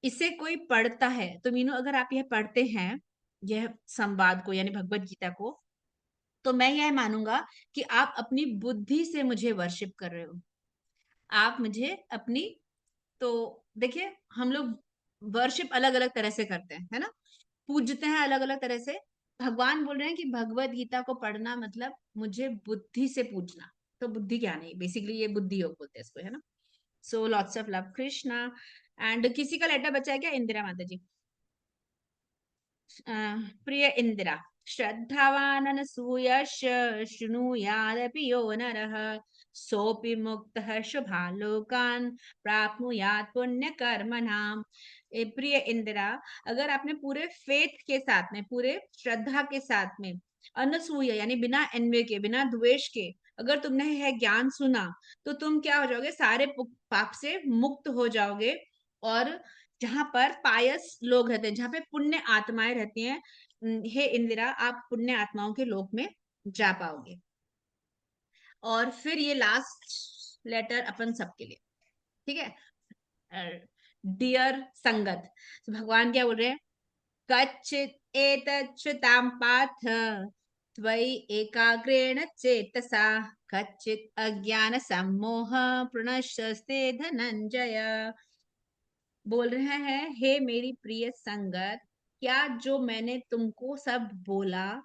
इसे कोई पढ़ता है तो मीनू अगर आप यह पढ़ते हैं यह संवाद को यानी भगवत गीता को, तो मैं यह मानूंगा कि आप अपनी बुद्धि से मुझे वर्शिप कर रहे हो। आप मुझे अपनी, तो देखिए हम लोग वर्शिप अलग अलग तरह से करते हैं है ना, पूजते हैं अलग अलग तरह से। भगवान बोल रहे हैं कि भगवत गीता को पढ़ना मतलब मुझे बुद्धि से पूजना। तो बुद्धि क्या नहीं, बेसिकली ये बुद्धि योग बोलते हैं इसको, है ना। सो lots of love Krishna. And किसी का लेटर बचा है क्या? इंदिरा माता जी। प्रिय इंदिरा, श्रद्धावाननसूयश शृणुयादपि यो नरः सोऽपि मुक्तः शुभालोकान् प्राप्नुयात् पुण्यकर्मणाम्। प्रिय इंदिरा, अगर आपने पूरे फेथ के साथ में, पूरे श्रद्धा के साथ में, अनसूय यानी बिना एन्वे के, बिना द्वेष के अगर तुमने यह ज्ञान सुना तो तुम क्या हो जाओगे, सारे पाप से मुक्त हो जाओगे। और जहां पर पायस लोग रहते हैं, जहां पे पुण्य आत्माएं रहती हैं, हे इंदिरा आप पुण्य आत्माओं के लोक में जा पाओगे। और फिर ये लास्ट लेटर अपन सबके लिए, ठीक है। डियर संगत, तो भगवान क्या बोल रहे हैं, कच्चित एतच्छ्रुतां पार्थ त्वयि एकाग्रेण चेतसा कच्चित अज्ञान सम्मोह प्रणश्यस्ते धनंजय। बोल रहे हैं, हे मेरी प्रिय संगत, क्या जो मैंने तुमको सब बोला,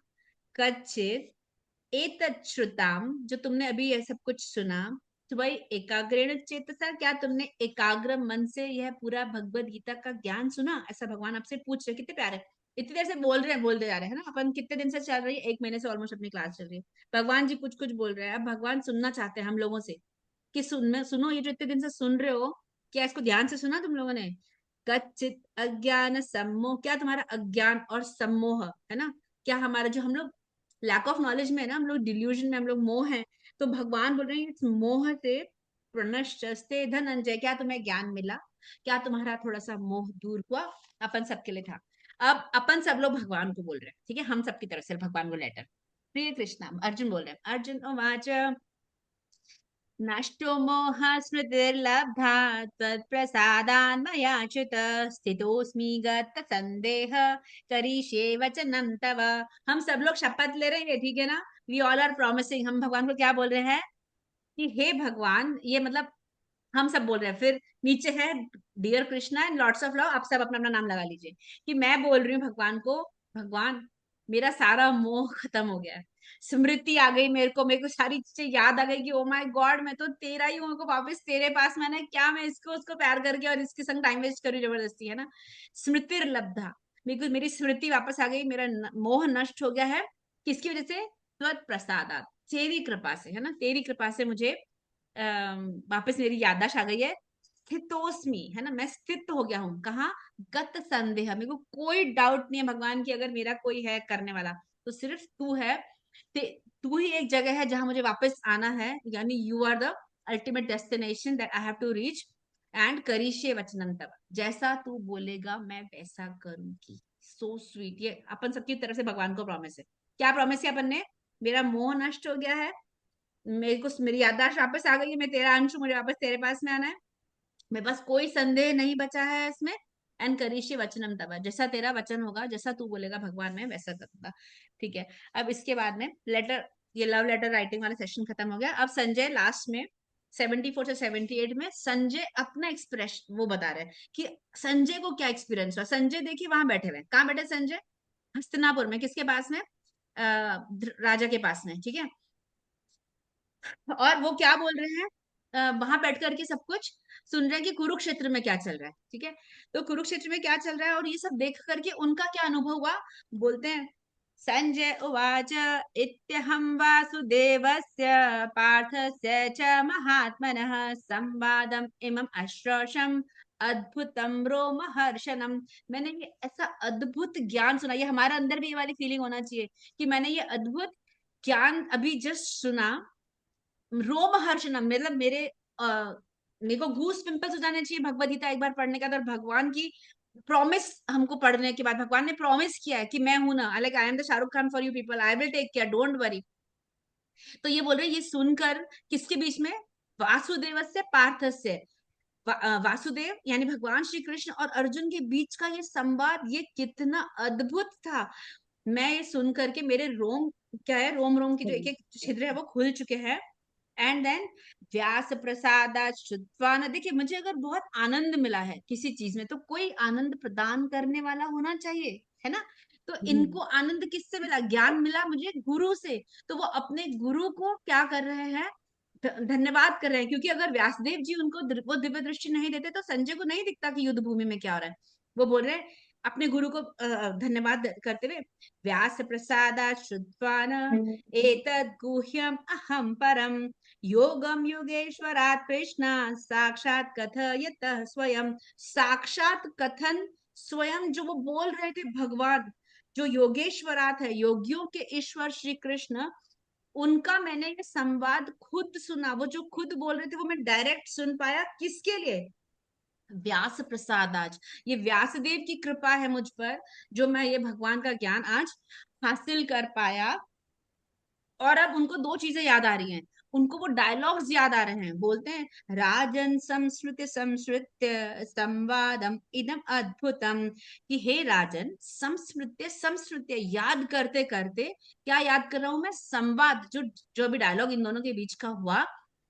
कच्चित एतच्छ्रुताम, जो तुमने अभी यह सब कुछ सुना, तो भाई एकाग्रेण चेतसा, क्या तुमने एकाग्र मन से यह पूरा भगवत गीता का ज्ञान सुना? ऐसा भगवान आपसे पूछ रहे। कितने प्यारे, इतनी देर से बोल रहे हैं, बोलते जा रहे हैं ना। अपन कितने दिन से चल रही है, 1 महीने से ऑलमोस्ट अपनी क्लास चल रही है। भगवान जी कुछ कुछ बोल रहे हैं, अब भगवान सुनना चाहते हैं हम लोगों से कि सुनो, ये जो इतने दिन से सुन रहे हो, क्या इसको ध्यान से सुना तुम लोगों ने? कच्चित अज्ञान सम्मोह, क्या तुम्हारा अज्ञान और सम्मोह है ना, क्या हमारा जो हम लोग लैक ऑफ नॉलेज में है ना, हम लोग डिल्यूजन में, हम लोग मोह है। तो भगवान बोल रहे हैं इस मोह से प्रणश्चस्ते धनंजय, क्या तुम्हें ज्ञान मिला? क्या तुम्हारा थोड़ा सा मोह दूर हुआ? अपन सबके लिए था। अब अपन सब लोग भगवान को बोल रहे हैं, ठीक है, हम सबकी तरफ से भगवान को लेटर। प्रिय कृष्णा, अर्जुन बोल रहे हैं, अर्जुन उवाच नष्टो मोह स्मृतिर्लब्धा त्वत्प्रसादान् मया च्युत स्थितोऽस्मि गत संदेह करिष्ये वचनं तव। हम सब लोग शपथ ले रहे हैं, ठीक है ना? We all are promising. हम भगवान को क्या बोल रहे हैं कि हे भगवान, ये मतलब हम सब बोल रहे हैं। फिर नीचे है dear Krishna and lots of love, आप सब अपना अपना नाम लगा लीजिए कि मैं बोल रही हूँ भगवान को, भगवान मेरा सारा मोह खत्म हो गया है, स्मृति आ गई, मेरे को सारी चीजें याद आ गई कि ओ माय गॉड मैं तो तेरा ही हूँ, मेरे को वापस तेरे पास मैंने क्या, मैं इसको उसको प्यार करके और इसके संग टाइम वेस्ट करूँ जबरदस्ती, है ना? स्मृति लब्धा, मेरे को मेरी स्मृति वापस आ गई, मेरा मोह नष्ट हो गया है। किसकी वजह से? त्वत् प्रसादात, तेरी कृपा से, है ना? तेरी कृपा से मुझे वापस मेरी याददाश्त आ गई है। स्थितोस्मि, है ना? मैं स्थित हो गया हूँ। कहाँ? गत संदेह, मेरे को कोई डाउट नहीं है भगवान की, अगर मेरा कोई है करने वाला तो सिर्फ तू है। तू ही एक जगह है जहां मुझे वापस आना है, यानी you are the ultimate destination that I have to reach. And करिष्ये वचनं तव, जैसा तू बोलेगा मैं वैसा करूंगी। सो स्वीट, ये अपन सबकी तरफ से भगवान को प्रॉमिस है। क्या प्रॉमिस है अपन ने? मेरा मोह नष्ट हो गया है, मेरे को मेरी याददाश्त वापस आ गई है, मैं तेरा अंश हूँ, मुझे वापस तेरे पास में आना है, मेरे पास कोई संदेह नहीं बचा है इसमें। एंड करिष्ये वचनम तव, जैसा तेरा वचन होगा, जैसा तू बोलेगा भगवान मैं वैसा करूंगा। ठीक है। अब इसके बाद में लेटर, ये लव लेटर राइटिंग वाला सेशन खत्म हो गया। अब संजय लास्ट में 74 से 78 में संजय अपना एक्सप्रेशन वो बता रहे हैं कि संजय को क्या एक्सपीरियंस हुआ। संजय देखिए वहां बैठे हुए, कहाँ बैठे संजय? हस्तिनापुर में। किसके पास में? राजा के पास में, ठीक है। और वो क्या बोल रहे हैं? वहां बैठ करके सब कुछ सुन रहे हैं कि कुरुक्षेत्र में क्या चल रहा है, ठीक है। तो कुरुक्षेत्र में क्या चल रहा है और ये सब देख करके उनका क्या अनुभव हुआ, बोलते हैं संजय उवाच इत्यहं वासुदेवस्य पार्थस्य च महात्मनः संवादम इमं अश्रौषम अद्भुतम रोमहर्षणम। मैंने ये ऐसा अद्भुत ज्ञान सुना, ये हमारे अंदर भी ये वाली फीलिंग होना चाहिए कि मैंने ये अद्भुत ज्ञान अभी जस्ट सुना। रोमहर्षणम मतलब मेरे को गूस पिंपल्स हो जाने चाहिए भगवत गीता एक बार पढ़ने का। तो भगवान की प्रॉमिस हमको पढ़ने के बाद भगवान ने प्रॉमिस किया है कि मैं हूं ना, like I am the Shahrukh Khan for you people, I will take care, don't worry. तो ये बोल रहे हैं, ये सुनकर किसके बीच में? वासुदेव से पार्थ से, वासुदेव यानी भगवान श्री कृष्ण और अर्जुन के बीच का ये संवाद, ये कितना अद्भुत था। मैं ये सुन करके मेरे रोम, क्या है, रोम रोम की जो एक एक छिद्र है वो खुल चुके हैं। एंड देन व्यास प्रसाद श्रुत्वा न, देखिए मुझे अगर बहुत आनंद मिला है किसी चीज में तो कोई आनंद प्रदान करने वाला होना चाहिए, है ना? तो इनको आनंद किससे मिला? ज्ञान मिला मुझे गुरु से। तो वो अपने गुरु को क्या कर रहे हैं? धन्यवाद कर रहे हैं, क्योंकि अगर व्यासदेव जी उनको वो दिव्य दृष्टि नहीं देते तो संजय को नहीं दिखता कि युद्ध भूमि में क्या हो रहा है। वो बोल रहे हैं अपने गुरु को धन्यवाद करते हुए, व्यास प्रसादात् श्रुत्वा न एतद् गुह्यम् अहं परम योगम योगेश्वरात् कृष्णा साक्षात कथयतः स्वयं। साक्षात कथन स्वयं जो वो बोल रहे थे भगवान, जो योगेश्वरात है, योगियों के ईश्वर श्री कृष्ण, उनका मैंने ये संवाद खुद सुना। वो जो खुद बोल रहे थे वो मैं डायरेक्ट सुन पाया। किसके लिए? व्यास प्रसाद। आज ये व्यासदेव की कृपा है मुझ पर, जो मैं ये भगवान का ज्ञान आज हासिल कर पाया। और अब उनको दो चीजें याद आ रही हैं, उनको वो डायलॉग्स याद आ रहे हैं। बोलते हैं राजन संस्कृति संस्कृत्य संवादम इदम अद्भुतम, कि हे राजन संस्मृत्य संस्कृत्य, याद करते करते क्या याद कर रहा हूं मैं? संवाद, जो जो भी डायलॉग इन दोनों के बीच का हुआ,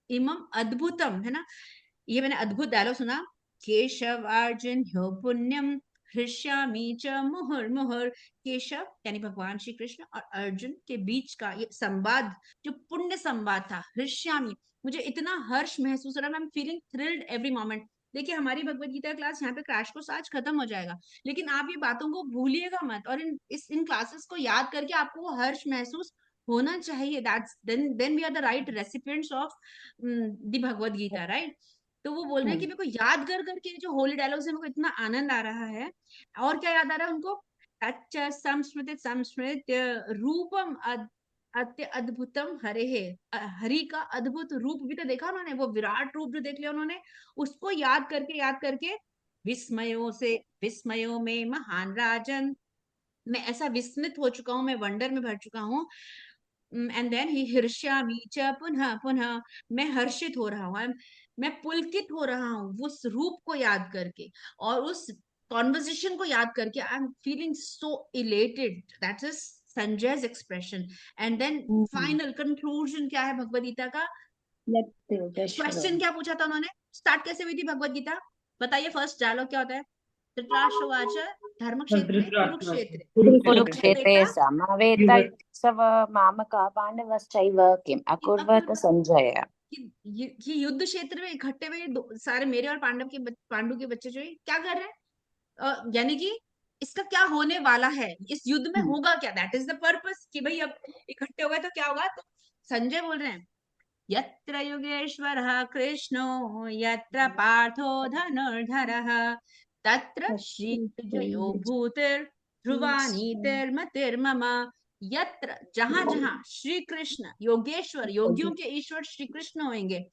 इमम अद्भुतम, है ना? ये मैंने अद्भुत डायलॉग सुना। केशव अर्जुन ह्यो पुण्यम हृष्यामि च मुहुर्मुहुर्। केशव यानी भगवान श्री कृष्ण और अर्जुन के बीच का ये संवाद, जो पुण्य संवाद था, हृष्यामि, मुझे इतना हर्ष महसूस हो रहा है, I am feeling thrilled every moment. देखिए हमारी भगवत गीता क्लास यहाँ पे क्रैश कोर्स आज खत्म हो जाएगा, लेकिन आप ये बातों को भूलिएगा मत, और इन क्लासेस को याद करके आपको वो हर्ष महसूस होना चाहिए। That's then we are the right recipients of the Bhagavad Gita, right? तो वो बोल रहे हैं कि मेरे को याद कर करके जो होली डायलॉग से मेरे को इतना आनंद आ रहा है। और क्या याद आ रहा है उनको? तच्च संस्मृति संस्मृत्य रूपम अत्य अद्भुतम हरे है। हरि का अद्भुत रूप भी तो देखा उन्होंने, वो विराट रूप जो देख लिया उन्होंने, उसको याद करके विस्मयों से विस्मयों में महान राजन, मैं ऐसा विस्मित हो चुका हूं, मैं वंडर में भर चुका हूँ। एंड देन ही हर्ष्यामि च पुनः पुनः, मैं हर्षित हो रहा हूँ, मैं पुलकित हो रहा हूँ उस रूप को याद करके और उस कॉन्वर्जेशन को याद करके। I am feeling so elated, that is Sanjay's expression. And then final conclusion क्या है भगवद गीता का? क्वेश्चन क्या पूछा था उन्होंने? स्टार्ट कैसे हुई थी भगवद गीता? बताइए, फर्स्ट डायलॉग क्या होता है? धृतराष्ट्रवाच धर्म क्षेत्रे कुरुक्षेत्रे कुरुक्षेत्रे कुरुक्षेत्रे समवेता समवेत स मामका पांडवश्चैव किम अकुर्वत अकुर्वत, संजय। कि युद्ध क्षेत्र में इकट्ठे हुए सारे मेरे और पांडु के बच्चे जो है क्या कर रहे हैं? यानी कि इसका क्या होने वाला है, इस युद्ध में होगा क्या, दैट इज द पर्पस, कि भाई अब इकट्ठे हो गए तो क्या होगा। तो संजय बोल रहे हैं, यत्र योगेश्वरः कृष्णो यत्र पार्थो धनुर्धरः तत्र श्रीविजयो भूतिर्ध्रुवा नीतिर्मतिर्मम। यत्र, जहां जहां श्री कृष्ण योगेश्वर, योगियों के ईश्वर श्री कृष्ण होंगे,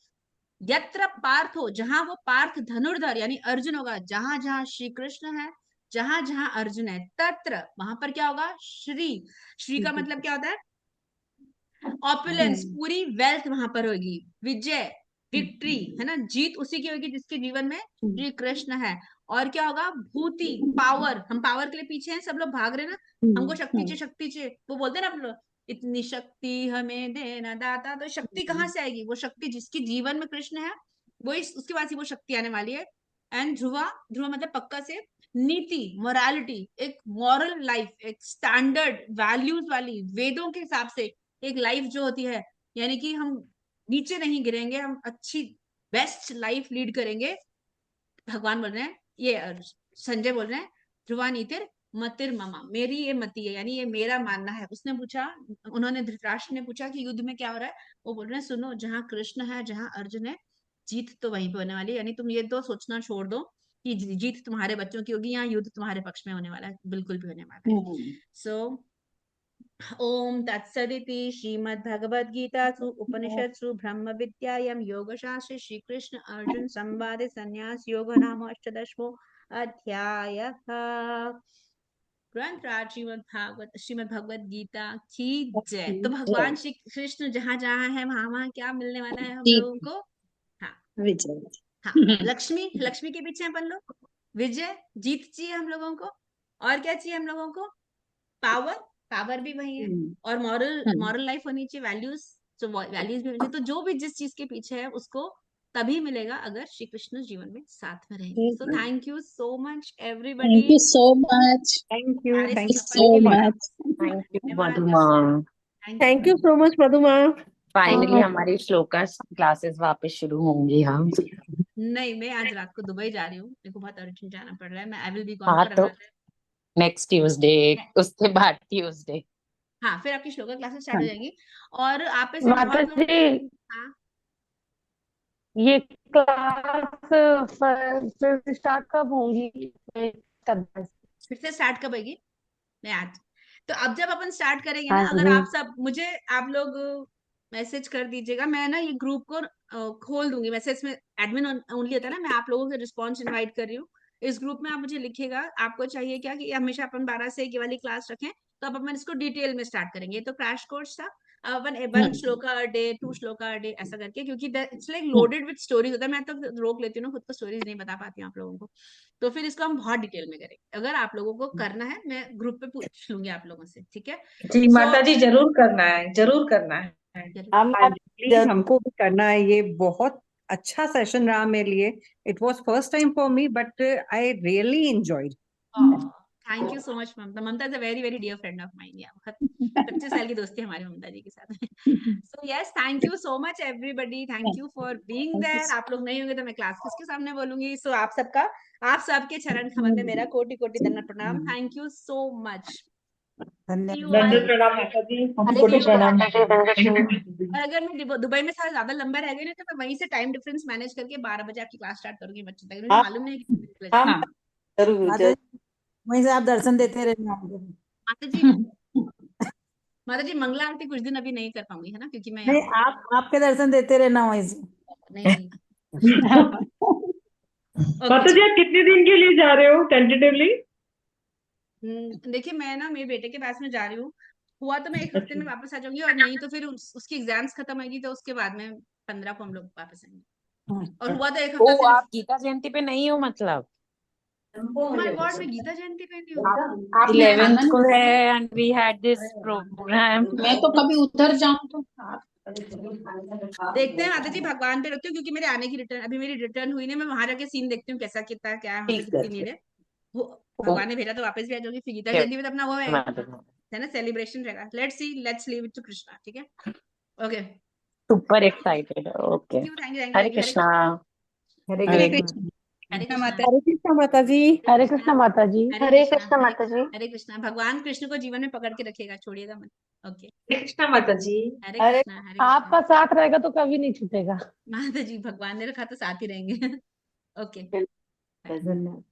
यत्र पार्थो, जहां वो पार्थ धनुर्धर यानी अर्जुन होगा, जहां जहां श्री कृष्ण है, जहां जहां अर्जुन है, तत्र वहां पर क्या होगा? श्री, श्री का मतलब क्या होता है? ऑपुलेंस, पूरी वेल्थ वहां पर होगी। विजय, विक्ट्री, है ना, जीत उसी की होगी जिसके जीवन में श्री कृष्ण है। और क्या होगा? भूति, पावर, हम पावर के लिए पीछे हैं, सब लोग भाग रहे हैं ना, हमको शक्ति चाहिए, शक्ति चाहिए, वो बोलते हैं ना आप लोग, इतनी शक्ति हमें देना दाता। तो शक्ति कहाँ से आएगी? वो शक्ति जिसके जीवन में कृष्ण है, वो उसके पास ही वो शक्ति आने वाली है। एंड ध्रुवा, ध्रुवा मतलब पक्का से, नीति, मोरालिटी, एक मॉरल लाइफ, एक स्टैंडर्ड वैल्यूज वाली, वेदों के हिसाब से एक लाइफ जो होती है, यानी कि हम नीचे नहीं गिरेंगे, हम अच्छी बेस्ट लाइफ लीड करेंगे। भगवान बोल रहे हैं, ये संजय बोल रहे हैं, ध्रुवा नीतिर मतिर ममा, मेरी ये मति है, यानी ये मेरा मानना है। उसने पूछा, उन्होंने, धृतराष्ट्र ने पूछा कि युद्ध में क्या हो रहा है? वो बोल रहे हैं, सुनो, जहां कृष्ण है, जहां अर्जुन है, जीत तो वहीं पे होने वाली है। यानी तुम ये तो सोचना छोड़ दो कि जीत तुम्हारे बच्चों की होगी, यहाँ युद्ध तुम्हारे पक्ष में होने वाला है, बिल्कुल भी होने वाला है। सो ओम तत्सदिति श्रीमद्भगवद्गीतासु उपनिषत्सु ब्रह्म विद्यायां योगशास्त्रे श्रीकृष्ण अर्जुन संवादे संन्यास योग नाम अष्टादशो अध्यायः। ग्रंथराज श्रीमद् भगवद गीता की जय। तो भगवान श्री कृष्ण जहां जहां है वहां वहां क्या मिलने वाला है हम लोगों को? हाँ, विजय। हाँ, लक्ष्मी, लक्ष्मी के पीछे अपन लोग, विजय, जीत चाहिए हम लोगों को। और क्या चाहिए हम लोगों को? पावर, पावर भी वही है। और मॉरल लाइफ होनी चाहिए, वैल्यूज, तो वैल्यूज भी होनी चाहिए। तो जो भी जिस चीज के पीछे है उसको तभी मिलेगा अगर श्री कृष्ण जीवन में साथ में रहेंगे। So thank you so much everybody, thank you so much. Thank you, सारे थैंक यू सफर सो के लिए मच। थैंक यू धन्यवाद। Madhuma. Thank you so much Madhuma. Finally हमारी श्लोका क्लासेस वापस शुरू होंगी हम। नहीं, मैं आज रात को दुबई जा रही हूँ, मेरे को बहुत अर्जेंट जाना पड़ रहा है। मैं आई विल बी गॉन हाँ फॉर तो अनदर। नेक्स्ट ट्यूसडे, उसके बाद ट्यूसडे। हाँ, फिर आपकी श्लोका क्लासेस स्टार्ट हो जाएंगी। और आप में से माता बहुत लोग, जी, हाँ, ये क्लास फिर स्टार्ट कब होंगी? फिर से स्टार्ट कब होगी? मैं आज, तो अब जब अपन स्टार्ट करेंगे हाँ ना, अगर जी। आप सब मुझे, आप लोग मैसेज कर दीजिएगा, मैं ना ये ग्रुप को खोल दूंगी। मैसेज में एडमिन ओनली होता है ना, मैं आप लोगों के रिस्पॉन्स इनवाइट कर रही हूँ। इस ग्रुप में आप मुझे लिखिएगा आपको चाहिए क्या, कि हमेशा अपन 12 से 1 वाली क्लास रखें, तो अब अपन इसको डिटेल में स्टार्ट करेंगे। तो क्रैश कोर्स था, अब अपन 1 shloka a day, 2 shloka a day ऐसा करके, क्योंकि it's like loaded with stories होता है। मैं तो रोक लेती हूँ ना, खुद को स्टोरीज नहीं बता पाती हूँ आप लोगों को। तो फिर इसको हम बहुत डिटेल में करेंगे। अगर आप लोगों को करना है, मैं ग्रुप पे पूछ लूंगी आप लोगों से, ठीक है? जी सो माता जी, जरूर करना है, जरूर करना है। जरूर। हम प्लीज, हमको भी करना है। ये बहुत अच्छा सेशन रहा मेरे लिए। It was first time for me, but I really enjoyed. Thank you so much Mamta. Mamta is a very very dear friend of mine. या बहुत 25 साल की दोस्ती है हमारी ममता जी के साथ में। So yes, thank you so much everybody, thank you for being there. आप लोग नहीं होंगे तो मैं क्लास किसके सामने बोलूंगी? सो आप सबका, आप सबके चरण कमल में मेरा कोटि कोटि दंडवत प्रणाम। Thank you so much. See you all. दंडवत प्रणाम माता जी, हरे कोटि कृष्णा। प्रणाम। और अगर मैं दुबई में थोड़ा ज्यादा लंबा रह गई ना, तो मैं वहीं से टाइम डिफरेंस मैनेज करके 12 बजे आपकी क्लास स्टार्ट करूंगी बच्चों तक। मुझे मालूम नहीं है कितने बजे चले हाँ, जरूर माता जी, वहीं से आप दर्शन देते रहना हमको। माता जी, माता जी मंगला आरती कुछ दिन अभी नहीं कर पाऊंगी, है ना, क्योंकि मैं नहीं, यहाँ आपके दर्शन देते रहना वहीं से। नहीं। माता जी, आप कितने दिन के लिए जा रहे हो टेंटेटिवली? देखिए, मैं ना मेरे बेटे के पास में जा रही हूँ। हुआ तो मैं एक हफ्ते में वापस आ जाऊंगी, और नहीं तो फिर उसकी एग्जाम्स खत्म होगी तो उसके बाद में 15 को हम लोग वापस आएंगे। और हुआ तो एक हफ्ता ओ सिर्फ। आप गीता जयंती पे नहीं हो मतलब? Oh my God, मैं गीता जयंती पे नहीं हूँ। आप 11th को है and we had this program. मैं तो कभी उधर जाऊं तो देखते हैं माता जी, भगवान पे रखती हूँ, क्योंकि मेरे आने की रिटर्न, अभी मेरी रिटर्न हुई नहीं, मैं वहां जाके सीन देखती हूँ कैसा कितना क्या है, ठीक कितनी नीड है। भगवान ने भेजा तो वापस भी आ जाऊंगी, फिर गीता है। जयंती में तो अपना वो है सुपर ना, सेलिब्रेशन रहेगा। Let's leave it to Krishna, ठीक है। Okay, excited. Okay, thank you. Hare Krishna. Hare Hare Krishna. Hare Krishna. Hare Krishna माता जी। हरे कृष्णा माता जी। हरे कृष्णा माता जी। हरे कृष्णा। भगवान कृष्ण को जीवन में पकड़ के रखिएगा, छोड़िएगा मत। ओके, कृष्णा माता जी। हरे अरे कृष्णा। हरे कृष्णा। आपका साथ रहेगा तो कभी नहीं छूटेगा। माता जी, भगवान ने रखा तो साथ ही रहेंगे। ओके। धन्यवाद।